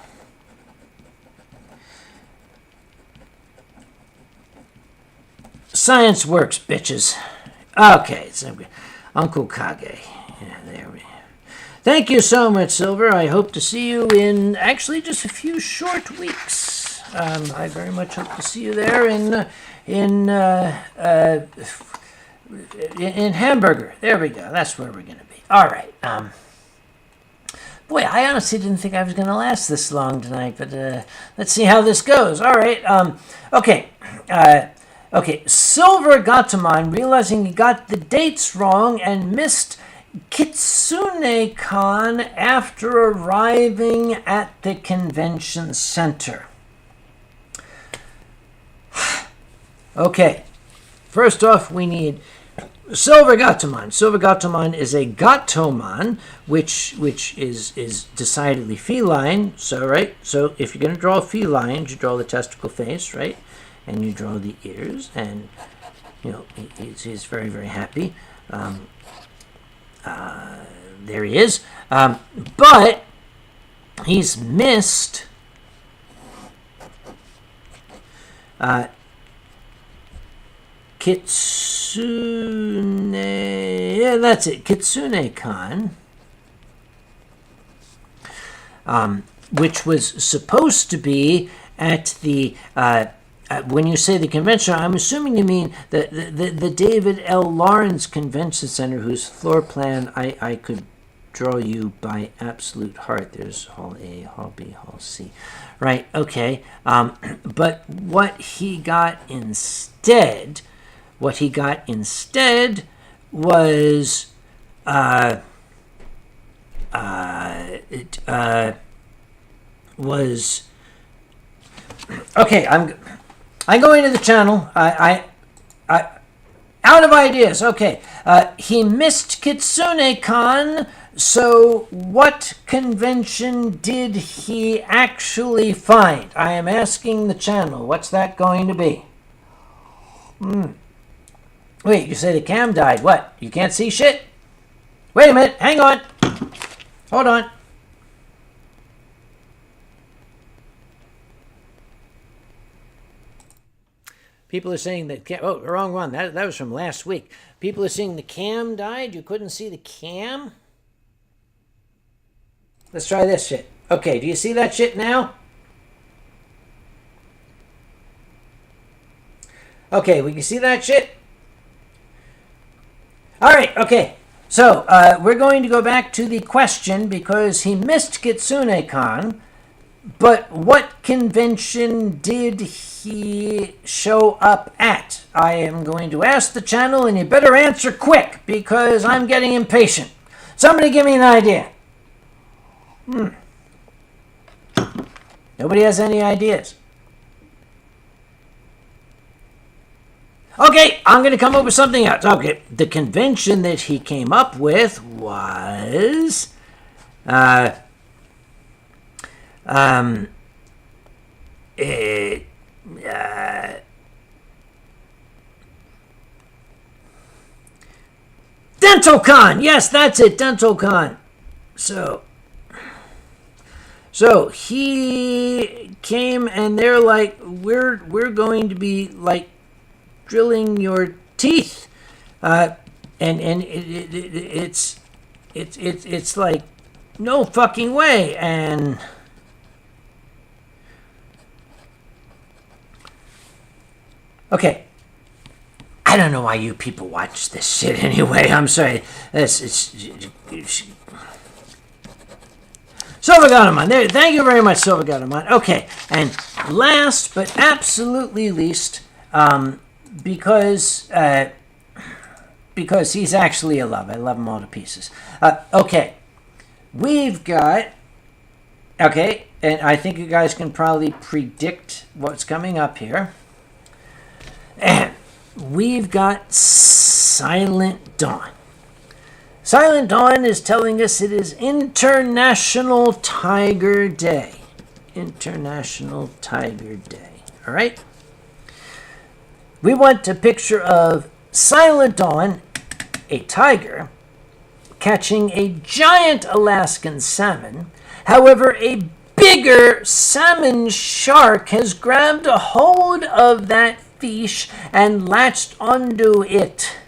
Science works, bitches. Okay, so Uncle Kage. Yeah, there we go. Thank you so much, Silver. I hope to see you in actually just a few short weeks. I very much hope to see you there in Hamburger. There we go. That's where we're going to be. All right. Boy, I honestly didn't think I was going to last this long tonight, but let's see how this goes. All right. Okay. Silver Gatomon, realizing he got the dates wrong and missed Kitsune-con after arriving at the convention center. Okay. First off, we need Silver Gatomon. Silver Gatomon is a Gatomon, which is decidedly feline. So, right? So, if you're going to draw a feline, you draw the testicle face, right? And you draw the ears, and, you know, he's very, very happy. There he is. But he's missed Kitsune, yeah, that's it, Kitsune-con, which was supposed to be at the, when you say the convention, I'm assuming you mean the David L. Lawrence Convention Center, whose floor plan I could draw you by absolute heart. There's Hall A, Hall B, Hall C. Right, okay. But what he got instead was okay. I'm going to the channel. I out of ideas. Okay. He missed Kitsune-con. So what convention did he actually find? I am asking the channel. What's that going to be? Wait, you say the cam died. What? You can't see shit? Wait a minute. Hang on. Hold on. People are saying that... Oh, wrong one. That was from last week. People are saying the cam died. You couldn't see the cam? Let's try this shit. Okay, do you see that shit now? Okay, we can see that shit? All right, okay. So, we're going to go back to the question because he missed Kitsune-con, but what convention did he show up at? I am going to ask the channel, and you better answer quick because I'm getting impatient. Somebody give me an idea. Nobody has any ideas. Okay, I'm going to come up with something else. Okay, the convention that he came up with was... Anthrocon! Yes, that's it, Anthrocon. So he came and they're like, we're going to be like drilling your teeth, and it's like no fucking way. And okay, I don't know why you people watch this shit anyway. I'm sorry. Silvergatamon. There. Thank you very much, Silvergatamon. Okay, and last but absolutely least, because he's actually a love. I love him all to pieces. Okay, we've got. Okay, and I think you guys can probably predict what's coming up here. And we've got Silent Dawn. Silent Dawn is telling us it is International Tiger Day. International Tiger Day. All right? We want a picture of Silent Dawn, a tiger, catching a giant Alaskan salmon. However, a bigger salmon shark has grabbed a hold of that fish and latched onto it.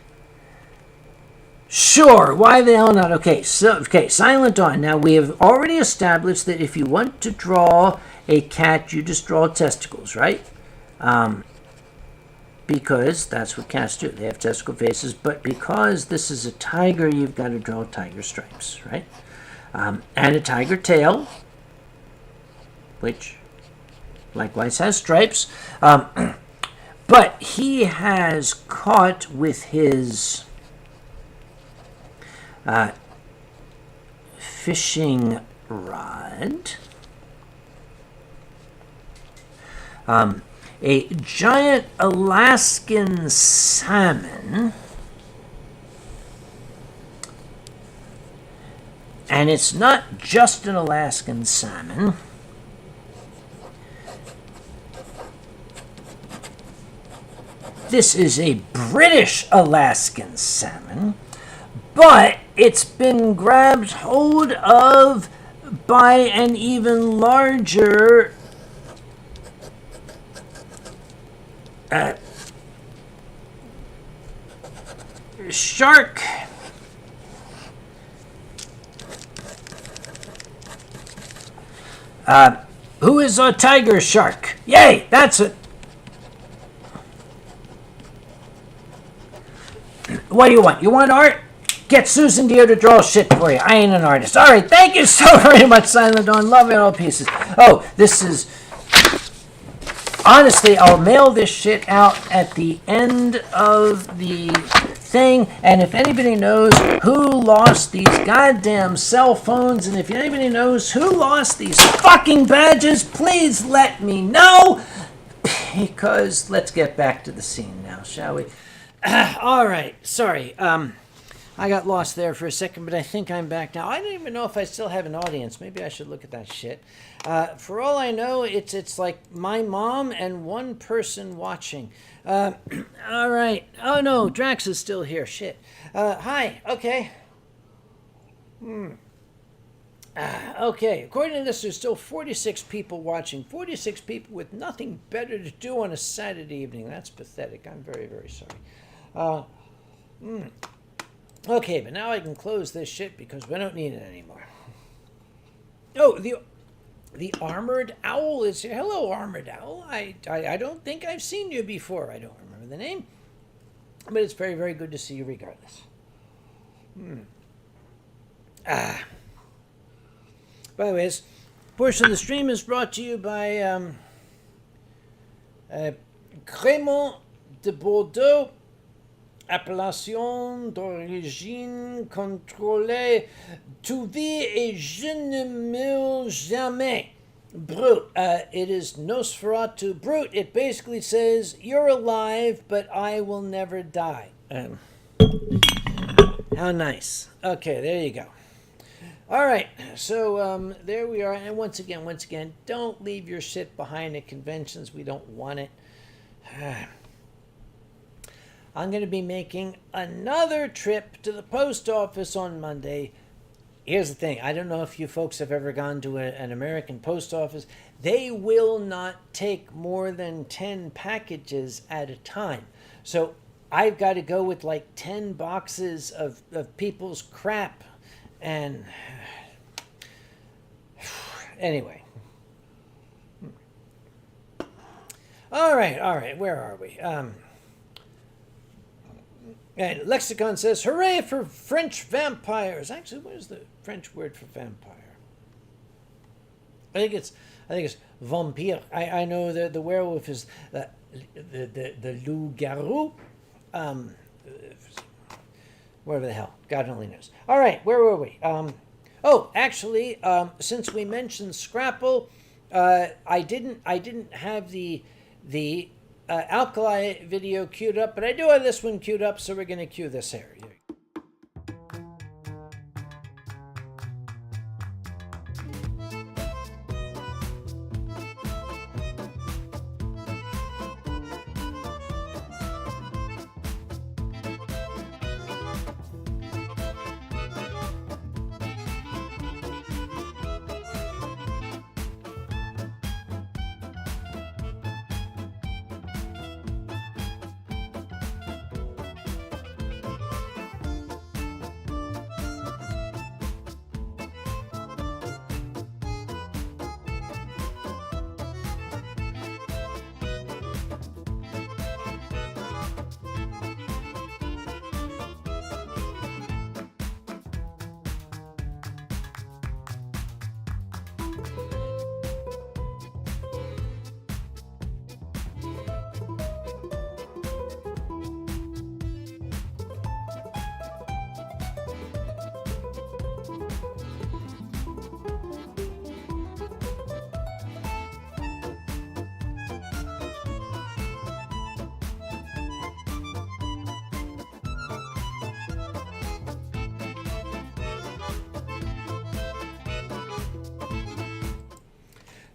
Sure, why the hell not? Okay, Silent Dawn. Now, we have already established that if you want to draw a cat, you just draw testicles, right? Because that's what cats do. They have testicle faces, but because this is a tiger, you've got to draw tiger stripes, right? And a tiger tail, which likewise has stripes. But he has caught with his fishing rod a giant Alaskan salmon, and it's not just an Alaskan salmon. This is a British Alaskan salmon, but it's been grabbed hold of by an even larger shark. Who is a tiger shark? Yay, that's it. What do you want? You want art? Get Susan Deere to draw shit for you. I ain't an artist. All right, thank you so very much, Silent Dawn. Love it all pieces. Oh, this is... Honestly, I'll mail this shit out at the end of the thing, and if anybody knows who lost these goddamn cell phones, and if anybody knows who lost these fucking badges, please let me know, because let's get back to the scene now, shall we? All right, sorry. I got lost there for a second, but I think I'm back now. I don't even know if I still have an audience. Maybe I should look at that shit. For all I know, it's like my mom and one person watching. All right. Oh, no, Drax is still here. Shit. Hi. Okay. Okay. According to this, there's still 46 people watching. 46 people with nothing better to do on a Saturday evening. That's pathetic. I'm very, very sorry. Okay, but now I can close this shit because we don't need it anymore. Oh, the Armored Owl is here. Hello, Armored Owl. I don't think I've seen you before. I don't remember remember the name. But it's very, very good to see you regardless. By the way, this portion of the stream is brought to you by Crémant de Bordeaux, appellation d'origine contrôlée, tu vis et je ne meurs jamais. Brut. It is Nosferatu Brut. It basically says, you're alive, but I will never die. How nice. Okay, there you go. All right, so there we are. And once again, don't leave your shit behind at conventions. We don't want it. I'm going to be making another trip to the post office on Monday. Here's the thing. I don't know if you folks have ever gone to an American post office. They will not take more than 10 packages at a time. So I've got to go with like 10 boxes of people's crap. And anyway. All right. Where are we? And Lexicon says, hooray for French vampires. Actually, what is the French word for vampire? I think it's vampire. I know that the werewolf is the loup-garou. Whatever the hell. God only knows. All right, where were we? Actually, since we mentioned Scrapple, I didn't have the Alkali video queued up, but I do have this one queued up, so we're going to cue this here.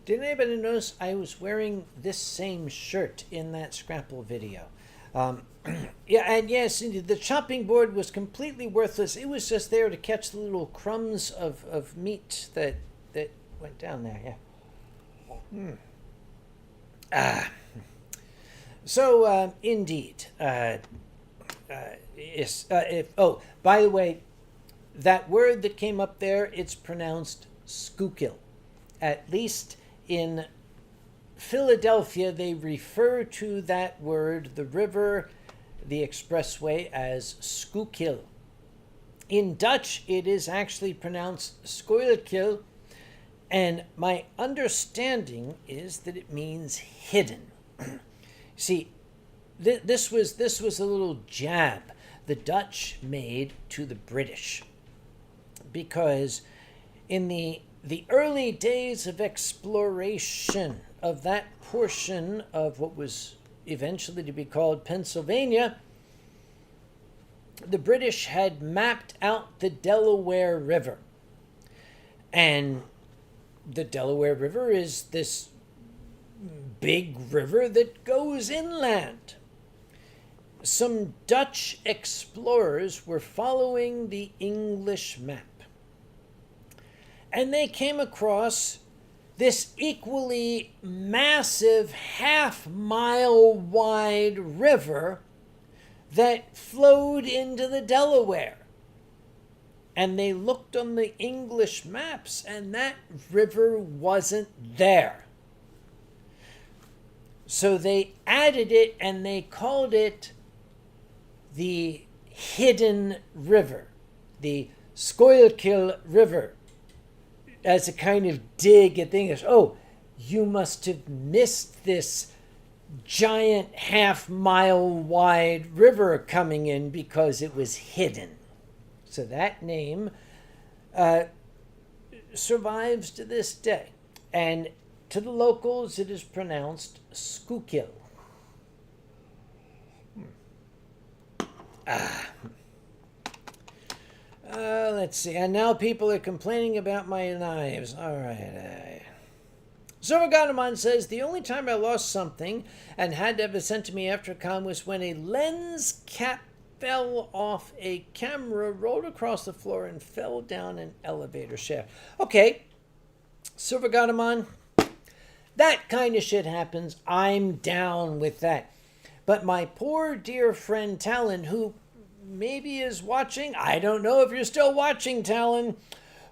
Did anybody notice I was wearing this same shirt in that Scrapple video? Yeah, and yes, the chopping board was completely worthless. It was just there to catch the little crumbs of meat that went down there, yeah. So, indeed. Yes. By the way, that word that came up there, it's pronounced Schuylkill. At least in Philadelphia, they refer to that word, the river, the expressway, as Schuylkill. In Dutch, it is actually pronounced Schuylkill, and my understanding is that it means hidden. See, this was a little jab the Dutch made to the British, because in the early days of exploration of that portion of what was eventually to be called Pennsylvania, the British had mapped out the Delaware River. And the Delaware River is this big river that goes inland. Some Dutch explorers were following the English map. And they came across this equally massive half-mile wide river that flowed into the Delaware. And they looked on the English maps, and that river wasn't there. So they added it and they called it the Hidden River, the Schuylkill River, as a kind of dig at things. Oh, you must have missed this giant half-mile wide river coming in because it was hidden. So that name survives to this day. And to the locals, it is pronounced Schuylkill. Let's see. And now people are complaining about my knives. All right. Zorganaman says, the only time I lost something and had to have it sent to me after Anthrocon was when a lens cap fell off a camera, rolled across the floor, and fell down an elevator shaft. Okay, Silverganaman, that kind of shit happens. I'm down with that. But my poor dear friend Talon, who maybe is watching, I don't know if you're still watching, Talon,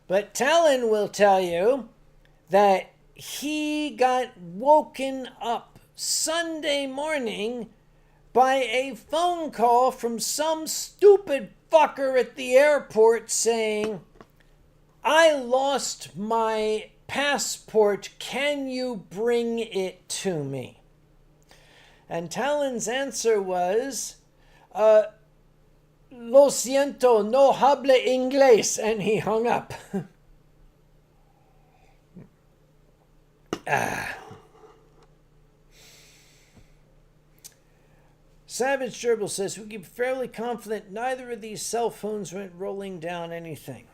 but Talon will tell you that he got woken up Sunday morning by a phone call from some stupid fucker at the airport saying, I lost my passport, can you bring it to me? And Talon's answer was, lo siento, no habla inglés, and he hung up. Savage Gerbil says, we can be fairly confident neither of these cell phones went rolling down anything.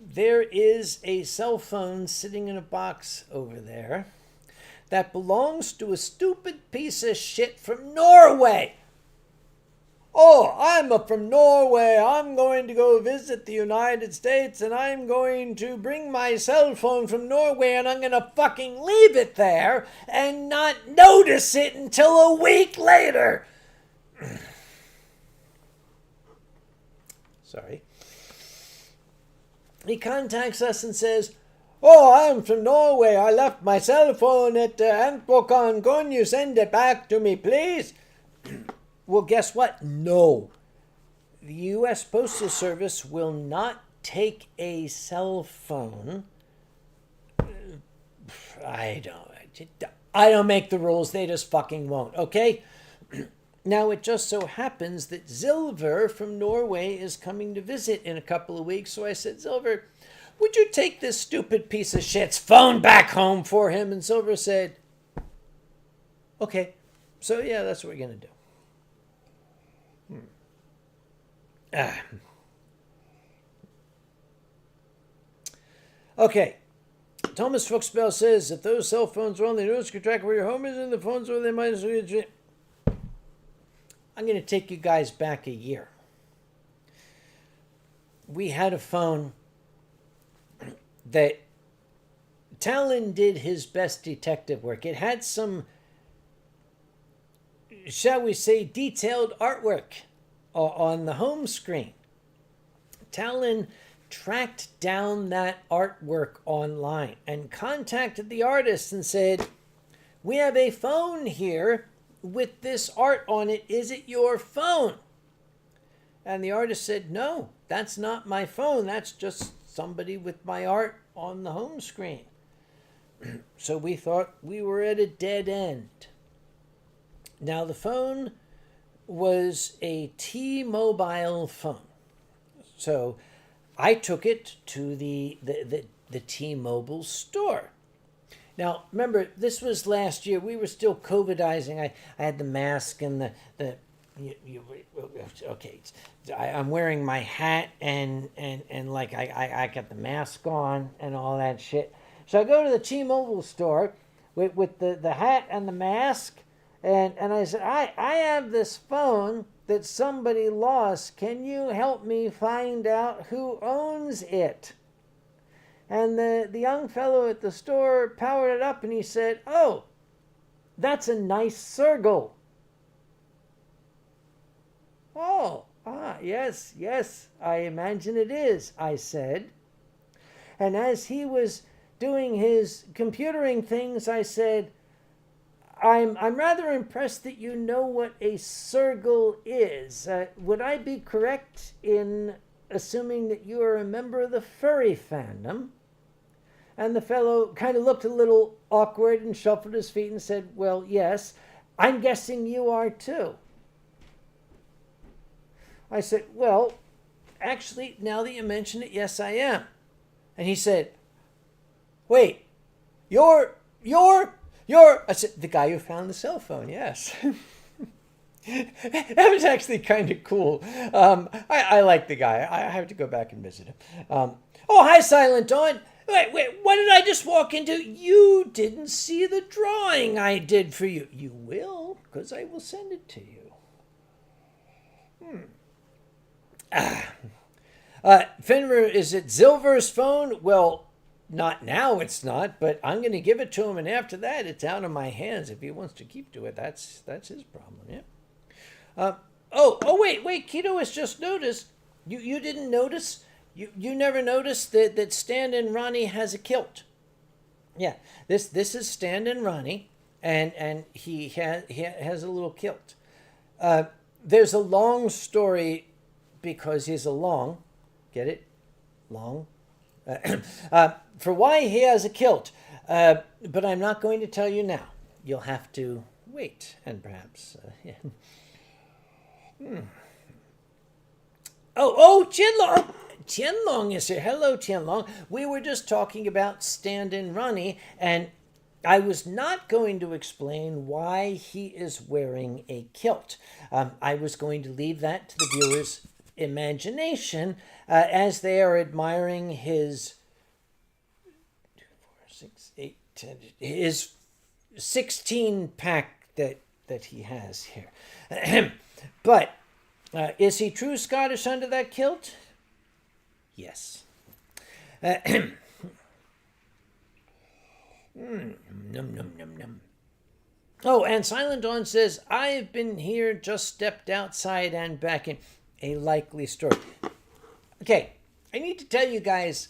There is a cell phone sitting in a box over there that belongs to a stupid piece of shit from Norway. Oh, I'm from Norway. I'm going to go visit the United States and I'm going to bring my cell phone from Norway and I'm going to fucking leave it there and not notice it until a week later. Sorry. He contacts us and says, oh, I'm from Norway. I left my cell phone at Anthrocon. Can you send it back to me, please? Well, guess what? No. The U.S. Postal Service will not take a cell phone. I don't make the rules. They just fucking won't, okay? Now, it just so happens that Zilver from Norway is coming to visit in a couple of weeks. So I said, Zilver, would you take this stupid piece of shit's phone back home for him? And Zilver said, okay. So, yeah, that's what we're going to do. Okay. Thomas Fuchsbell says, if those cell phones are on, they notice you track where your home is and the phones are, they might as well get. I'm going to take you guys back a year. We had a phone that Talon did his best detective work. It had some, shall we say, detailed artwork on the home screen. Talon tracked down that artwork online and contacted the artist and said, we have a phone here with this art on it. Is it your phone? And the artist said, no, that's not my phone. That's just somebody with my art on the home screen. So we thought we were at a dead end. Now the phone was a T-Mobile phone. So I took it to the T-Mobile store. Now, remember, this was last year. We were still COVIDizing. I had the mask and okay. I'm wearing my hat and like I got the mask on and all that shit. So I go to the T-Mobile store with the hat and the mask. And I said, I have this phone that somebody lost. Can you help me find out who owns it? And the young fellow at the store powered it up and he said, oh, that's a nice circle. Oh, yes, I imagine it is, I said. And as he was doing his computering things, I said, I'm rather impressed that you know what a circle is. Would I be correct in assuming that you are a member of the furry fandom? And the fellow kind of looked a little awkward and shuffled his feet and said, well, yes, I'm guessing you are too. I said, well, actually, now that you mention it, yes, I am. And he said, wait, you're, I said, the guy who found the cell phone, yes. That was actually kind of cool. I like the guy. I have to go back and visit him. Oh, hi, Silent Dawn. Wait, what did I just walk into? You didn't see the drawing I did for you. You will, because I will send it to you. Fenrir, is it Zilver's phone? Well, not now, it's not, but I'm going to give it to him, and after that, it's out of my hands. If he wants to keep to it, that's his problem, yeah. Wait, Keto has just noticed. You didn't notice? You never noticed that Stan and Ronnie has a kilt. Yeah, this is Stan and Ronnie, and he has a little kilt. There's a long story because he's a long, get it? Long? For why he has a kilt. But I'm not going to tell you now. You'll have to wait and perhaps... Oh, Qianlong! Qianlong is here. Hello, Qianlong. We were just talking about Stan and Ronnie, and I was not going to explain why he is wearing a kilt. I was going to leave that to the viewers' imagination as they are admiring his his 16-pack that he has here. But is he true Scottish under that kilt? Yes. Num, num, num, num. Oh, and Silent Dawn says, I've been here, just stepped outside and back in. A likely story. Okay, I need to tell you guys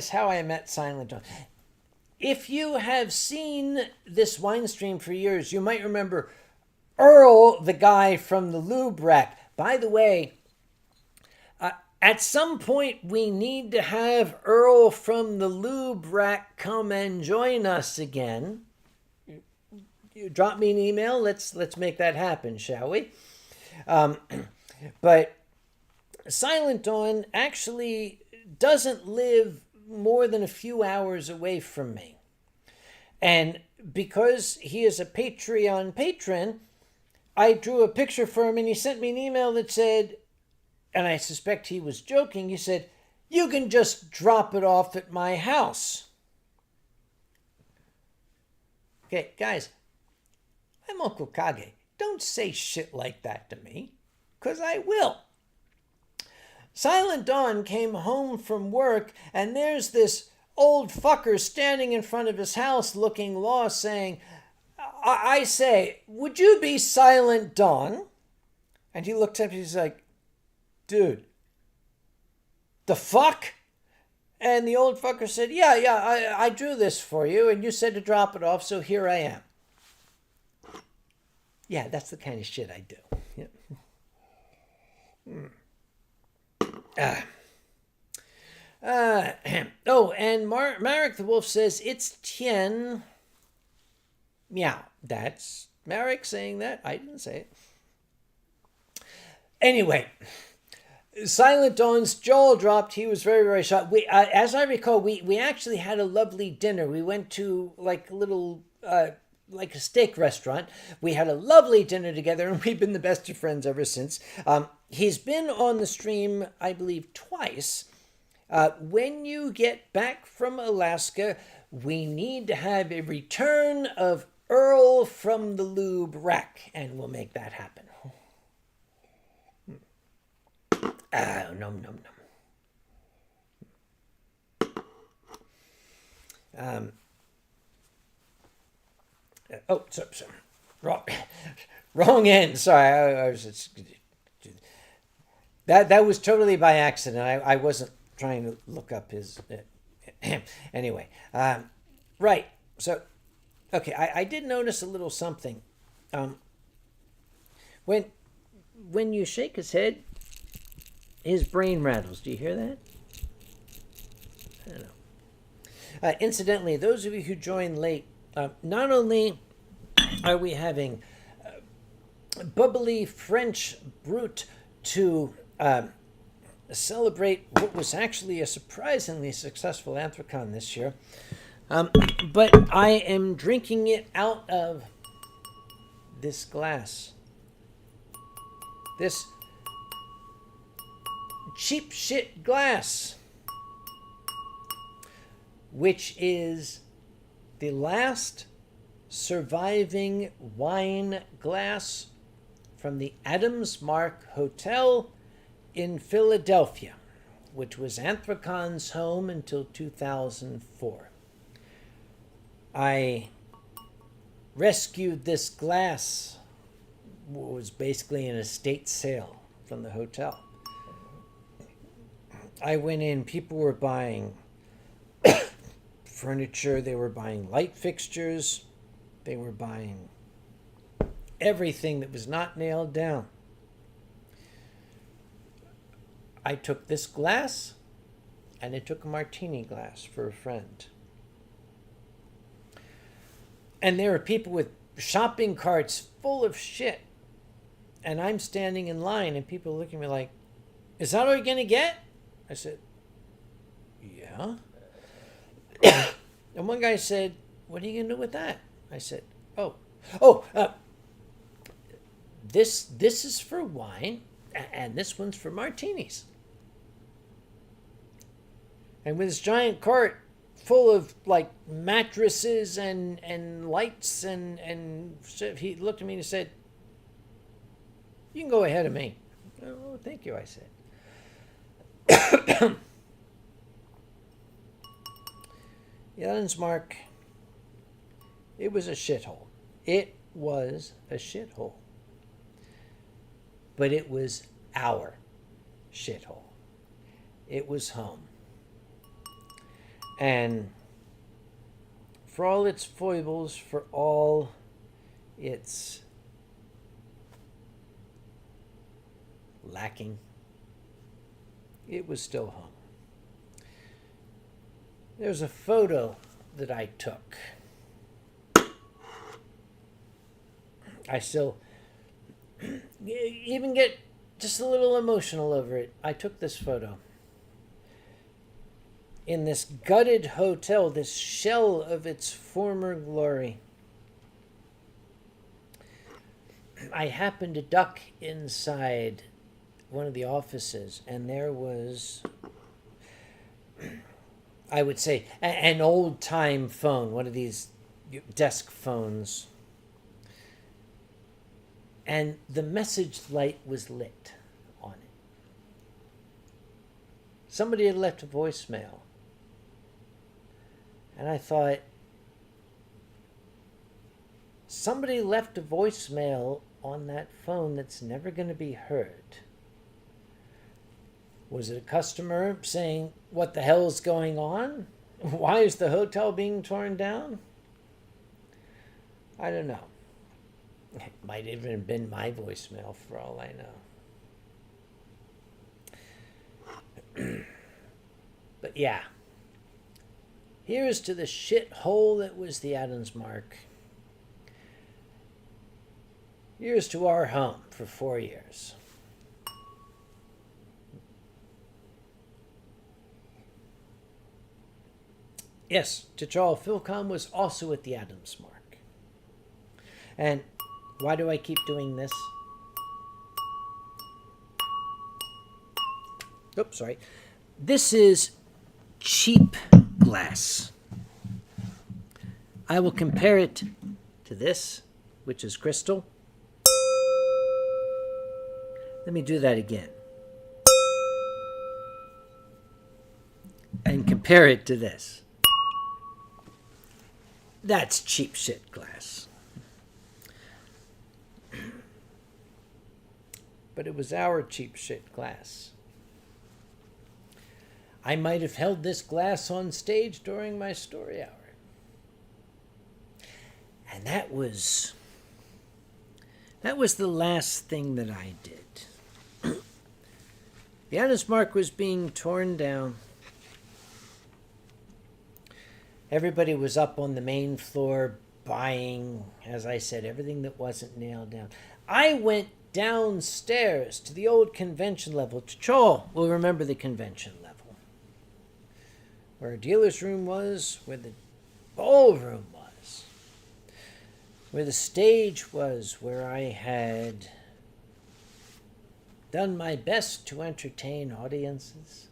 how I met Silent Dawn. If you have seen this Winestream for years, you might remember Earl, the guy from the lube rack. By the way, at some point we need to have Earl from the lube rack come and join us again. You drop me an email. Let's make that happen, shall we? But Silent Dawn actually doesn't live more than a few hours away from me. And because he is a Patreon patron, I drew a picture for him and he sent me an email that said, and I suspect he was joking, he said, you can just drop it off at my house. Okay, guys, I'm Uncle Kage. Don't say shit like that to me, because I will. Silent Dawn came home from work, and there's this old fucker standing in front of his house looking lost saying, I say, would you be Silent Dawn? And he looked up and he's like, dude, the fuck? And the old fucker said, yeah, I drew this for you, and you said to drop it off, so here I am. Yeah, that's the kind of shit I do. Yep. Oh, and Marek the Wolf says, it's Tien. Meow. That's Marek saying that. I didn't say it. Anyway, Silent Dawn's jaw dropped. He was very, very shocked. As I recall, we actually had a lovely dinner. We went to like a little... like a steak restaurant. We had a lovely dinner together, and we've been the best of friends ever since. He's been on the stream, I believe, twice. When you get back from Alaska, we need to have a return of Earl from the lube rack, and we'll make that happen. Nom, nom, nom. Sorry. Wrong end. Sorry, I was. That was totally by accident. I wasn't trying to look up his. Anyway, right. So, okay, I did notice a little something. When when you shake his head, his brain rattles. Do you hear that? I don't know. Incidentally, those of you who joined late, not only are we having bubbly French brute to celebrate what was actually a surprisingly successful Anthrocon this year, but I am drinking it out of this glass. This cheap shit glass, which is the last surviving wine glass from the Adams Mark Hotel in Philadelphia, which was Anthrocon's home until 2004. I rescued this glass, was basically an estate sale from the hotel. I went in, people were buying furniture, they were buying light fixtures, they were buying everything that was not nailed down. I took this glass and I took a martini glass for a friend. And there were people with shopping carts full of shit. And I'm standing in line and people look at me like, is that all you're going to get? I said, yeah. And one guy said, what are you going to do with that? I said, this is for wine and this one's for martinis. And with this giant cart full of like mattresses and lights and he looked at me and said, you can go ahead of me. Oh, thank you, I said. Adams Mark, it was a shithole. It was a shithole. But it was our shithole. It was home. And for all its foibles, for all its lacking, it was still home. There's a photo that I took. I still even get just a little emotional over it. I took this photo in this gutted hotel, this shell of its former glory. I happened to duck inside one of the offices, and there was, I would say, an old-time phone, one of these desk phones. And the message light was lit on it. Somebody had left a voicemail. And I thought, somebody left a voicemail on that phone that's never going to be heard. Was it a customer saying, what the hell is going on? Why is the hotel being torn down? I don't know. It might even have been my voicemail for all I know. But yeah. Here's to the shithole that was the Adams Mark. Here's to our home for 4 years. Yes, T'Challa Philcom was also at the Adams Mark. And why do I keep doing this? Oops, sorry. This is cheap glass. I will compare it to this, which is crystal. Let me do that again. And compare it to this. That's cheap shit glass. But it was our cheap shit glass. I might have held this glass on stage during my story hour. And that was the last thing that I did. The Honest Mark was being torn down. Everybody was up on the main floor buying, as I said, everything that wasn't nailed down. I went downstairs to the old convention level. Chol will remember the convention level, where a dealer's room was, where the ballroom was, where the stage was, where I had done my best to entertain audiences.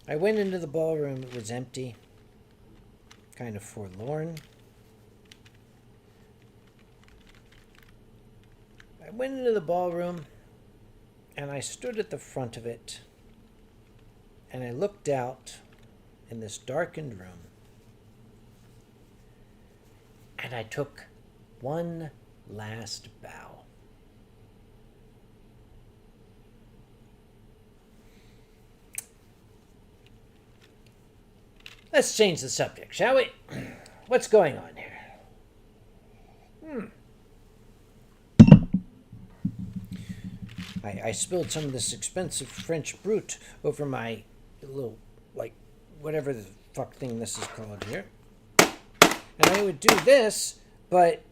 I went into the ballroom. It was empty, kind of forlorn. I went into the ballroom and I stood at the front of it and I looked out in this darkened room and I took one last bow. Let's change the subject, shall we? What's going on here? I spilled some of this expensive French Brut over my little, whatever the fuck thing this is called here. And I would do this, but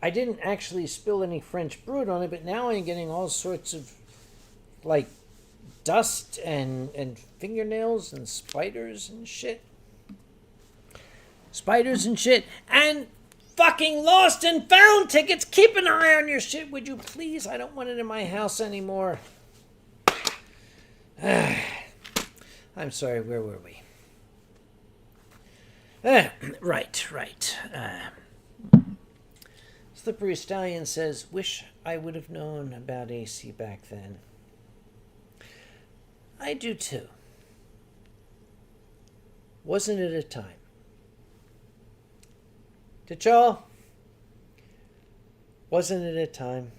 I didn't actually spill any French Brut on it, but now I'm getting all sorts of, dust and fingernails and spiders and shit. And fucking lost and found tickets. Keep an eye on your shit, would you please? I don't want it in my house anymore. I'm sorry, where were we? Right. Slippery Stallion says, wish I would have known about AC back then. I do too. Wasn't it a time? Did y'all? Wasn't it a time?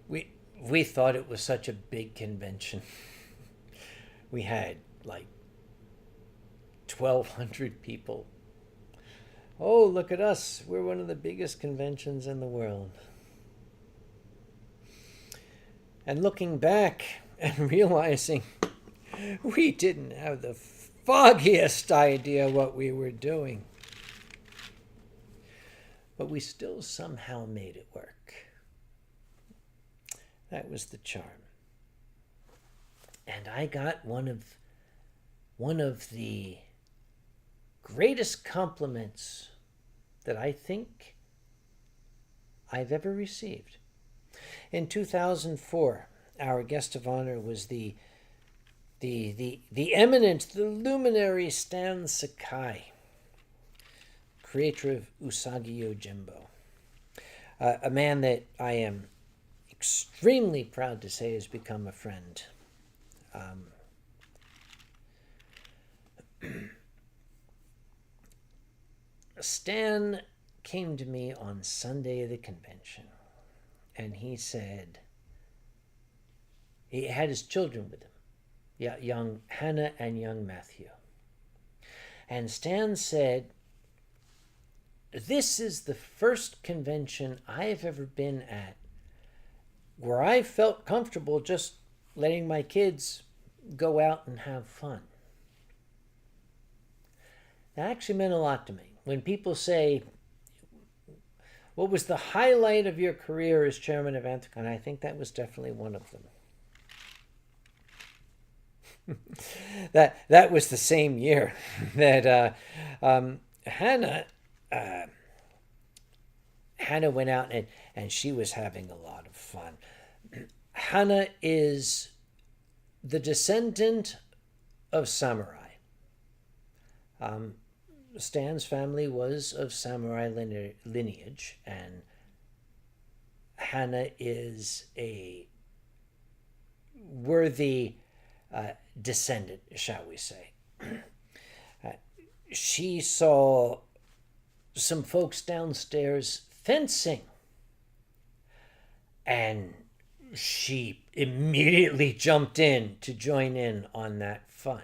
We thought it was such a big convention. We had 1,200 people. Oh, look at us. We're one of the biggest conventions in the world. And looking back and realizing we didn't have the foggiest idea what we were doing. But we still somehow made it work. That was the charm. And I got one of the greatest compliments that I think I've ever received. In 2004, our guest of honor was the eminent, the luminary Stan Sakai, creator of Usagi Yojimbo. A man that I am extremely proud to say has become a friend. Stan came to me on Sunday of the convention. And he said, he had his children with him, young Hannah and young Matthew. And Stan said, this is the first convention I've ever been at where I felt comfortable just letting my kids go out and have fun. That actually meant a lot to me. When people say, what was the highlight of your career as chairman of Anthrocon? I think that was definitely one of them. that was the same year that Hannah went out and she was having a lot of fun. Hannah is the descendant of samurai. Stan's family was of samurai lineage, and Hannah is a worthy descendant, shall we say. She saw some folks downstairs fencing And she immediately jumped in to join in on that fun.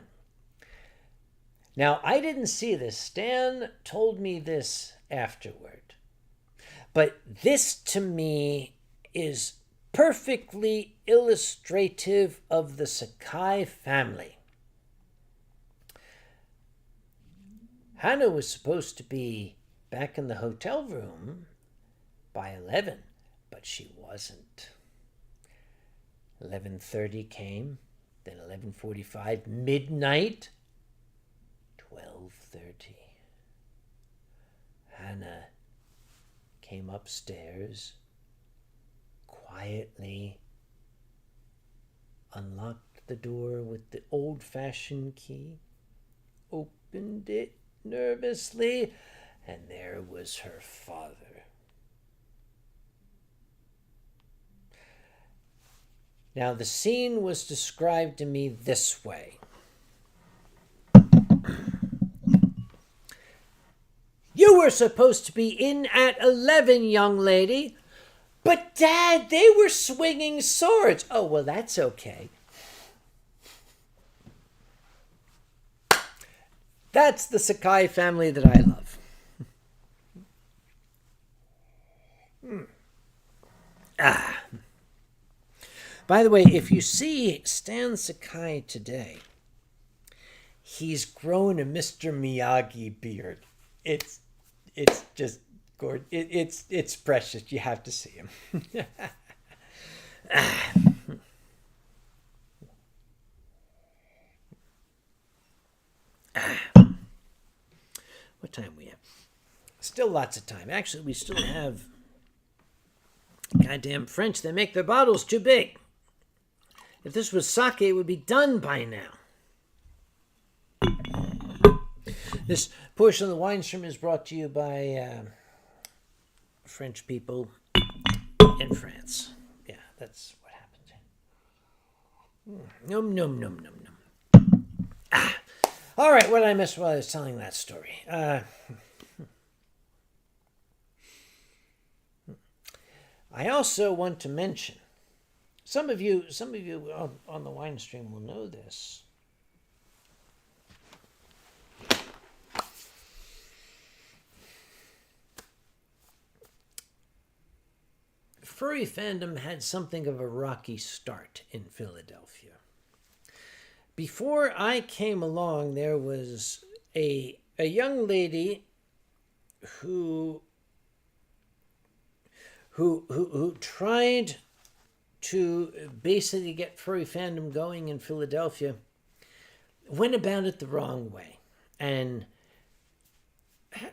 Now, I didn't see this. Stan told me this afterward. But this, to me, is perfectly illustrative of the Sakai family. Hannah was supposed to be back in the hotel room by 11, but she wasn't. 11:30 came, then 11:45, midnight, 12:30. Hannah came upstairs, quietly unlocked the door with the old-fashioned key, opened it nervously, and there was her father. Now, the scene was described to me this way. You were supposed to be in at 11, young lady. But, Dad, they were swinging swords. Oh, well, that's okay. That's the Sakai family that I love. By the way, if you see Stan Sakai today, he's grown a Mr. Miyagi beard. It's just gorgeous. It's precious. You have to see him. What time we have? Still lots of time. Actually, we still have. Goddamn French, they make their bottles too big. If this was sake, it would be done by now. This portion of the Winestream is brought to you by French people in France. Yeah, that's what happened. Num, num, num, num, num. All right, what did I miss while I was telling that story? I also want to mention, some of you on the Winestream will know this. Furry fandom had something of a rocky start in Philadelphia. Before I came along, there was a young lady who tried to basically get furry fandom going in Philadelphia, went about it the wrong way, and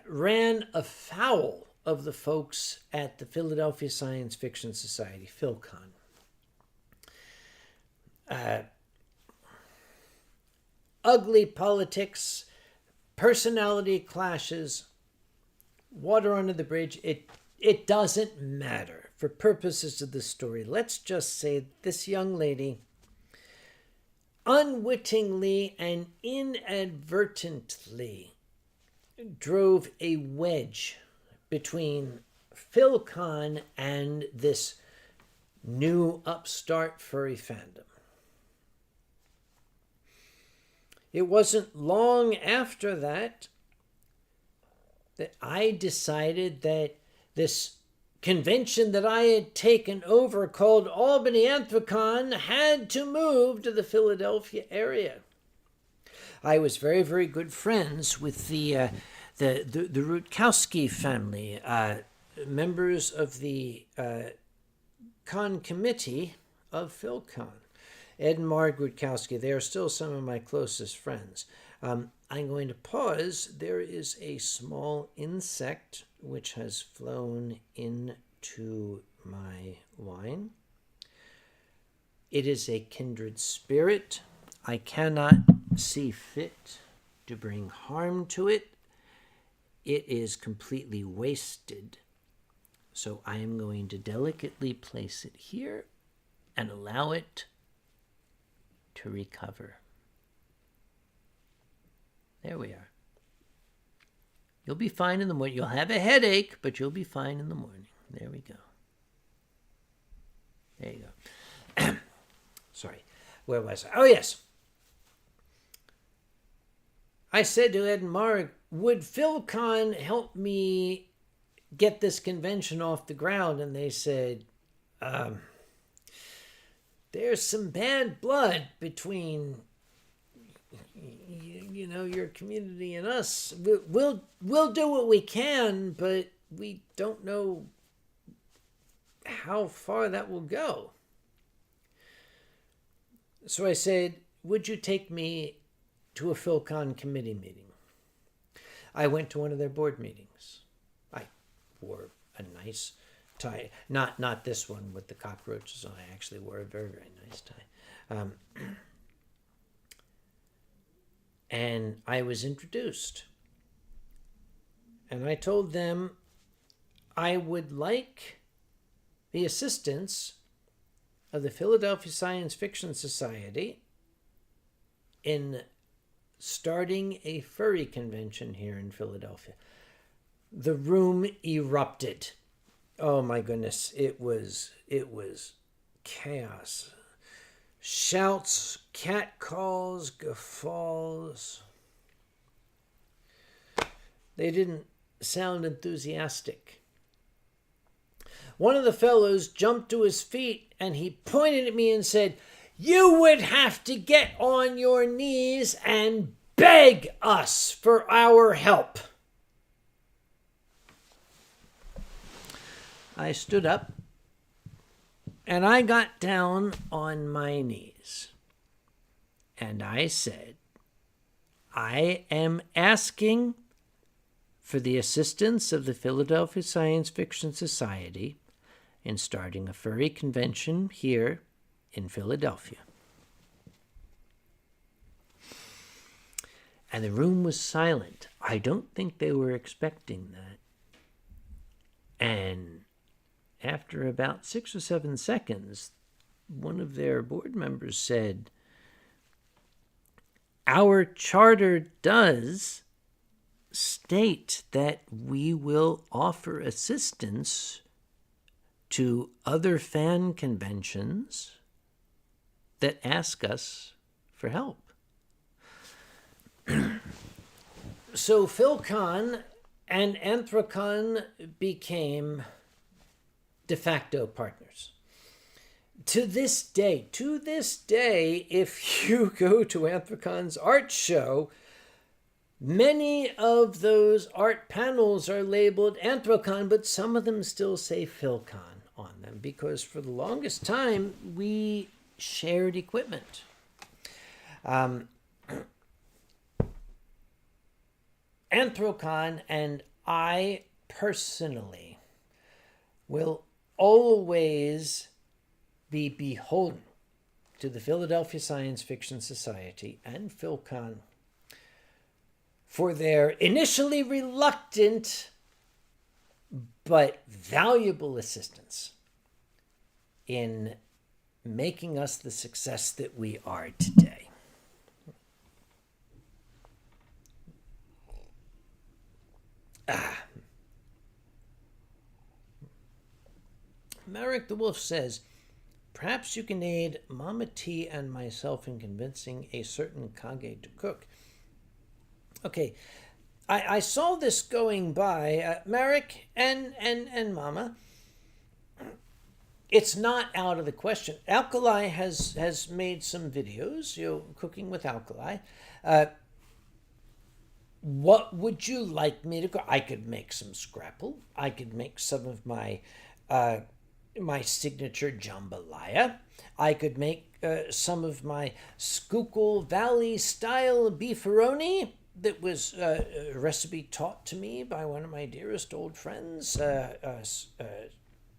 ran afoul of the folks at the Philadelphia Science Fiction Society, PhilCon. Ugly politics, personality clashes, water under the bridge. It doesn't matter for purposes of the story. Let's just say this young lady unwittingly and inadvertently drove a wedge between PhilCon and this new upstart furry fandom. It wasn't long after that I decided that this convention that I had taken over called Albany Anthrocon had to move to the Philadelphia area. I was very, very good friends with the Rutkowski family, members of the con committee of PhilCon. Ed and Marg Rutkowski, they are still some of my closest friends. I'm going to pause. There is a small insect which has flown into my wine. It is a kindred spirit. I cannot see fit to bring harm to it. It is completely wasted. So I am going to delicately place it here and allow it to recover. There we are. You'll be fine in the morning. You'll have a headache, but you'll be fine in the morning. There we go. There you go. Sorry. Where was I? Oh, yes. I said to Ed and Mark, would PhilCon help me get this convention off the ground? And they said, there's some bad blood between your community and us. We'll do what we can, but we don't know how far that will go. So I said, would you take me to a PhilCon committee meeting? I went to one of their board meetings. I wore a nice tie, not this one with the cockroaches on. I actually wore a very, very nice tie. And I was introduced. And I told them I would like the assistance of the Philadelphia Science Fiction Society in starting a furry convention here in Philadelphia. The room erupted. Oh my goodness, it was chaos. Shouts, catcalls, guffaws. They didn't sound enthusiastic. One of the fellows jumped to his feet and he pointed at me and said, "You would have to get on your knees and beg us for our help." I stood up and I got down on my knees and I said, I am asking for the assistance of the Philadelphia Science Fiction Society in starting a furry convention here in Philadelphia. And the room was silent. I don't think they were expecting that. And after about 6 or 7 seconds, one of their board members said, "Our charter does state that we will offer assistance to other fan conventions that ask us for help." So PhilCon and Anthrocon became de facto partners. To this day, if you go to Anthrocon's art show, many of those art panels are labeled Anthrocon, but some of them still say PhilCon on them because for the longest time we shared equipment. Anthrocon and I personally will always be beholden to the Philadelphia Science Fiction Society and PhilCon for their initially reluctant but valuable assistance in making us the success that we are today. Marek the Wolf says, perhaps you can aid Mama T and myself in convincing a certain Kage to cook. Okay, I saw this going by, Marek and Mama. It's not out of the question. Alkali has made some videos, cooking with Alkali. What would you like me to cook? I could make some scrapple. I could make some of my my signature jambalaya. I could make some of my Schuylkill Valley style beefaroni that was a recipe taught to me by one of my dearest old friends,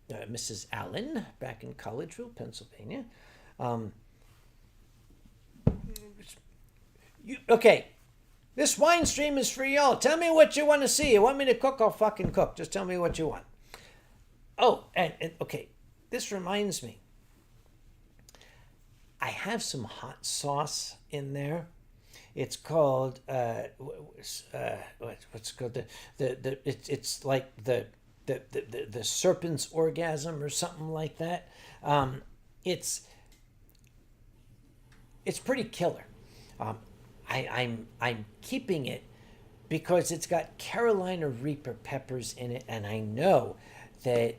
Mrs. Allen, back in Collegeville, Pennsylvania. Okay, this Winestream is for y'all. Tell me what you want to see. You want me to cook? I'll fucking cook. Just tell me what you want. Oh, and okay, this reminds me. I have some hot sauce in there. It's called what's it called? It's like the serpent's orgasm or something like that. it's pretty killer. I'm keeping it because it's got Carolina Reaper peppers in it, and I know that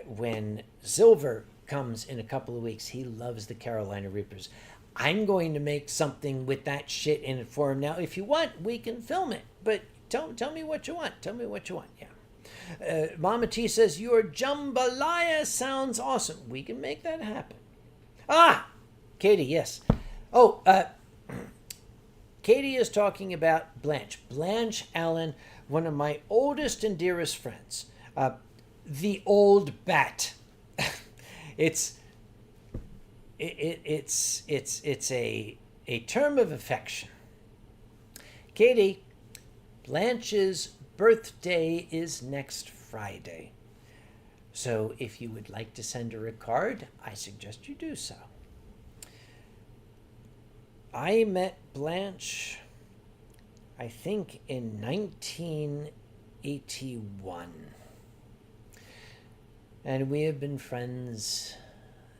when Silver comes in a couple of weeks, he loves the Carolina Reapers. I'm going to make something with that shit in it for him. Now, if you want, we can film it, but tell me what you want. Tell me what you want. Yeah. Mama T says, your jambalaya sounds awesome. We can make that happen. Ah, Katie, yes. Oh, Katie is talking about Blanche. Blanche Allen, one of my oldest and dearest friends. The old bat. It's a term of affection. Katie, Blanche's birthday is next Friday. So if you would like to send her a card, I suggest you do so. I met Blanche, I think, in 1981. And we have been friends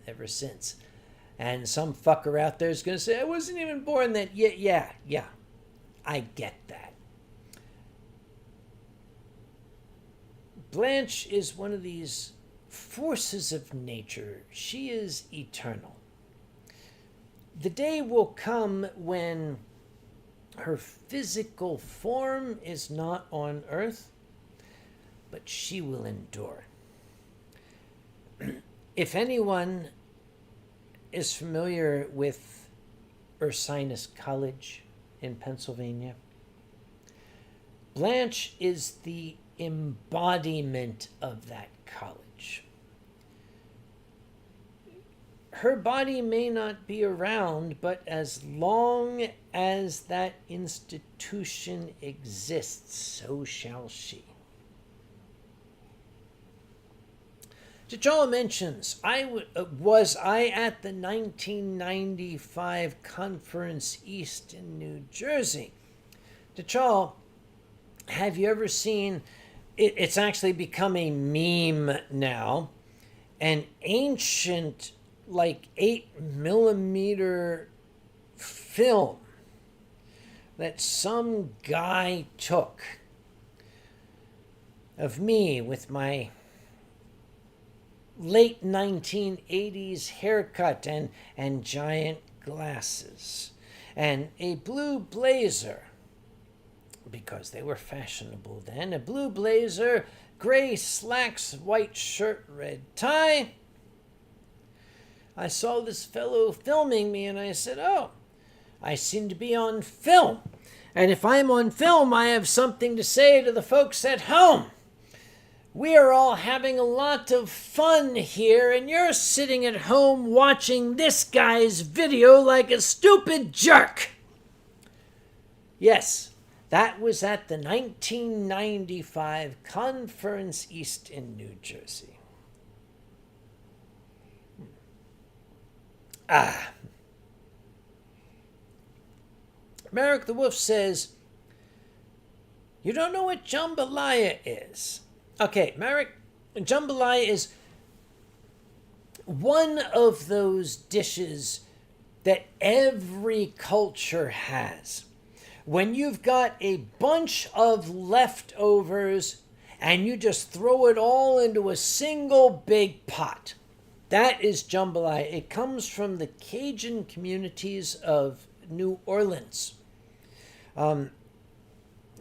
ever since. And some fucker out there is going to say, I wasn't even born then. Yeah. I get that. Blanche is one of these forces of nature. She is eternal. The day will come when her physical form is not on earth, but she will endure. If anyone is familiar with Ursinus College in Pennsylvania, Blanche is the embodiment of that college. Her body may not be around, but as long as that institution exists, so shall she. T'Challa mentions, was I at the 1995 Conference East in New Jersey? T'Challa, have you ever seen, it's actually become a meme now, an ancient, like 8mm film that some guy took of me with my late 1980s haircut and giant glasses and a blue blazer, because they were fashionable then, a blue blazer, gray slacks, white shirt, red tie. I saw this fellow filming me and I said, oh, I seem to be on film. And if I'm on film, I have something to say to the folks at home. We are all having a lot of fun here, and you're sitting at home watching this guy's video like a stupid jerk. Yes, that was at the 1995 Conference East in New Jersey. Merrick the Wolf says, you don't know what jambalaya is. Okay, Merrick, jambalaya is one of those dishes that every culture has. When you've got a bunch of leftovers and you just throw it all into a single big pot. That is jambalaya. It comes from the Cajun communities of New Orleans.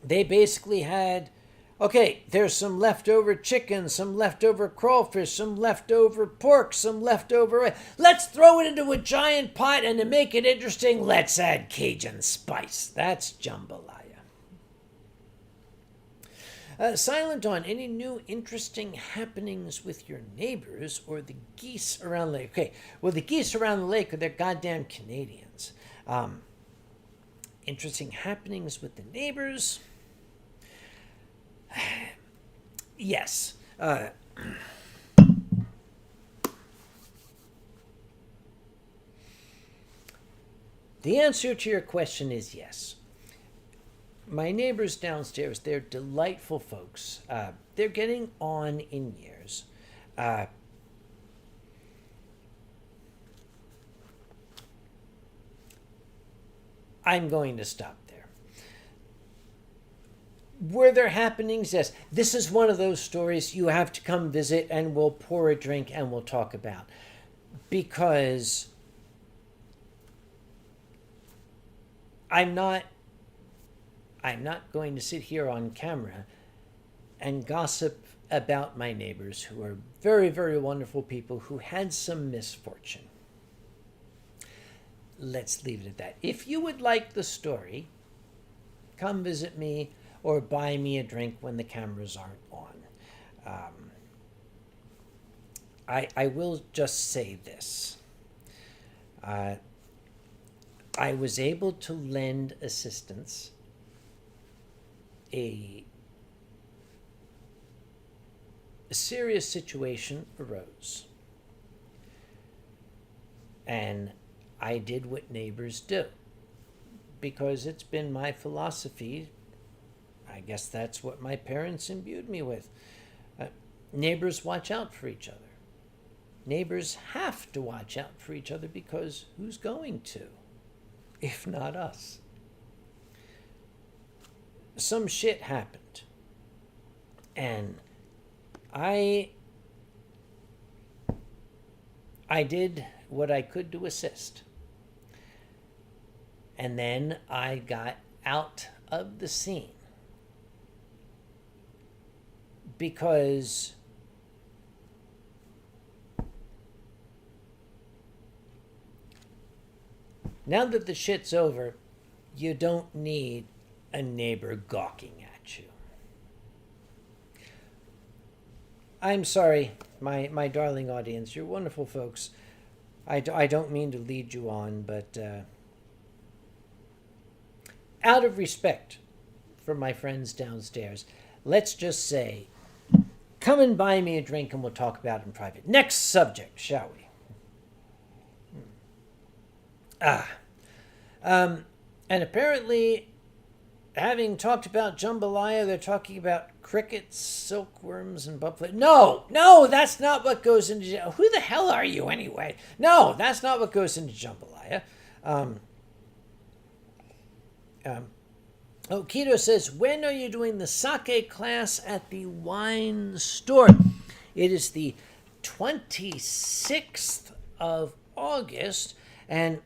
They basically had, okay, there's some leftover chicken, some leftover crawfish, some leftover pork, some leftover... Let's throw it into a giant pot, and to make it interesting, let's add Cajun spice. That's jambalaya. Silent on any new interesting happenings with your neighbors or the geese around the lake. Okay, well, the geese around the lake are they're goddamn Canadians. Interesting happenings with the neighbors. Yes. The answer to your question is yes. My neighbors downstairs, they're delightful folks. They're getting on in years. I'm going to stop there. Were there happenings? Yes. This is one of those stories you have to come visit and we'll pour a drink and we'll talk about. Because I'm not going to sit here on camera and gossip about my neighbors who are very, very wonderful people who had some misfortune. Let's leave it at that. If you would like the story, come visit me or buy me a drink when the cameras aren't on. I will just say this. I was able to lend assistance. A serious situation arose. And I did what neighbors do. Because it's been my philosophy. I guess that's what my parents imbued me with. Neighbors watch out for each other. Neighbors have to watch out for each other because who's going to, if not us? Some shit happened. And I did what I could to assist. And then I got out of the scene. Because now that the shit's over, you don't need a neighbor gawking at you. I'm sorry, my darling audience. You're wonderful folks. I don't mean to lead you on, but out of respect for my friends downstairs, let's just say, come and buy me a drink and we'll talk about it in private. Next subject, shall we? And apparently, having talked about jambalaya, they're talking about crickets, silkworms, and buffalo. No, that's not what goes into. Who the hell are you anyway? No, that's not what goes into jambalaya. Keto says, when are you doing the sake class at the wine store? It is the 26th of August, and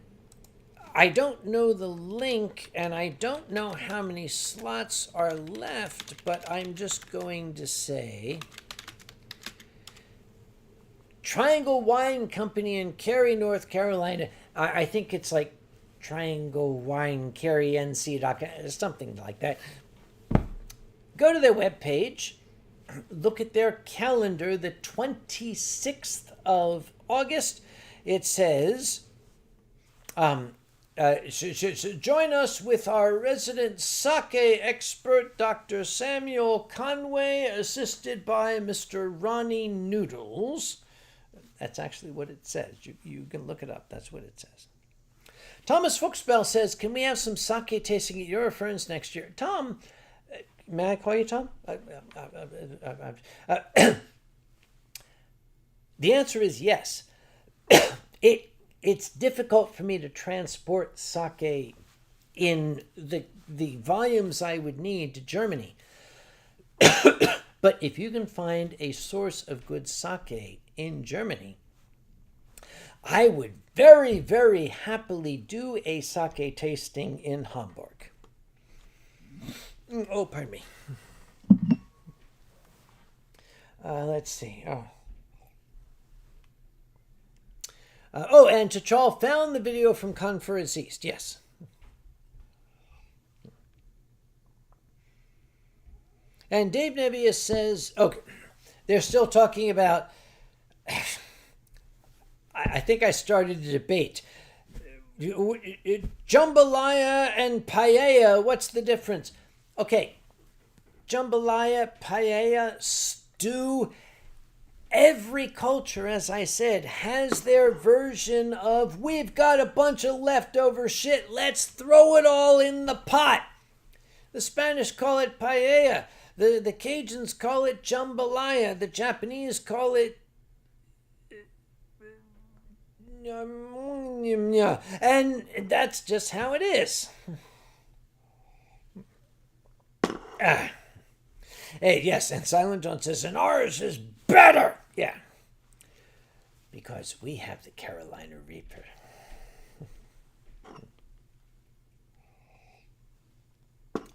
I don't know the link, and I don't know how many slots are left, but I'm just going to say Triangle Wine Company in Cary, North Carolina. I think it's like Triangle Wine, Cary, NC.com, something like that. Go to their webpage, look at their calendar, the 26th of August. It says, join us with our resident sake expert, Dr. Samuel Conway, assisted by Mr. Ronnie Noodles. That's actually what it says. You can look it up. That's what it says. Thomas Fuchsbell says, can we have some sake tasting at your friends next year? Tom, may I call you Tom? The answer is yes. It's difficult for me to transport sake in the volumes I would need to Germany. But if you can find a source of good sake in Germany, I would very, very happily do a sake tasting in Hamburg. Oh, pardon me. Let's see. And Chachal found the video from Conference East. Yes. And Dave Nebius says, okay, they're still talking about, I think I started a debate. Jambalaya and paella, what's the difference? Okay, jambalaya, paella, stew. Every culture, as I said, has their version of, we've got a bunch of leftover shit, let's throw it all in the pot. The Spanish call it paella. The Cajuns call it jambalaya. The Japanese call it And that's just how it is. Hey, yes, and Silent John says, and ours is better. Yeah. Because we have the Carolina Reaper.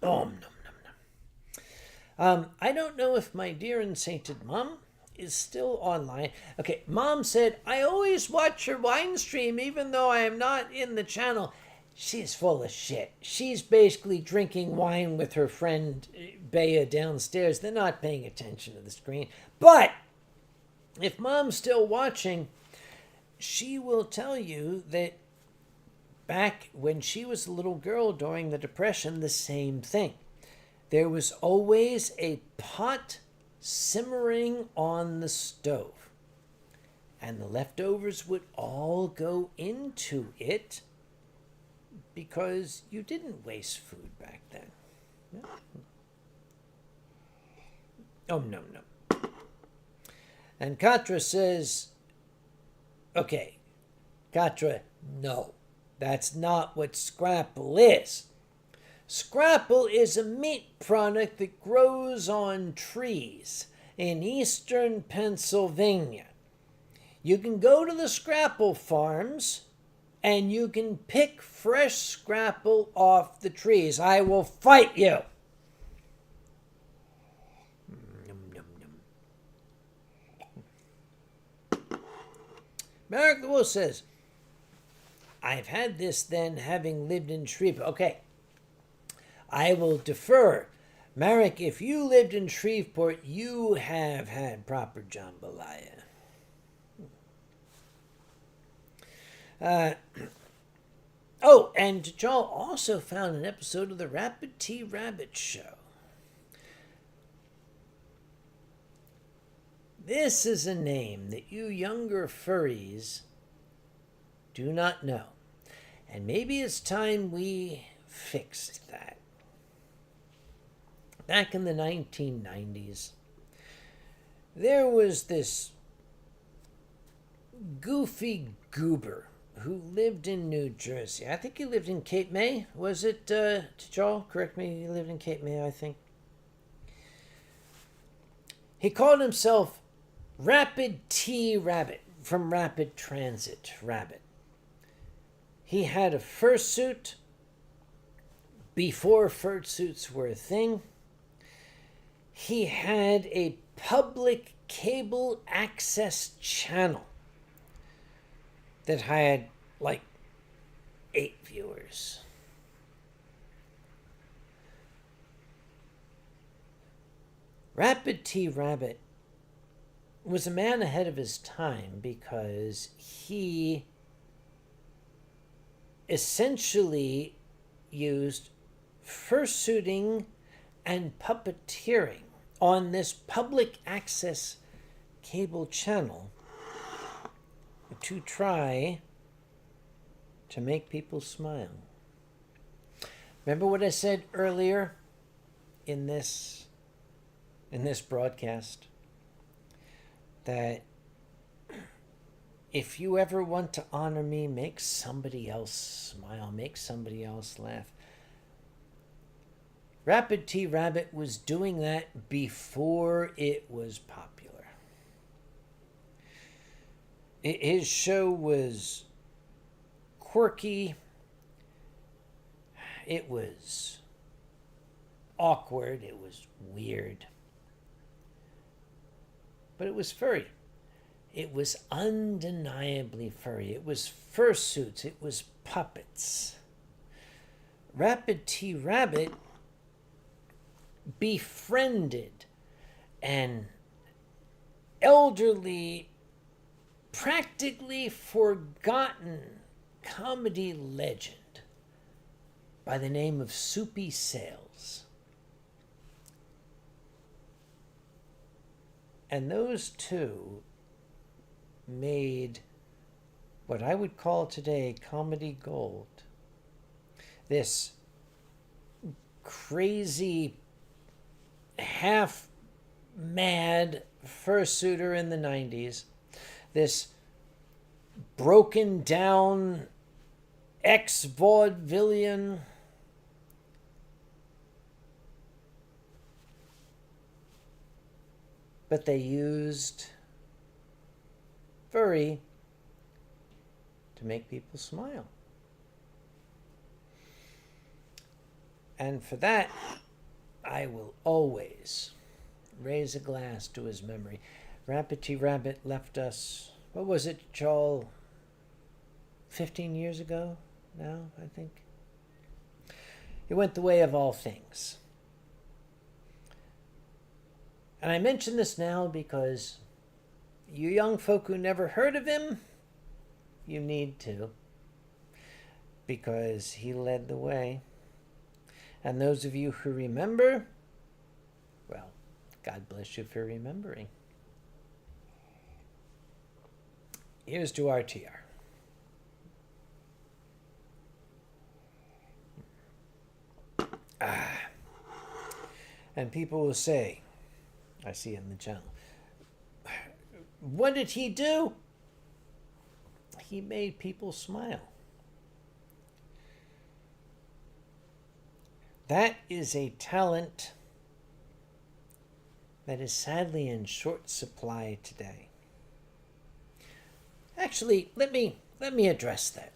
Oh, nom, nom, nom. I don't know if my dear and sainted mom is still online. Okay, mom said, I always watch your Winestream even though I am not in the channel. She's full of shit. She's basically drinking wine with her friend Bea downstairs. They're not paying attention to the screen. But if mom's still watching, she will tell you that back when she was a little girl during the Depression, the same thing. There was always a pot simmering on the stove, and the leftovers would all go into it because you didn't waste food back then. Oh, no, no. And Katra says, okay, Katra, no, that's not what scrapple is. Scrapple is a meat product that grows on trees in eastern Pennsylvania. You can go to the scrapple farms and you can pick fresh scrapple off the trees. I will fight you. Merrick the Wolf says, I've had this then, having lived in Shreveport. Okay, I will defer. Merrick, if you lived in Shreveport, you have had proper jambalaya. Oh, and T'Chall also found an episode of the Rapid Tea Rabbit Show. This is a name that you younger furries do not know. And maybe it's time we fixed that. Back in the 1990s, there was this goofy goober who lived in New Jersey. I think he lived in Cape May. Was it, T'Chall? Correct me, he lived in Cape May, I think. He called himself Rapid Tea Rabbit, from Rapid Transit Rabbit. He had a fursuit before fursuits were a thing. He had a public cable access channel that had like 8 viewers. Rapid Tea Rabbit was a man ahead of his time because he essentially used fursuiting and puppeteering on this public access cable channel to try to make people smile. Remember what I said earlier in this broadcast? That if you ever want to honor me, make somebody else smile, make somebody else laugh. Rapid Tea Rabbit was doing that before it was popular. His show was quirky. It was awkward. It was weird. But it was furry. It was undeniably furry. It was fursuits. It was puppets. Rapid Tea Rabbit befriended an elderly, practically forgotten comedy legend by the name of Soupy Sales. And those two made what I would call today comedy gold. This crazy, half-mad fursuiter in the 90s. This broken down ex-vaudevillian. But they used furry to make people smile. And for that, I will always raise a glass to his memory. Rabbity Rabbit left us, what was it, Joel? 15 years ago now, I think. He went the way of all things. And I mention this now because you young folk who never heard of him, you need to. Because he led the way. And those of you who remember, well, God bless you for remembering. Here's to RTR. And people will say, I see it in the channel, what did he do? He made people smile. That is a talent that is sadly in short supply today. Actually, let me address that.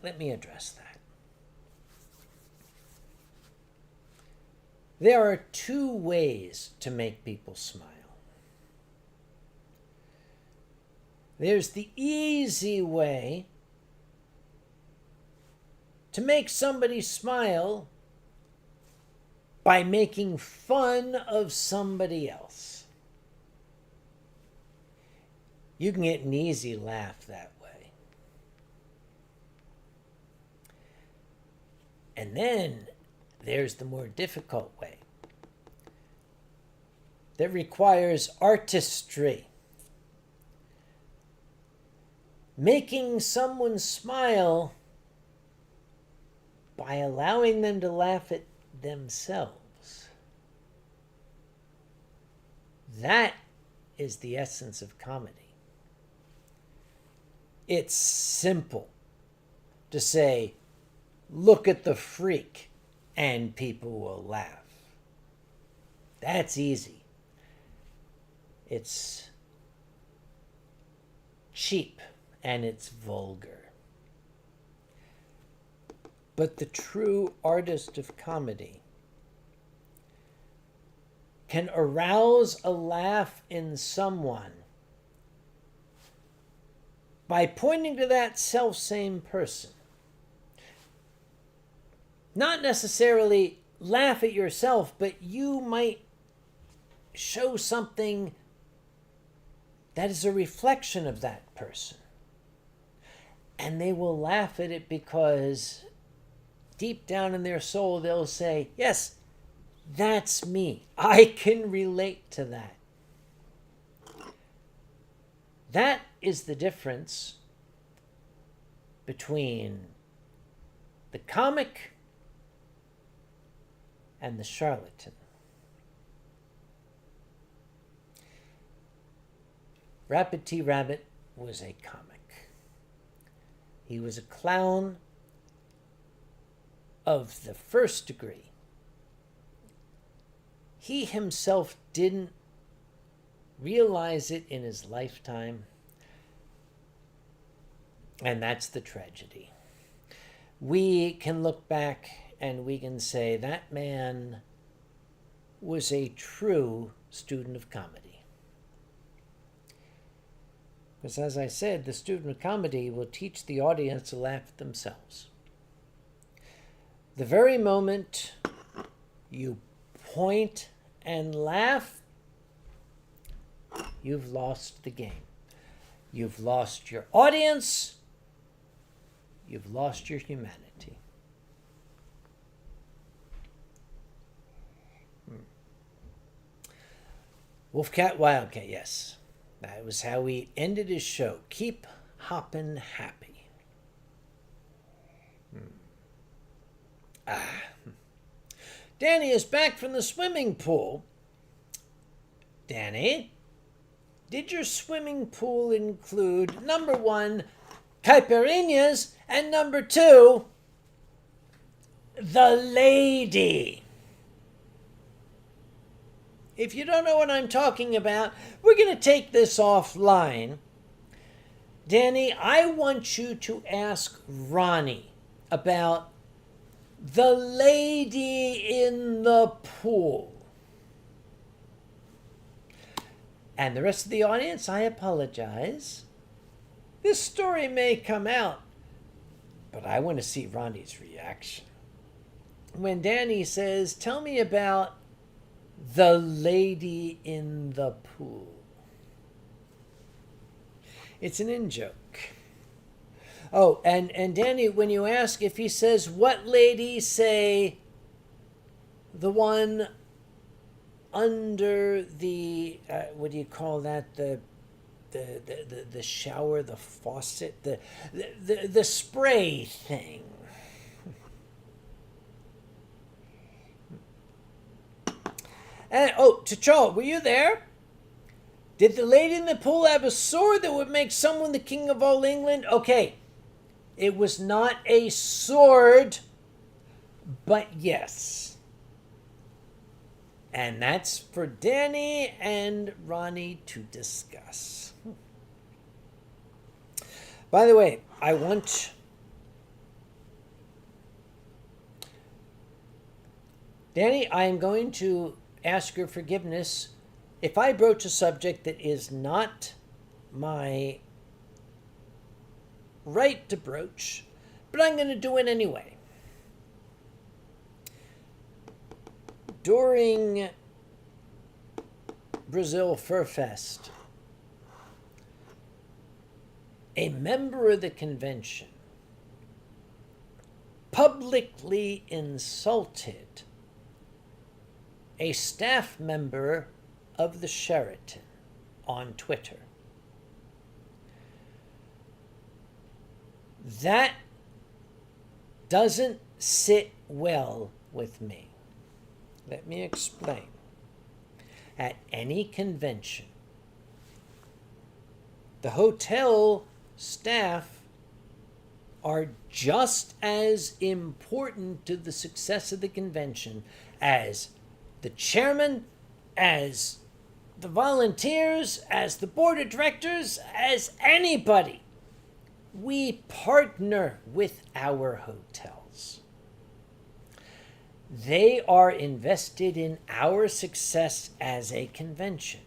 There are two ways to make people smile. There's the easy way to make somebody smile by making fun of somebody else. You can get an easy laugh that way. And then there's the more difficult way that requires artistry. Making someone smile by allowing them to laugh at themselves. That is the essence of comedy. It's simple to say, look at the freak, and people will laugh. That's easy. It's cheap and it's vulgar. But the true artist of comedy can arouse a laugh in someone by pointing to that self-same person. Not necessarily laugh at yourself, but you might show something that is a reflection of that person. And they will laugh at it because deep down in their soul, they'll say, yes, that's me. I can relate to that. That is the difference between the comic and the charlatan. Rabbity Rabbit was a comic. He was a clown of the first degree. He himself didn't realize it in his lifetime, and that's the tragedy. We can look back and we can say that man was a true student of comedy. Because as I said, the student of comedy will teach the audience to laugh at themselves. The very moment you point and laugh, you've lost the game. You've lost your audience. You've lost your humanity. Wolfcat Wildcat, yes. That was how we ended his show. Keep hoppin' happy. Danny is back from the swimming pool. Danny, did your swimming pool include, number one, caipirinhas, and number 2, the lady. If you don't know what I'm talking about, we're going to take this offline. Danny, I want you to ask Ronnie about the lady in the pool. And the rest of the audience, I apologize. This story may come out, but I want to see Ronnie's reaction. When Danny says, tell me about the lady in the pool. It's an in-joke. Oh, and Danny, when you ask if he says, what lady, say the one under the, what do you call that, the shower, the faucet, the spray thing. And, T'Challa, were you there? Did the lady in the pool have a sword that would make someone the king of all England? Okay, it was not a sword, but yes. And that's for Danny and Ronnie to discuss. By the way, Danny, I am going to ask your forgiveness if I broach a subject that is not my right to broach, but I'm going to do it anyway. During Brazil Furfest, a member of the convention publicly insulted a staff member of the Sheraton on Twitter. That doesn't sit well with me. Let me explain. At any convention, the hotel staff are just as important to the success of the convention as the chairman, as the volunteers, as the board of directors, as anybody. We partner with our hotels. They are invested in our success as a convention.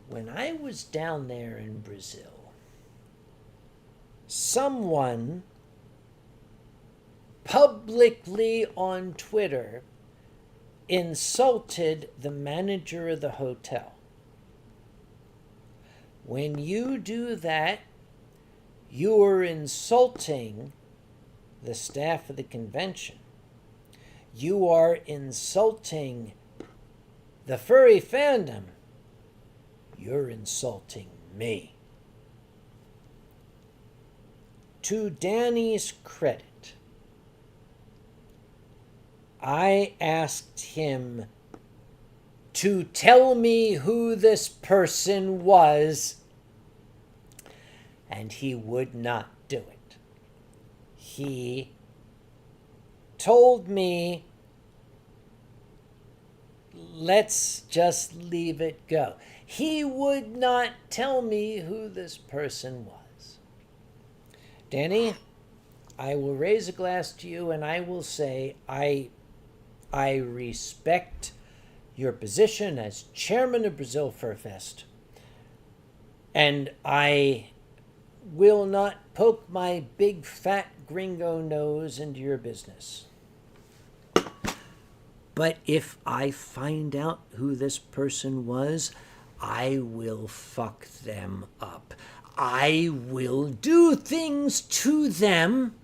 When I was down there in Brazil, someone publicly on Twitter insulted the manager of the hotel. When you do that, you are insulting the staff of the convention. You are insulting the furry fandom. You're insulting me. To Danny's credit, I asked him to tell me who this person was, and he would not do it. He told me, let's just leave it go. He would not tell me who this person was. Danny, I will raise a glass to you and I will say I respect your position as chairman of Brazil Furfest, and I will not poke my big fat gringo nose into your business. But if I find out who this person was, I will fuck them up. I will do things to them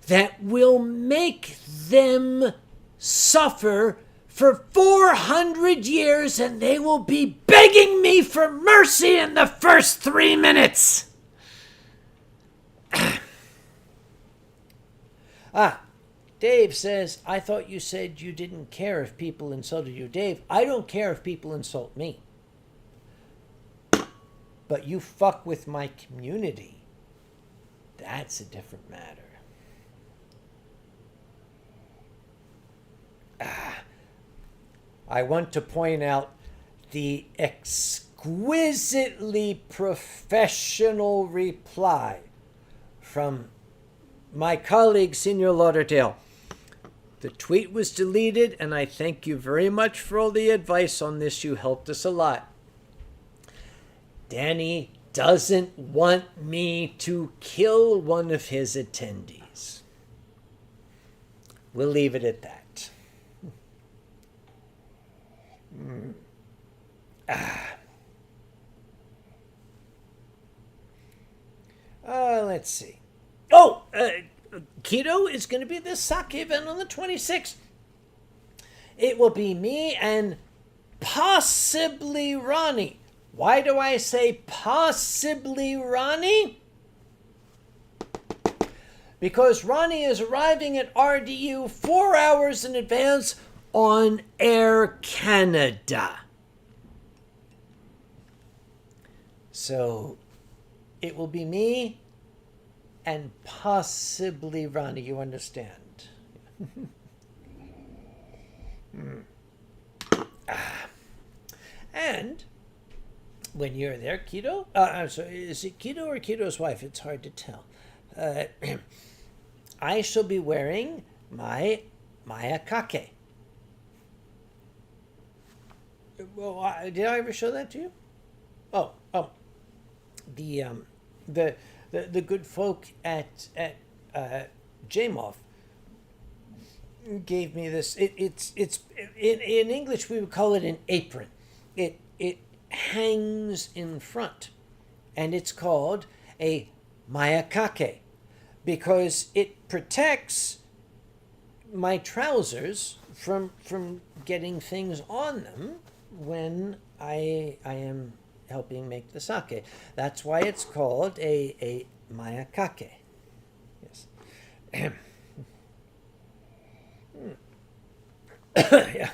that will make them suffer for 400 years, and they will be begging me for mercy in the first 3 minutes. Dave says, I thought you said you didn't care if people insulted you. Dave, I don't care if people insult me. But you fuck with my community, That's a different matter. I want to point out the exquisitely professional reply from my colleague, Senior Lauderdale. The tweet was deleted, and I thank you very much for all the advice on this. You helped us a lot. Danny doesn't want me to kill one of his attendees. We'll leave it at that. Let's see. Keto is going to be the sake event on the 26th. It will be me and possibly Ronnie. Why do I say possibly Ronnie? Because Ronnie is arriving at RDU 4 hours in advance on Air Canada. So it will be me and possibly Ronnie, you understand? And when you're there, Keto, I'm sorry, is it Keto or Keto's wife? It's hard to tell. I shall be wearing my mayakake. Well, did I ever show that to you? The good folk at JMOF gave me this. It's in English we would call it an apron. It hangs in front, and it's called a mayakake because it protects my trousers from getting things on them when I am helping make the sake. That's why it's called a mayakake. Yes. Yeah.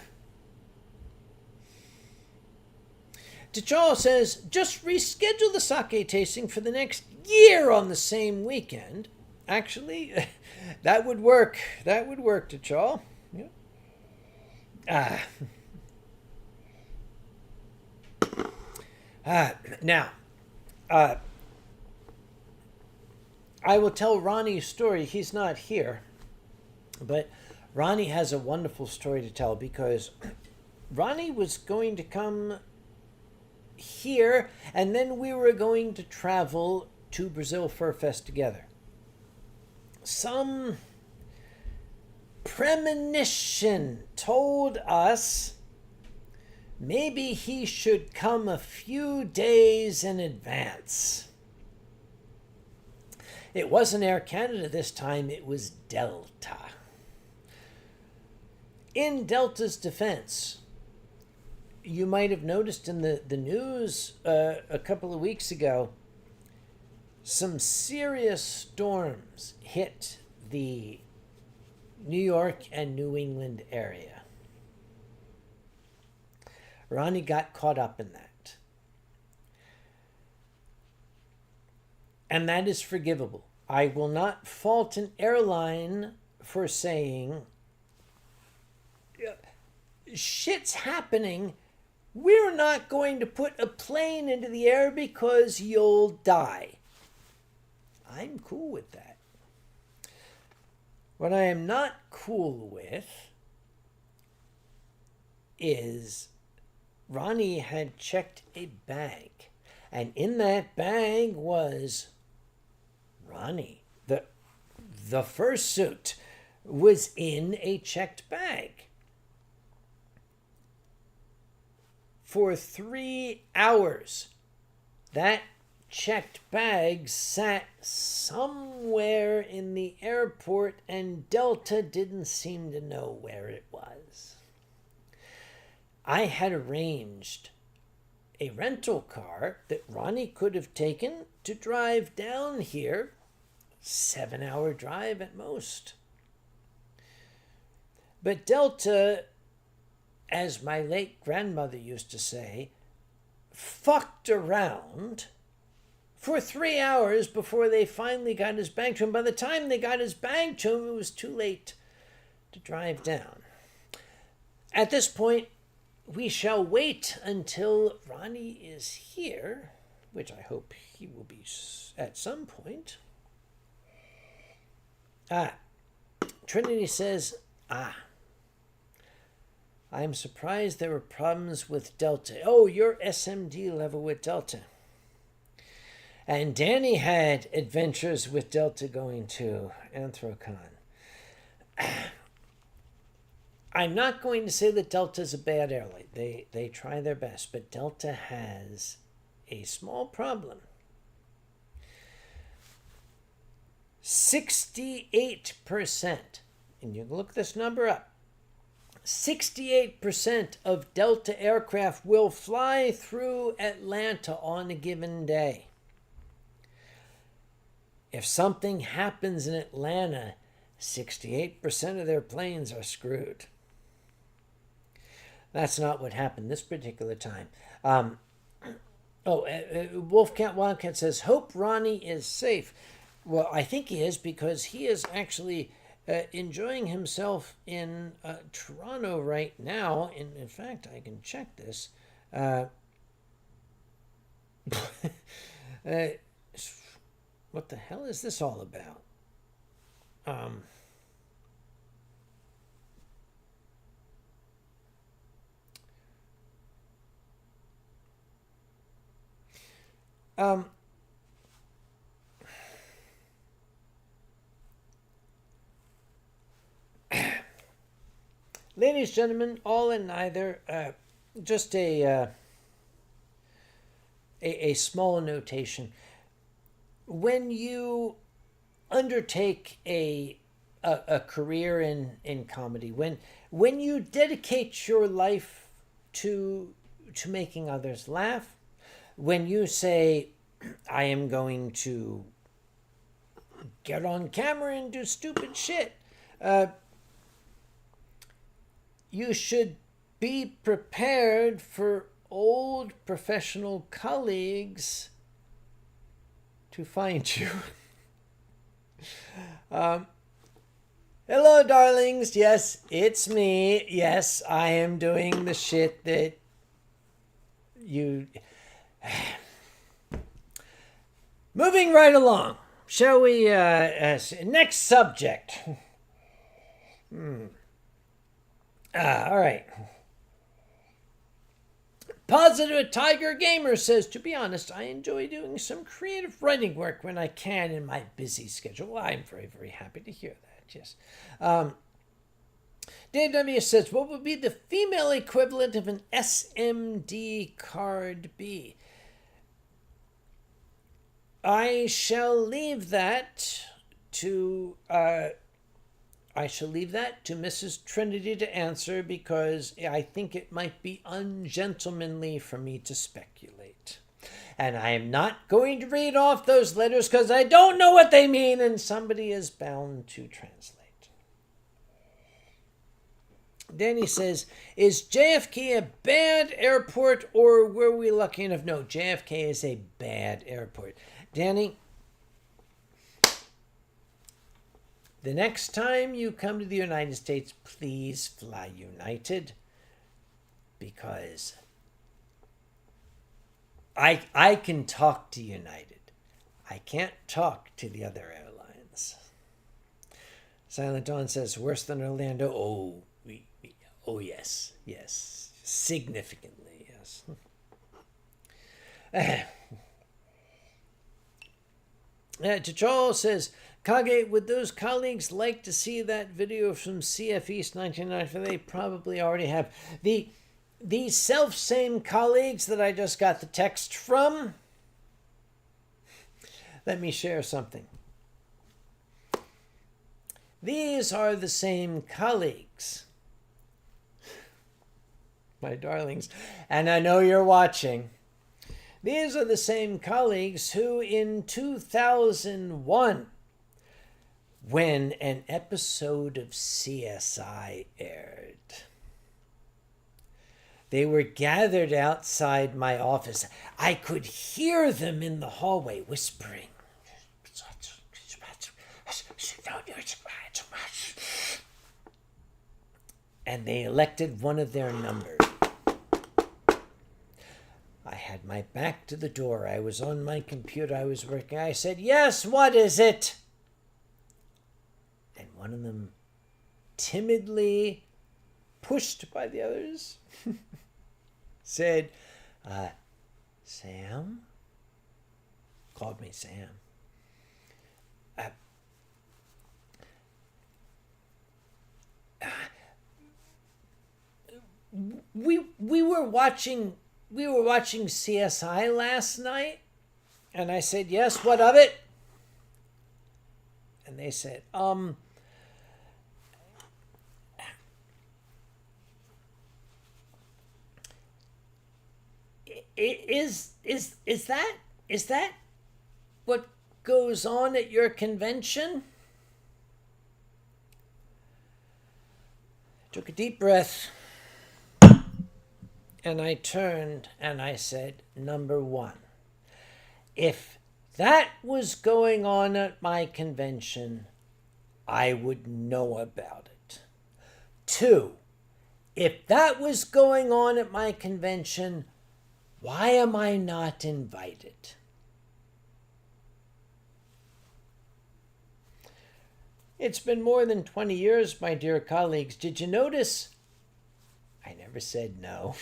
T'Challa says, just reschedule the sake tasting for the next year on the same weekend. Actually, that would work. That would work, T'Challa. Yeah. Now, I will tell Ronnie's story. He's not here, but Ronnie has a wonderful story to tell because Ronnie was going to come here and then we were going to travel to Brazil Furfest together. Some premonition told us maybe he should come a few days in advance. It wasn't Air Canada this time, it was Delta. In Delta's defense, you might have noticed in the news a couple of weeks ago, some serious storms hit the New York and New England area. Ronnie got caught up in that. And that is forgivable. I will not fault an airline for saying, shit's happening. We're not going to put a plane into the air because you'll die. I'm cool with that. What I am not cool with is Ronnie had checked a bag, and in that bag was Ronnie. The fursuit was in a checked bag. For 3 hours, that checked bag sat somewhere in the airport, and Delta didn't seem to know where it was. I had arranged a rental car that Ronnie could have taken to drive down here, 7-hour drive at most. But Delta, as my late grandmother used to say, fucked around for 3 hours before they finally got his bag to him. By the time they got his bag to him, it was too late to drive down. At this point, we shall wait until Ronnie is here, which I hope he will be at some point. Trinity says, I'm surprised there were problems with Delta. Oh, your SMD level with Delta. And Danny had adventures with Delta going to Anthrocon. I'm not going to say that Delta's a bad airline. They try their best, but Delta has a small problem. 68%, and you can look this number up, 68% of Delta aircraft will fly through Atlanta on a given day. If something happens in Atlanta, 68% of their planes are screwed. That's not what happened this particular time. Wolfcat Wildcat says, hope Ronnie is safe. Well, I think he is, because he is actually enjoying himself in Toronto right now. In fact, I can check this. What the hell is this all about? Ladies, gentlemen, all and neither, just a small notation. When you undertake a career in comedy, when you dedicate your life to making others laugh, when you say, I am going to get on camera and do stupid shit, you should be prepared for old professional colleagues to find you. Hello, darlings. Yes, it's me. Yes, I am doing the shit that you... Moving right along. Shall we... next subject. All right. Positive Tiger Gamer says, to be honest, I enjoy doing some creative writing work when I can in my busy schedule. Well, I'm very, very happy to hear that, yes. Dave W. says, what would be the female equivalent of an SMD card be? I shall leave that to Mrs. Trinity to answer, because I think it might be ungentlemanly for me to speculate. And I am not going to read off those letters because I don't know what they mean, and somebody is bound to translate. Danny says, is JFK a bad airport, or were we lucky enough? No, JFK is a bad airport. Danny, the next time you come to the United States, please fly United, because I can talk to United. I can't talk to the other airlines. Silent Dawn says, worse than Orlando? Oh, yes, significantly, yes. T'Challa says, Kage, would those colleagues like to see that video from CF East 1994? They probably already have. The self-same colleagues that I just got the text from, let me share something. These are the same colleagues, my darlings, and I know you're watching. These are the same colleagues who in 2001, when an episode of CSI aired, They were gathered outside my office. I could hear them in the hallway whispering. And they elected one of their numbers. I had my back to the door. I was on my computer. I was working. I said, "Yes, what is it?" And one of them, timidly pushed by the others, said, "Sam?" Called me Sam. We were watching CSI last night, and I said, "Yes, what of it?" And they said, is that what goes on at your convention?" I took a deep breath, and I turned and I said, "Number one, if that was going on at my convention, I would know about it. Two, if that was going on at my convention, why am I not invited?" It's been more than 20 years, my dear colleagues. Did you notice? I never said no.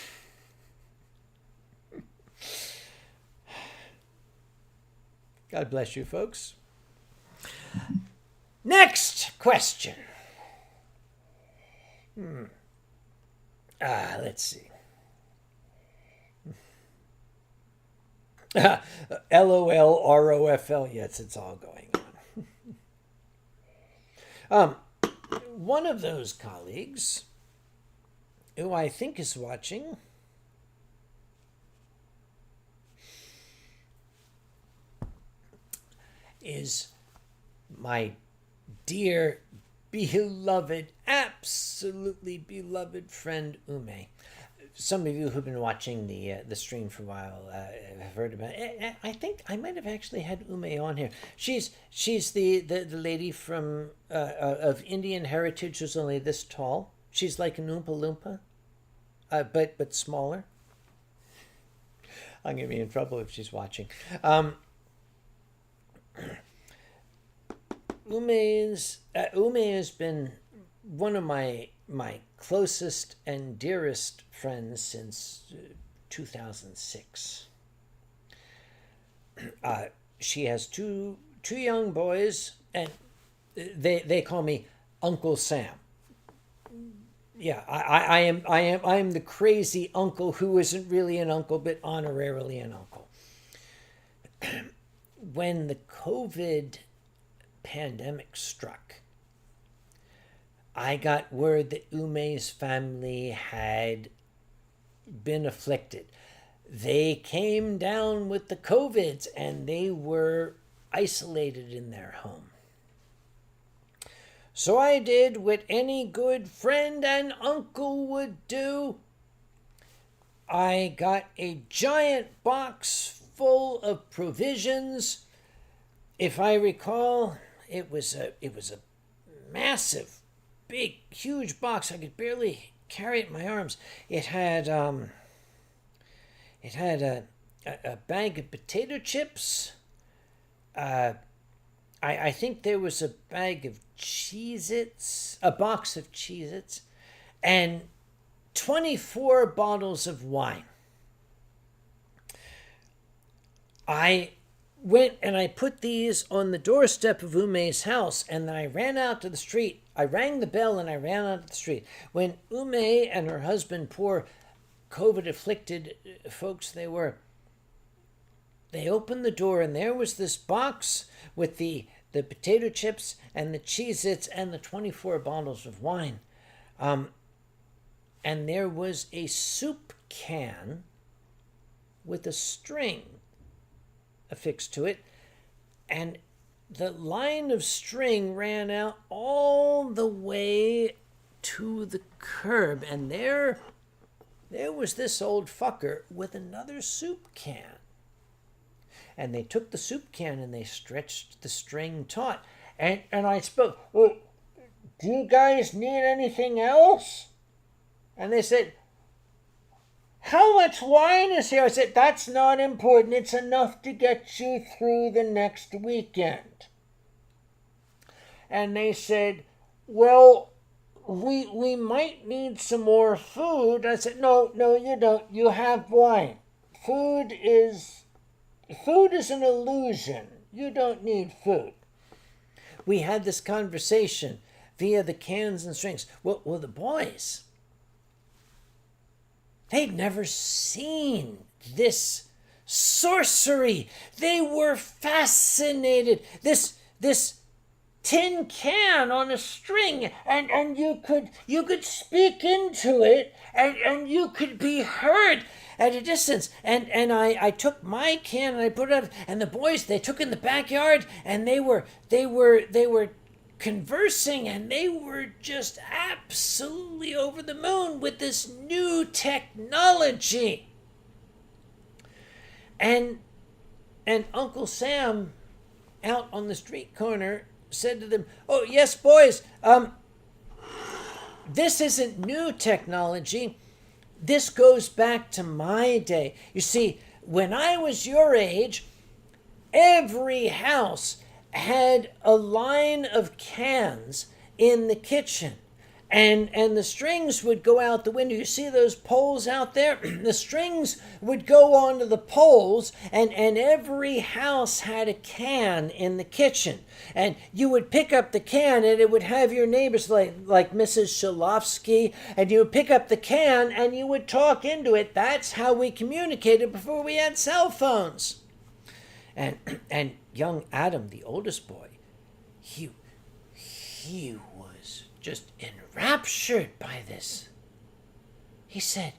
God bless you, folks. Next question. Let's see. LOL, ROFL. Yes, it's all going on. One of those colleagues, who I think is watching, is my dear, beloved, absolutely beloved friend Ume. Some of you who've been watching the stream for a while have heard about it. I think I might have actually had Ume on here. She's the lady from of Indian heritage who's only this tall. She's like an Oompa Loompa, but smaller. I'm gonna be in trouble if she's watching. Ume has been one of my closest and dearest friends since 2006. She has two young boys, and they call me Uncle Sam. Yeah, I am the crazy uncle who isn't really an uncle but honorarily an uncle. When the COVID pandemic struck, I got word that Ume's family had been afflicted. They came down with the COVIDs and they were isolated in their home. So I did what any good friend and uncle would do. I got a giant box full of provisions. If I recall, it was a massive, big, huge box. I could barely carry it in my arms. It had a bag of potato chips. I think there was a bag of Cheez-Its, a box of Cheez-Its, and 24 bottles of wine. I went and I put these on the doorstep of Ume's house, and then I ran out to the street. I rang the bell and I ran out to the street. When Ume and her husband, poor COVID-afflicted folks they were, they opened the door and there was this box with the potato chips and the Cheez-Its and the 24 bottles of wine. And there was a soup can with a string affixed to it, and the line of string ran out all the way to the curb, and there there was this old fucker with another soup can. And they took the soup can and they stretched the string taut. And I spoke, well, do you guys need anything else? And they said, how much wine is here? I said, that's not important. It's enough to get you through the next weekend. And they said, well, we might need some more food. I said, no, you don't. You have wine. Food is an illusion. You don't need food. We had this conversation via the cans and strings. Well, the boys, they'd never seen this sorcery. They were fascinated. This tin can on a string, and you could speak into it, and you could be heard at a distance. And I took my can and I put it up, and the boys, they took in the backyard, and they were conversing, and they were just absolutely over the moon with this new technology. And Uncle Sam out on the street corner said to them, oh, yes, boys, this isn't new technology. This goes back to my day. You see, when I was your age, every house had a line of cans in the kitchen. And the strings would go out the window. You see those poles out there? The strings would go onto the poles, and every house had a can in the kitchen. And you would pick up the can, and it would have your neighbors like Mrs. Shalofsky, and you would pick up the can, and you would talk into it. That's how we communicated before we had cell phones. And young Adam, the oldest boy, he was just enraptured by this. He said,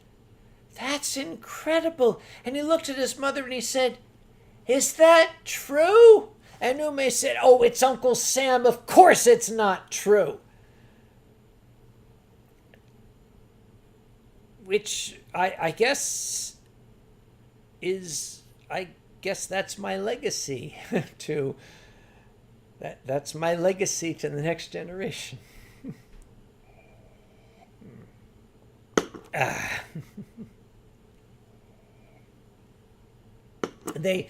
that's incredible. And he looked at his mother and he said, is that true? And Ume said, oh, it's Uncle Sam. Of course it's not true. Which I guess that's my legacy to that's my legacy to the next generation. They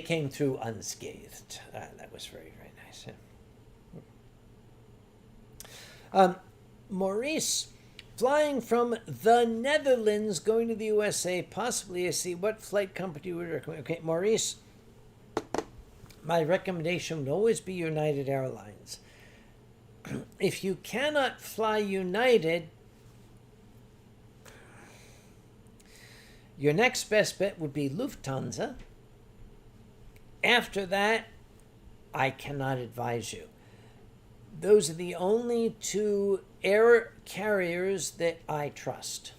came through unscathed. That was very, very nice. Yeah. Maurice, flying from the Netherlands, going to the USA, possibly. I see. What flight company would recommend? Okay, Maurice, my recommendation would always be United Airlines. If you cannot fly United, your next best bet would be Lufthansa. After that, I cannot advise you. Those are the only two air carriers that I trust.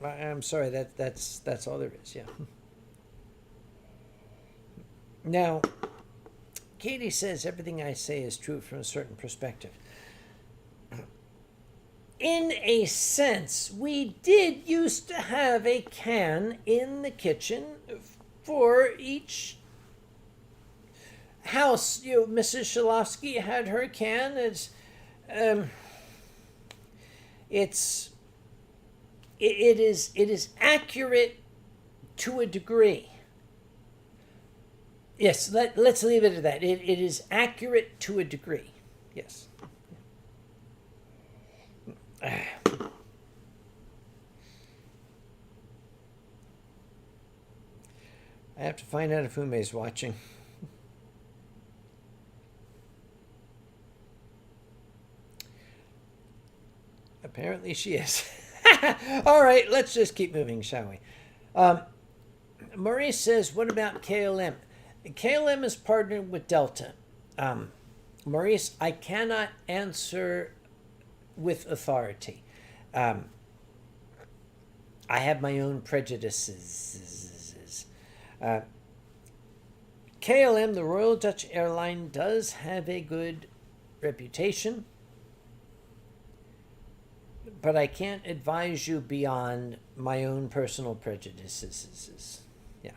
I'm sorry, that's all there is, yeah. Now, Katie says everything I say is true from a certain perspective. In a sense, we did used to have a can in the kitchen for each house. You know, Mrs. Shalofsky had her can. It is accurate to a degree. Yes, let's leave it at that. It is accurate to a degree. Yes. I have to find out if Ume's watching. Apparently she is. All right, let's just keep moving, shall we? Maurice says, what about KLM? KLM is partnered with Delta. Maurice, I cannot answer with authority. I have my own prejudices. KLM, the Royal Dutch Airline, does have a good reputation, but I can't advise you beyond my own personal prejudices. Yeah.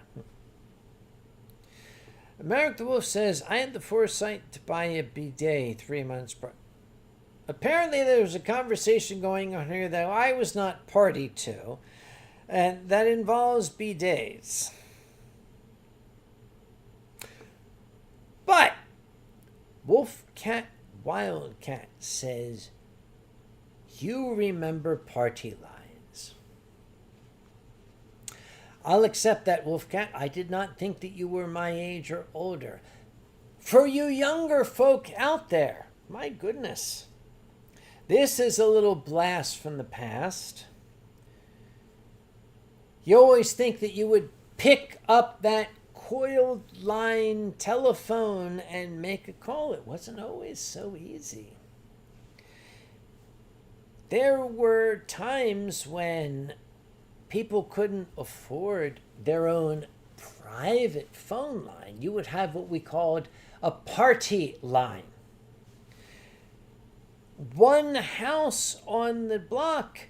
Merrick the Wolf says, I had the foresight to buy a bidet 3 months prior. Apparently there was a conversation going on here that I was not party to, and that involves bidets. But Wolfcat Wildcat says, you remember party lines. I'll accept that, Wolfcat. I did not think that you were my age or older. For you younger folk out there, my goodness, this is a little blast from the past. You always think that you would pick up that coiled line telephone and make a call. It wasn't always so easy. There were times when people couldn't afford their own private phone line. You would have what we called a party line. One house on the block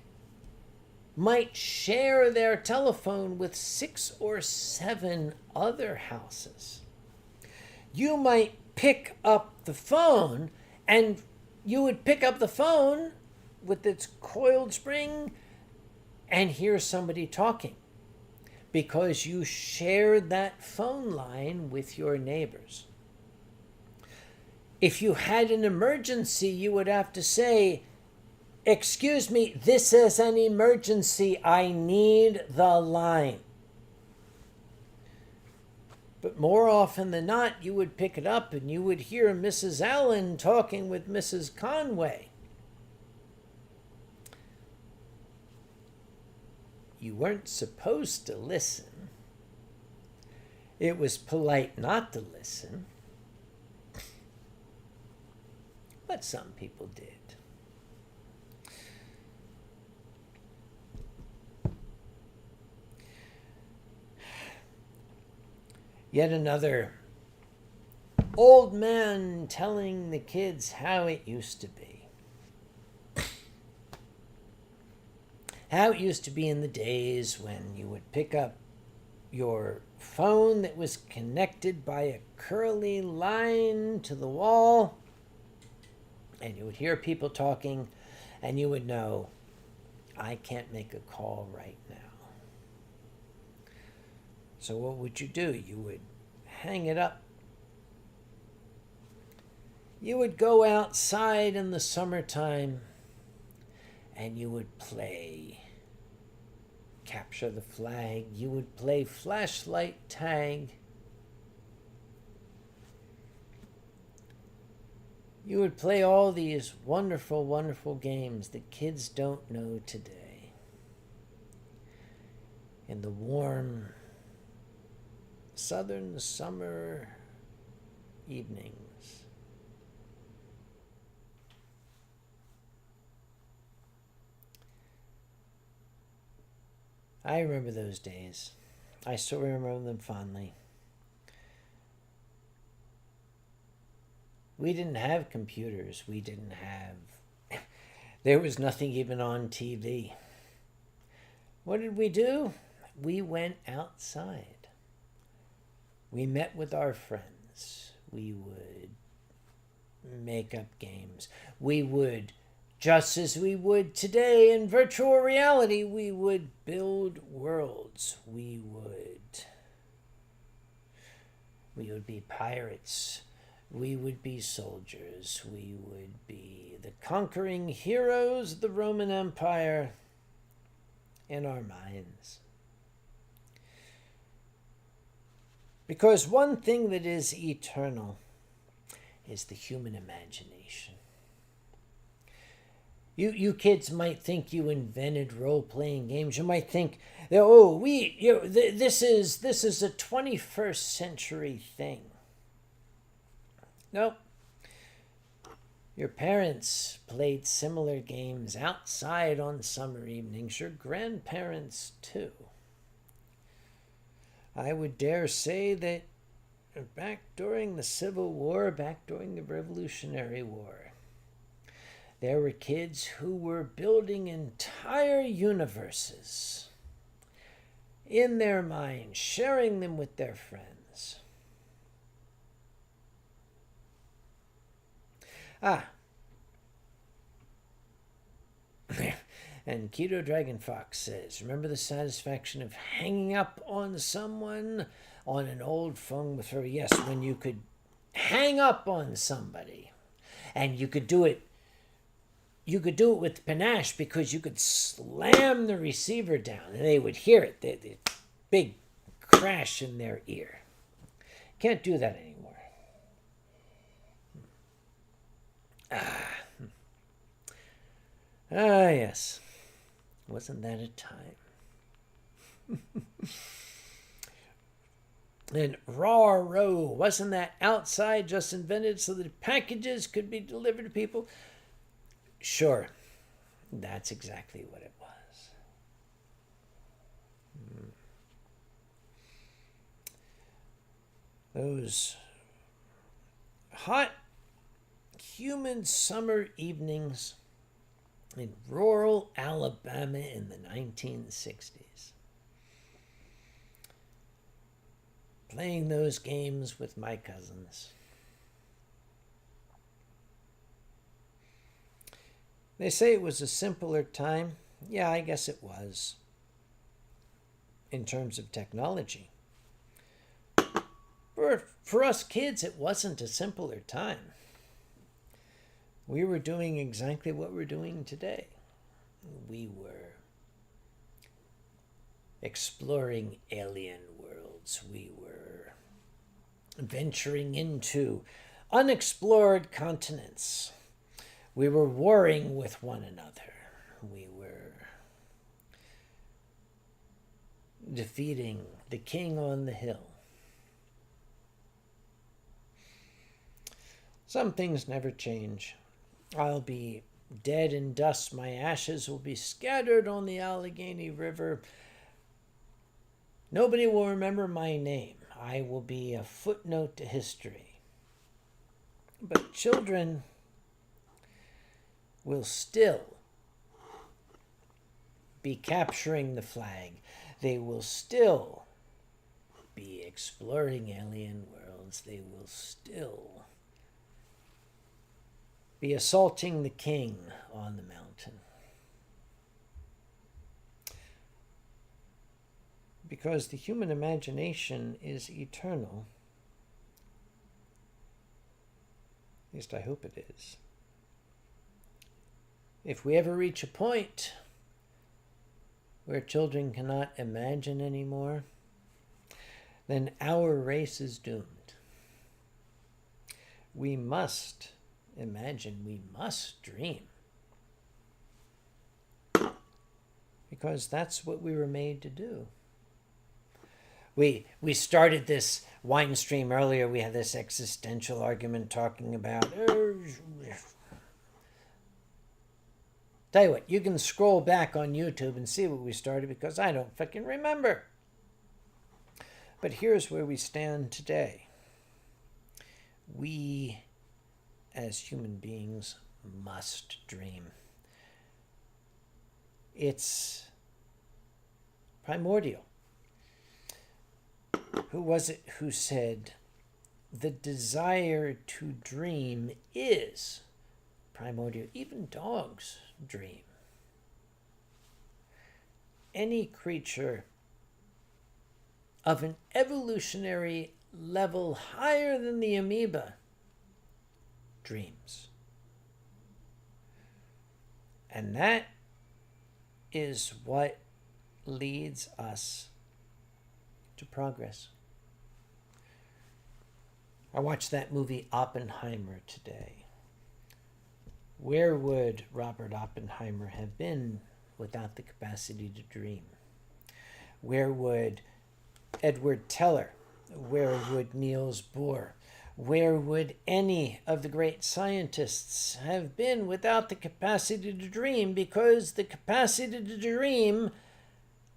might share their telephone with 6 or 7 other houses. You might pick up the phone, and you would pick up the phone with its coiled spring and hear somebody talking because you shared that phone line with your neighbors. If you had an emergency, you would have to say, excuse me, this is an emergency. I need the line. But more often than not, you would pick it up and you would hear Mrs. Allen talking with Mrs. Conway. You weren't supposed to listen. It was polite not to listen. But some people did. Yet another old man telling the kids how it used to be. How it used to be in the days when you would pick up your phone that was connected by a curly line to the wall, and you would hear people talking, and you would know, I can't make a call right now. So what would you do? You would hang it up. You would go outside in the summertime and you would play capture the flag. You would play flashlight tag. You would play all these wonderful, wonderful games that kids don't know today. In the warm southern summer evenings. I remember those days. I still remember them fondly. We didn't have computers. There was nothing even on TV. What did we do? We went outside. We met with our friends. We would make up games. We would, just as we would today in virtual reality, we would build worlds. We would be pirates. We would be soldiers. We would be the conquering heroes of the Roman Empire in our minds. Because one thing that is eternal is the human imagination. You kids might think you invented role-playing games. You might think, this is a 21st century thing. Nope. Your parents played similar games outside on summer evenings. Your grandparents too. I would dare say that back during the Civil War, back during the Revolutionary War, There were kids who were building entire universes in their mind, sharing them with their friends. And Keto Dragon Fox says, remember the satisfaction of hanging up on someone on an old phone with her? Yes, when you could hang up on somebody and you could do it with panache because you could slam the receiver down and they would hear it, the big crash in their ear. Can't do that anymore. Yes. Wasn't that a time? And raw row, wasn't that outside just invented so that packages could be delivered to people? Sure, that's exactly what it was. Those hot, humid summer evenings in rural Alabama in the 1960s. Playing those games with my cousins. They say it was a simpler time. Yeah, I guess it was. In terms of technology. For us kids, it wasn't a simpler time. We were doing exactly what we're doing today. We were exploring alien worlds. We were venturing into unexplored continents. We were warring with one another. We were defeating the king on the hill. Some things never change. I'll be dead in dust. My ashes will be scattered on the Allegheny River. Nobody will remember my name. I will be a footnote to history. But children will still be capturing the flag. They will still be exploring alien worlds. They will still be assaulting the king on the mountain. Because the human imagination is eternal. At least I hope it is. If we ever reach a point where children cannot imagine anymore, then our race is doomed. We must imagine, we must dream. Because that's what we were made to do. We started this Winestream earlier. We had this existential argument talking about... Tell you what, you can scroll back on YouTube and see what we started because I don't fucking remember. But here's where we stand today. We, as human beings, must dream. It's primordial. Who was it who said, the desire to dream is primordial? Even dogs dream. Any creature of an evolutionary level higher than the amoeba dreams. And that is what leads us to progress. I watched that movie Oppenheimer today. Where would Robert Oppenheimer have been without the capacity to dream? Where would Edward Teller? Where would Niels Bohr? Where would any of the great scientists have been without the capacity to dream? Because the capacity to dream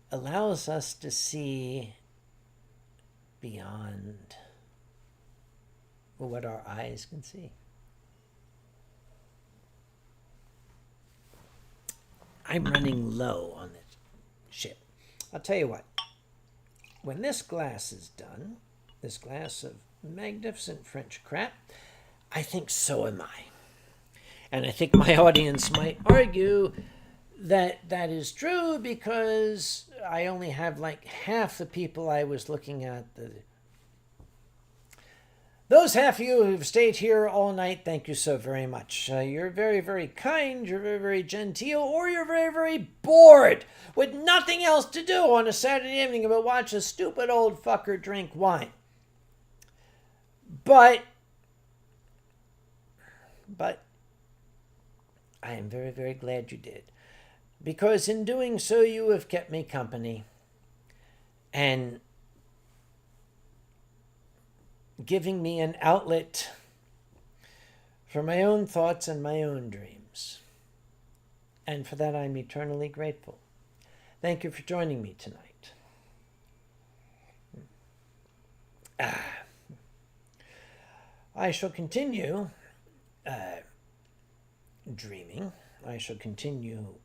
allows us to see beyond what our eyes can see. I'm running low on this shit. I'll tell you what. When this glass is done, this glass of magnificent French crap, I think so am I. And I think my audience might argue that that is true because I only have like half the people I was looking at. Those half of you who've stayed here all night, thank you so very much. You're very, very kind, you're very, very genteel, or you're very, very bored with nothing else to do on a Saturday evening but watch a stupid old fucker drink wine. But I am very, very glad you did. Because in doing so, you have kept me company. And giving me an outlet for my own thoughts and my own dreams. And for that, I'm eternally grateful. Thank you for joining me tonight. I shall continue dreaming. I shall continue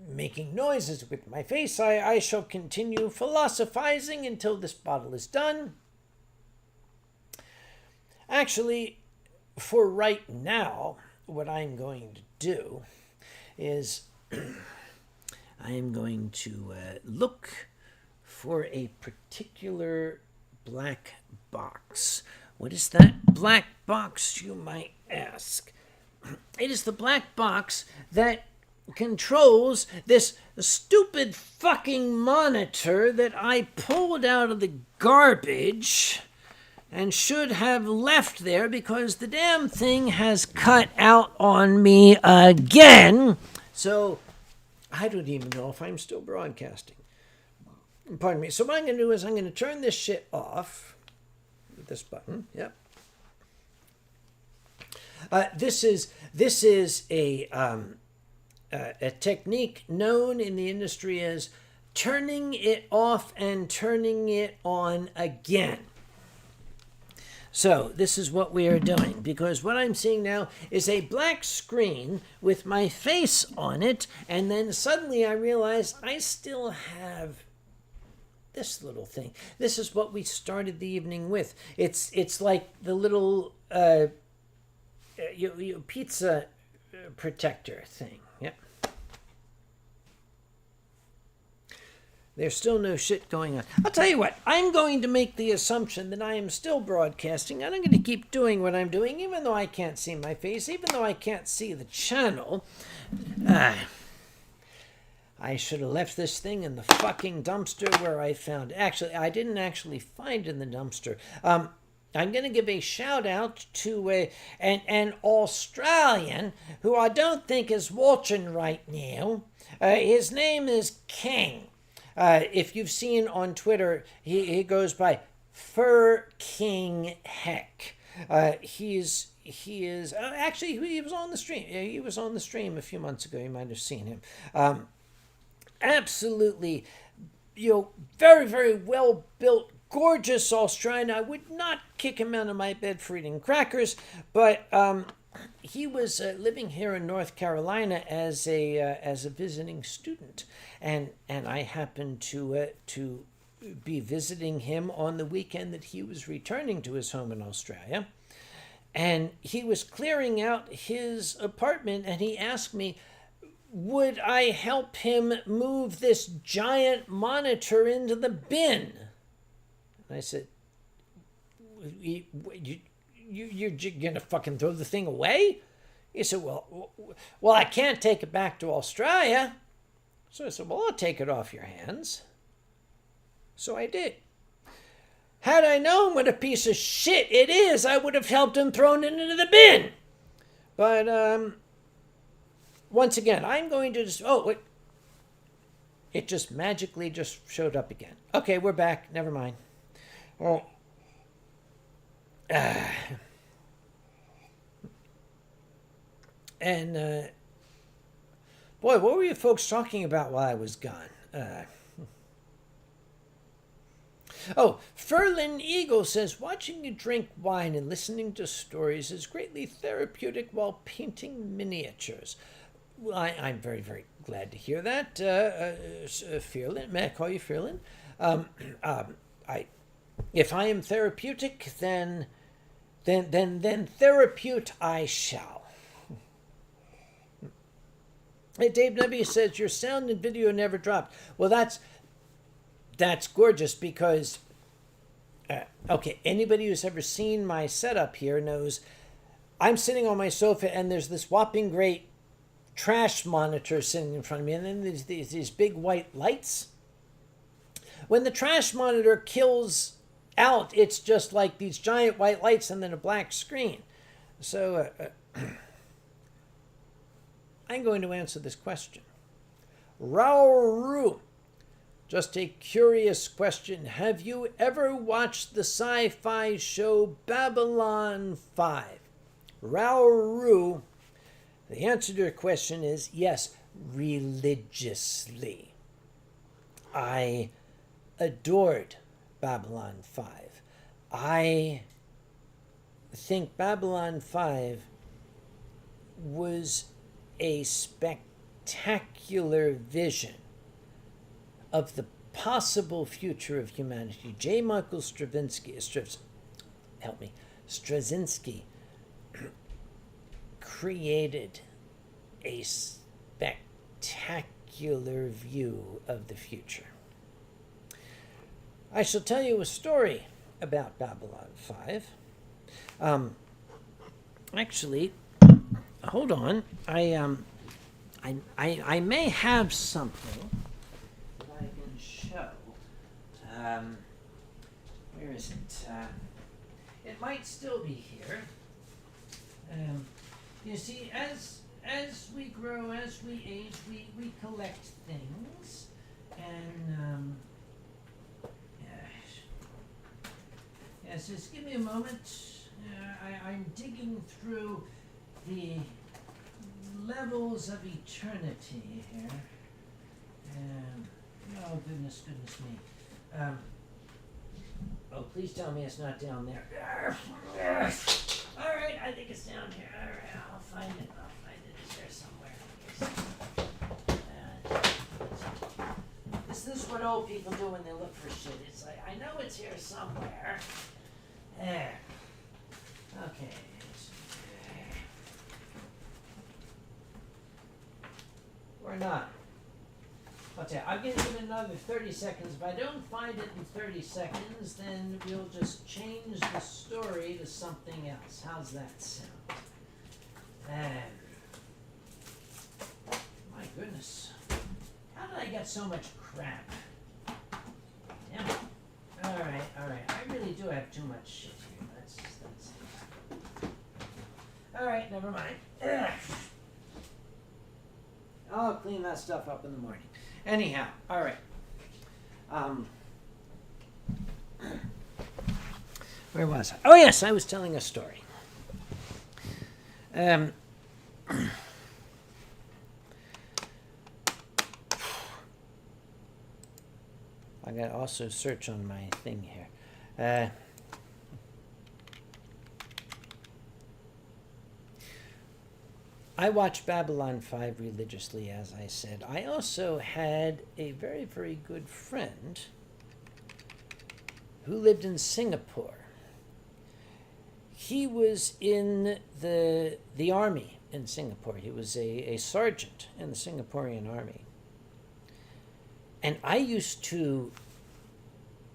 making noises with my face. I shall continue philosophizing until this bottle is done. Actually, for right now, what I'm going to do is I am going to look for a particular black box. What is that black box, you might ask? It is the black box that controls this stupid fucking monitor that I pulled out of the garbage and should have left there because the damn thing has cut out on me again. So I don't even know if I'm still broadcasting. Pardon me. So what I'm going to do is I'm going to turn this shit off with this button. Yep. This is a technique known in the industry as turning it off and turning it on again. So this is what we are doing, because what I'm seeing now is a black screen with my face on it, and then suddenly I realize I still have this little thing. This is what we started the evening with. It's like the little pizza protector thing. Yep. There's still no shit going on. I'll tell you what, I'm going to make the assumption that I am still broadcasting, and I'm going to keep doing what I'm doing, even though I can't see my face, even though I can't see the channel. I should have left this thing in the fucking dumpster where I found it. Actually, I didn't actually find it in the dumpster. I'm going to give a shout out to an Australian who I don't think is watching right now. His name is King. If you've seen on Twitter, he goes by Fur King Heck. He is actually, he was on the stream. He was on the stream a few months ago. You might have seen him. Absolutely, very, very well built, gorgeous Australian. I would not kick him out of my bed for eating crackers, but he was living here in North Carolina as a visiting student, and I happened to be visiting him on the weekend that he was returning to his home in Australia, and he was clearing out his apartment, and he asked me, would I help him move this giant monitor into the bin? And I said, you're going to fucking throw the thing away? He said, well, I can't take it back to Australia. So I said, well, I'll take it off your hands. So I did. Had I known what a piece of shit it is, I would have helped him throw it into the bin. But, once again, I'm going to just... Oh, wait. It just magically just showed up again. Okay, we're back. Never mind. Oh. And, boy, what were you folks talking about while I was gone? Oh, Ferlin Eagle says, watching you drink wine and listening to stories is greatly therapeutic while painting miniatures. Well, I'm very, very glad to hear that, Ferlin. May I call you Ferlin? I, if I am therapeutic, then therapeute I shall. Hey, Dave W says your sound and video never dropped. Well, that's gorgeous because, okay, anybody who's ever seen my setup here knows I'm sitting on my sofa and there's this whopping great trash monitor sitting in front of me, and then there's these big white lights. When the trash monitor kills out, it's just like these giant white lights and then a black screen. So I'm going to answer this question. Raoru, just a curious question. Have you ever watched the sci-fi show Babylon 5? Raoru, the answer to your question is yes, religiously. I adored Babylon 5. I think Babylon 5 was a spectacular vision of the possible future of humanity. J. Michael Straczynski created a spectacular view of the future. I shall tell you a story about Babylon 5. Actually, hold on. I may have something that I can show. Where is it? It might still be here. You see, as we grow, as we age, we collect things, and yes, just give me a moment. I'm digging through the levels of eternity here. Oh, goodness me. Oh, please tell me it's not down there. All right, I think it's down here. All right, I'll find it. It's there somewhere. This is what old people do when they look for shit. It's like, I know it's here somewhere. There. Okay. Or not. Okay, I'll give it another 30 seconds. If I don't find it in 30 seconds, then we'll just change the story to something else. How's that sound? My goodness. How did I get so much crap? Damn it. All right. I really do have too much shit here. That's all right, never mind. I'll clean that stuff up in the morning. Anyhow, all right. Where was I? Oh, yes, I was telling a story. I got to also search on my thing here. I watched Babylon 5 religiously, as I said. I also had a very, very good friend who lived in Singapore. He was in the army in Singapore. He was a sergeant in the Singaporean army. And I used to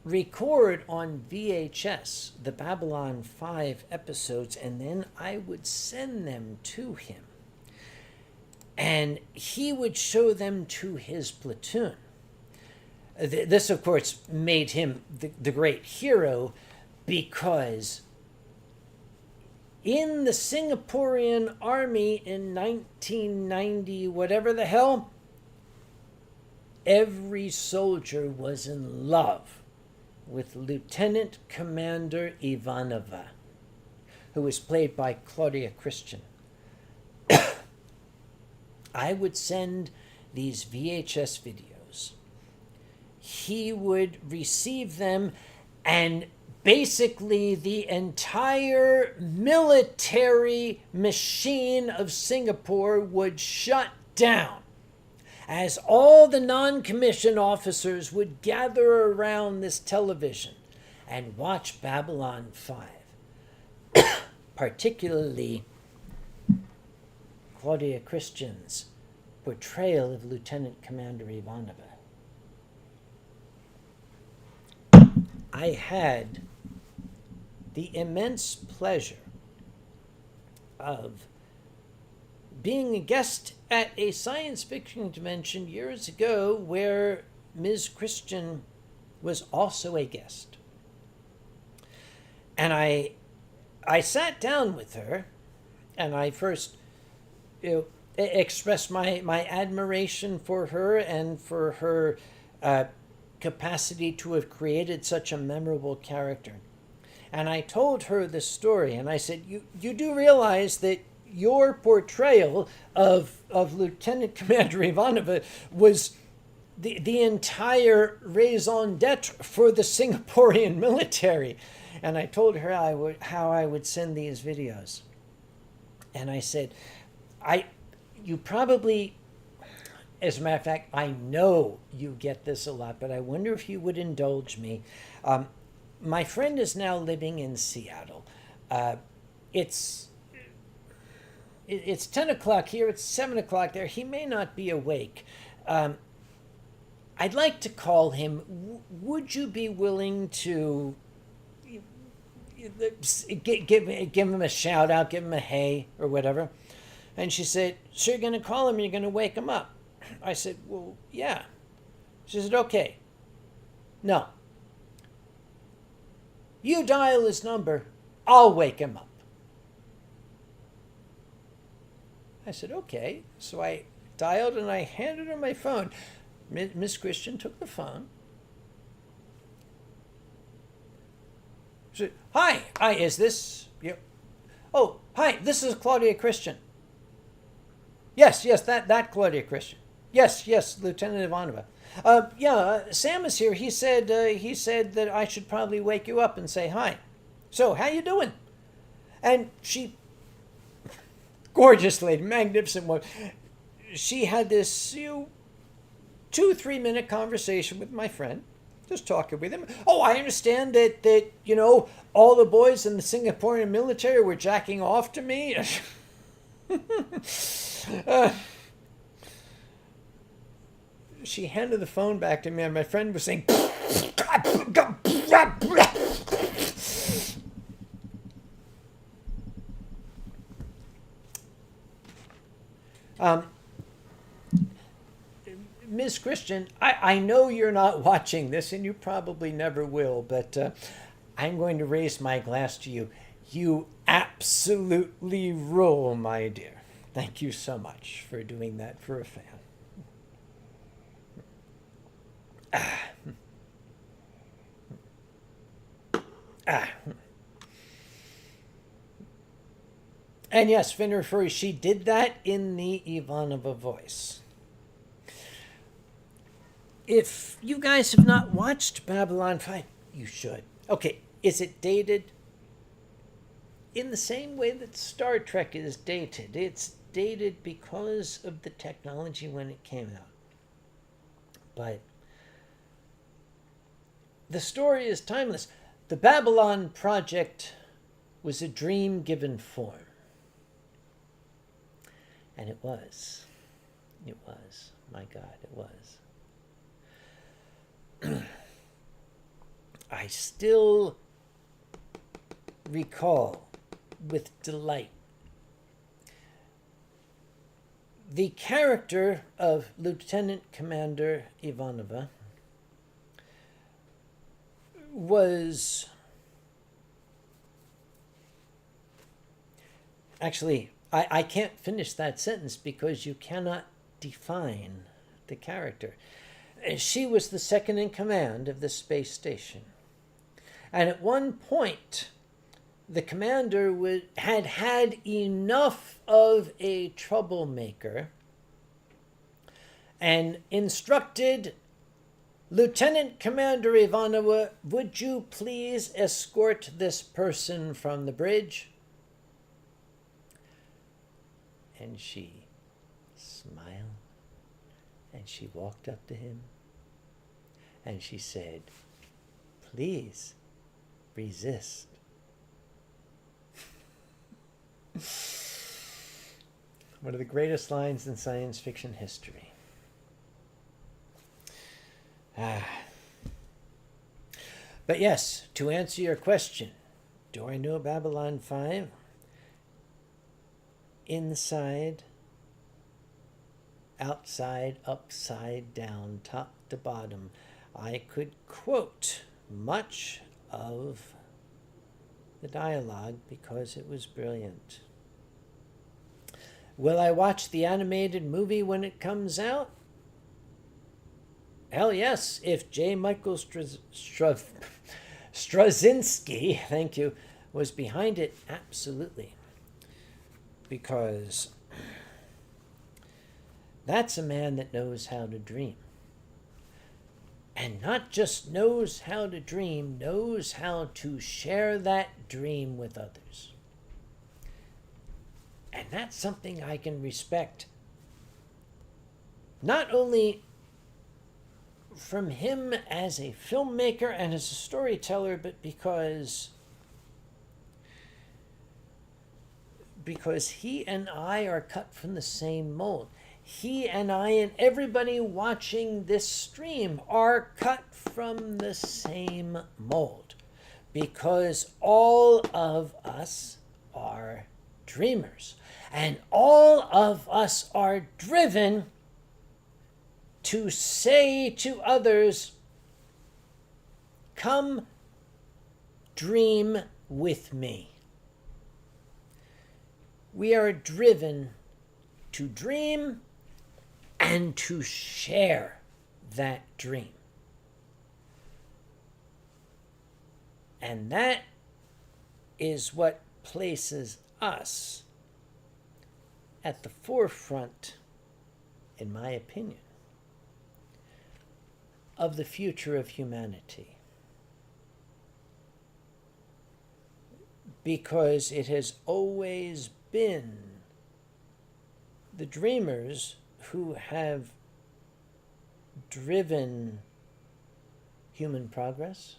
record on VHS the Babylon 5 episodes, and then I would send them to him. And he would show them to his platoon. This, of course, made him the great hero, because in the Singaporean army in 1990, whatever the hell, every soldier was in love with Lieutenant Commander Ivanova, who was played by Claudia Christian. I would send these VHS videos. He would receive them, and basically the entire military machine of Singapore would shut down as all the non-commissioned officers would gather around this television and watch Babylon 5, particularly Claudia Christian's portrayal of Lieutenant Commander Ivanova. I had the immense pleasure of being a guest at a science fiction convention years ago where Ms. Christian was also a guest. And I sat down with her, and I first expressed my admiration for her and for her capacity to have created such a memorable character. And I told her the story, and I said, you do realize that your portrayal of Lieutenant Commander Ivanova was the entire raison d'etre for the Singaporean military. And I told her how I would send these videos. And I said, you probably, as a matter of fact, I know you get this a lot, but I wonder if you would indulge me. My friend is now living in Seattle. It's 10 o'clock here, it's 7 o'clock there. He may not be awake. I'd like to call him. Would you be willing to give him a shout out, give him a hey or whatever? And she said, so you're going to call him, you're going to wake him up? I said, well, yeah. She said, okay. No. You dial his number, I'll wake him up. I said, okay. So I dialed and I handed her my phone. Miss Christian took the phone. She said, hi, is this you? Oh, hi, this is Claudia Christian. Yes, that Claudia Christian. Yes, Lieutenant Ivanova. Sam is here. He said that I should probably wake you up and say hi. So, how you doing? And she, gorgeous lady, magnificent woman. She had this 2-3 minute conversation with my friend, just talking with him. Oh, I understand that all the boys in the Singaporean military were jacking off to me. She handed the phone back to me, and my friend was saying, Ms. Christian, I know you're not watching this, and you probably never will, but I'm going to raise my glass to you. You absolutely rule, my dear. Thank you so much for doing that for a fan. And yes, Finner Furry, she did that in the Ivanova voice. If you guys have not watched Babylon 5, you should. Okay, is it dated? In the same way that Star Trek is dated. It's dated because of the technology when it came out. But the story is timeless. The Babylon Project was a dream given form. And it was. It was. My God, it was. I still recall with delight the character of Lieutenant Commander Ivanova was actually, I can't finish that sentence because you cannot define the character. She was the second in command of the space station. And at one point, the commander had enough of a troublemaker and instructed Lieutenant Commander Ivanova, would you please escort this person from the bridge? And she smiled, and she walked up to him, and she said, please resist. One of the greatest lines in science fiction history. But yes, to answer your question, do I know Babylon 5? Inside, outside, upside down, top to bottom. I could quote much of the dialogue because it was brilliant. Will I watch the animated movie when it comes out? Hell yes, if J. Michael Straczynski, thank you, was behind it, absolutely. Because that's a man that knows how to dream. And not just knows how to dream, knows how to share that dream with others. And that's something I can respect. Not only from him as a filmmaker and as a storyteller, but because he and I are cut from the same mold. He and I and everybody watching this stream are cut from the same mold, because all of us are dreamers, and all of us are driven to say to others, come dream with me. We are driven to dream and to share that dream. And that is what places us at the forefront, in my opinion, of the future of humanity. Because it has always been the dreamers who have driven human progress,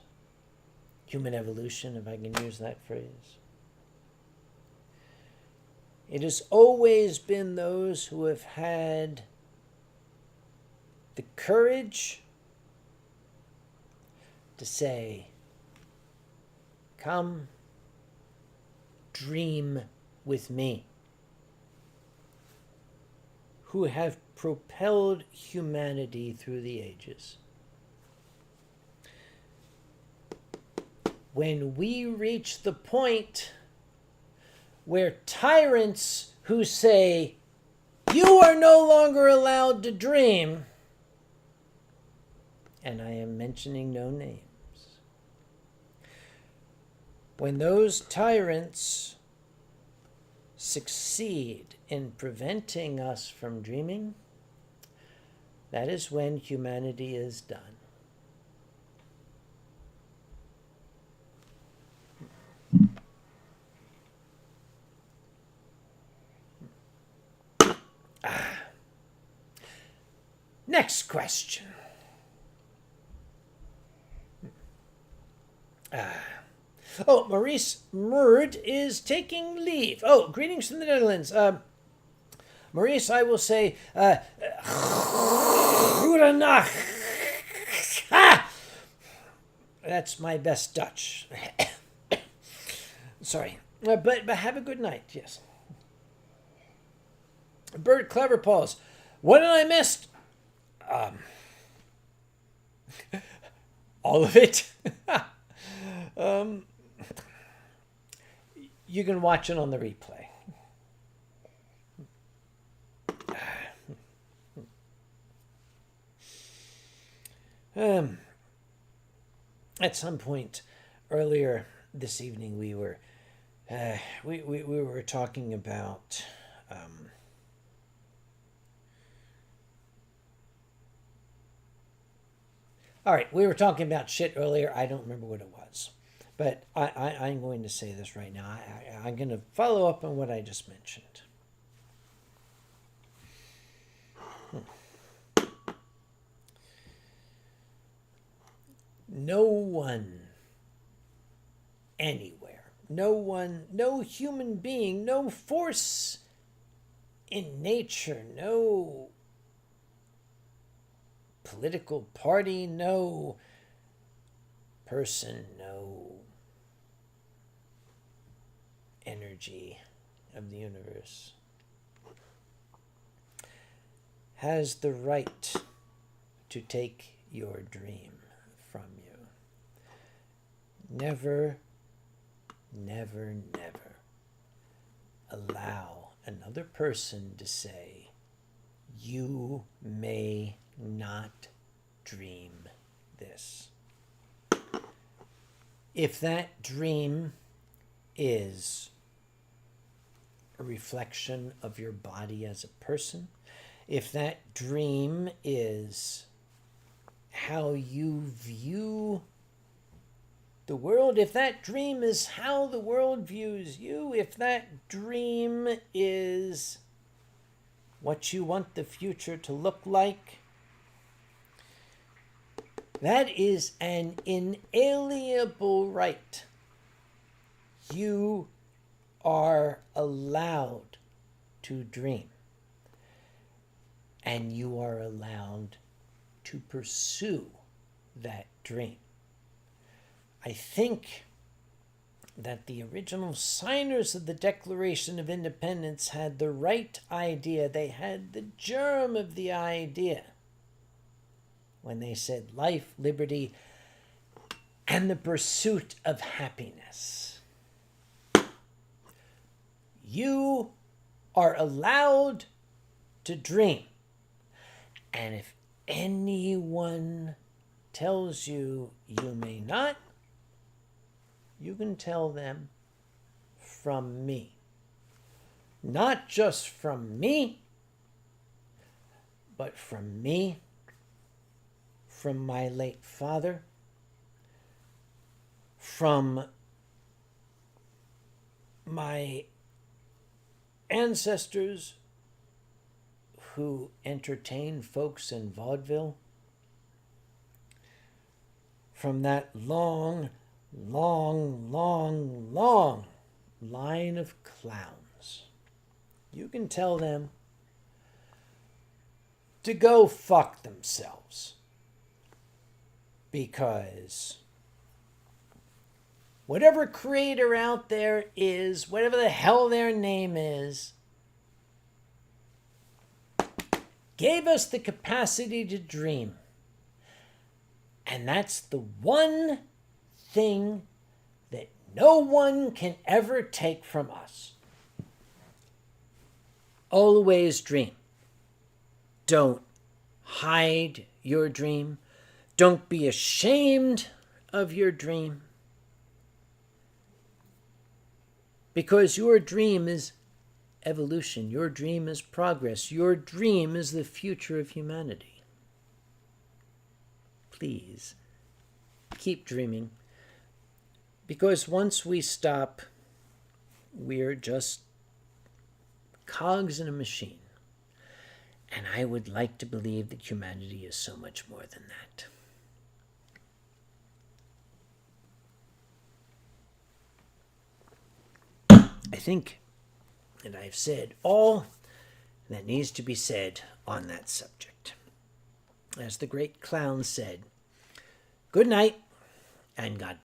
human evolution, if I can use that phrase. It has always been those who have had the courage to say, come dream with me, who have propelled humanity through the ages. When we reach the point where tyrants who say, you are no longer allowed to dream, and I am mentioning no names, when those tyrants succeed in preventing us from dreaming, that is when humanity is done. Next question. Maurice Murd is taking leave. Greetings from the Netherlands. Maurice, I will say, Goedenacht. That's my best Dutch. Sorry. But have a good night, yes. Bert Clever Paws. What did I miss? All of it. You can watch it on the replay. At some point earlier this evening, we were talking about All right, we were talking about shit earlier. I don't remember what it was. But I'm going to say this right now. I'm going to follow up on what I just mentioned. No one anywhere, no human being, no force in nature, no political party, no person, no energy of the universe has the right to take your dream from you. Never, never, never allow another person to say, you may not dream this. If that dream is a reflection of your body as a person, if that dream is how you view the world, if that dream is how the world views you, if that dream is what you want the future to look like, that is an inalienable right. You are allowed to dream. And you are allowed to pursue that dream. I think that the original signers of the Declaration of Independence had the right idea. They had the germ of the idea when they said life, liberty, and the pursuit of happiness. You are allowed to dream. And if anyone tells you you may not, you can tell them from me. Not just from me, but from me, from my late father, from my ancestors who entertained folks in vaudeville, from that long, long, long, long line of clowns. You can tell them to go fuck themselves, because whatever creator out there is, whatever the hell their name is, gave us the capacity to dream. And that's the one thing that no one can ever take from us. Always dream. Don't hide your dream. Don't be ashamed of your dream. Because your dream is evolution. Your dream is progress. Your dream is the future of humanity. Please, keep dreaming. Because once we stop, we're just cogs in a machine. And I would like to believe that humanity is so much more than that. I think that I've said all that needs to be said on that subject. As the great clown said, good night and God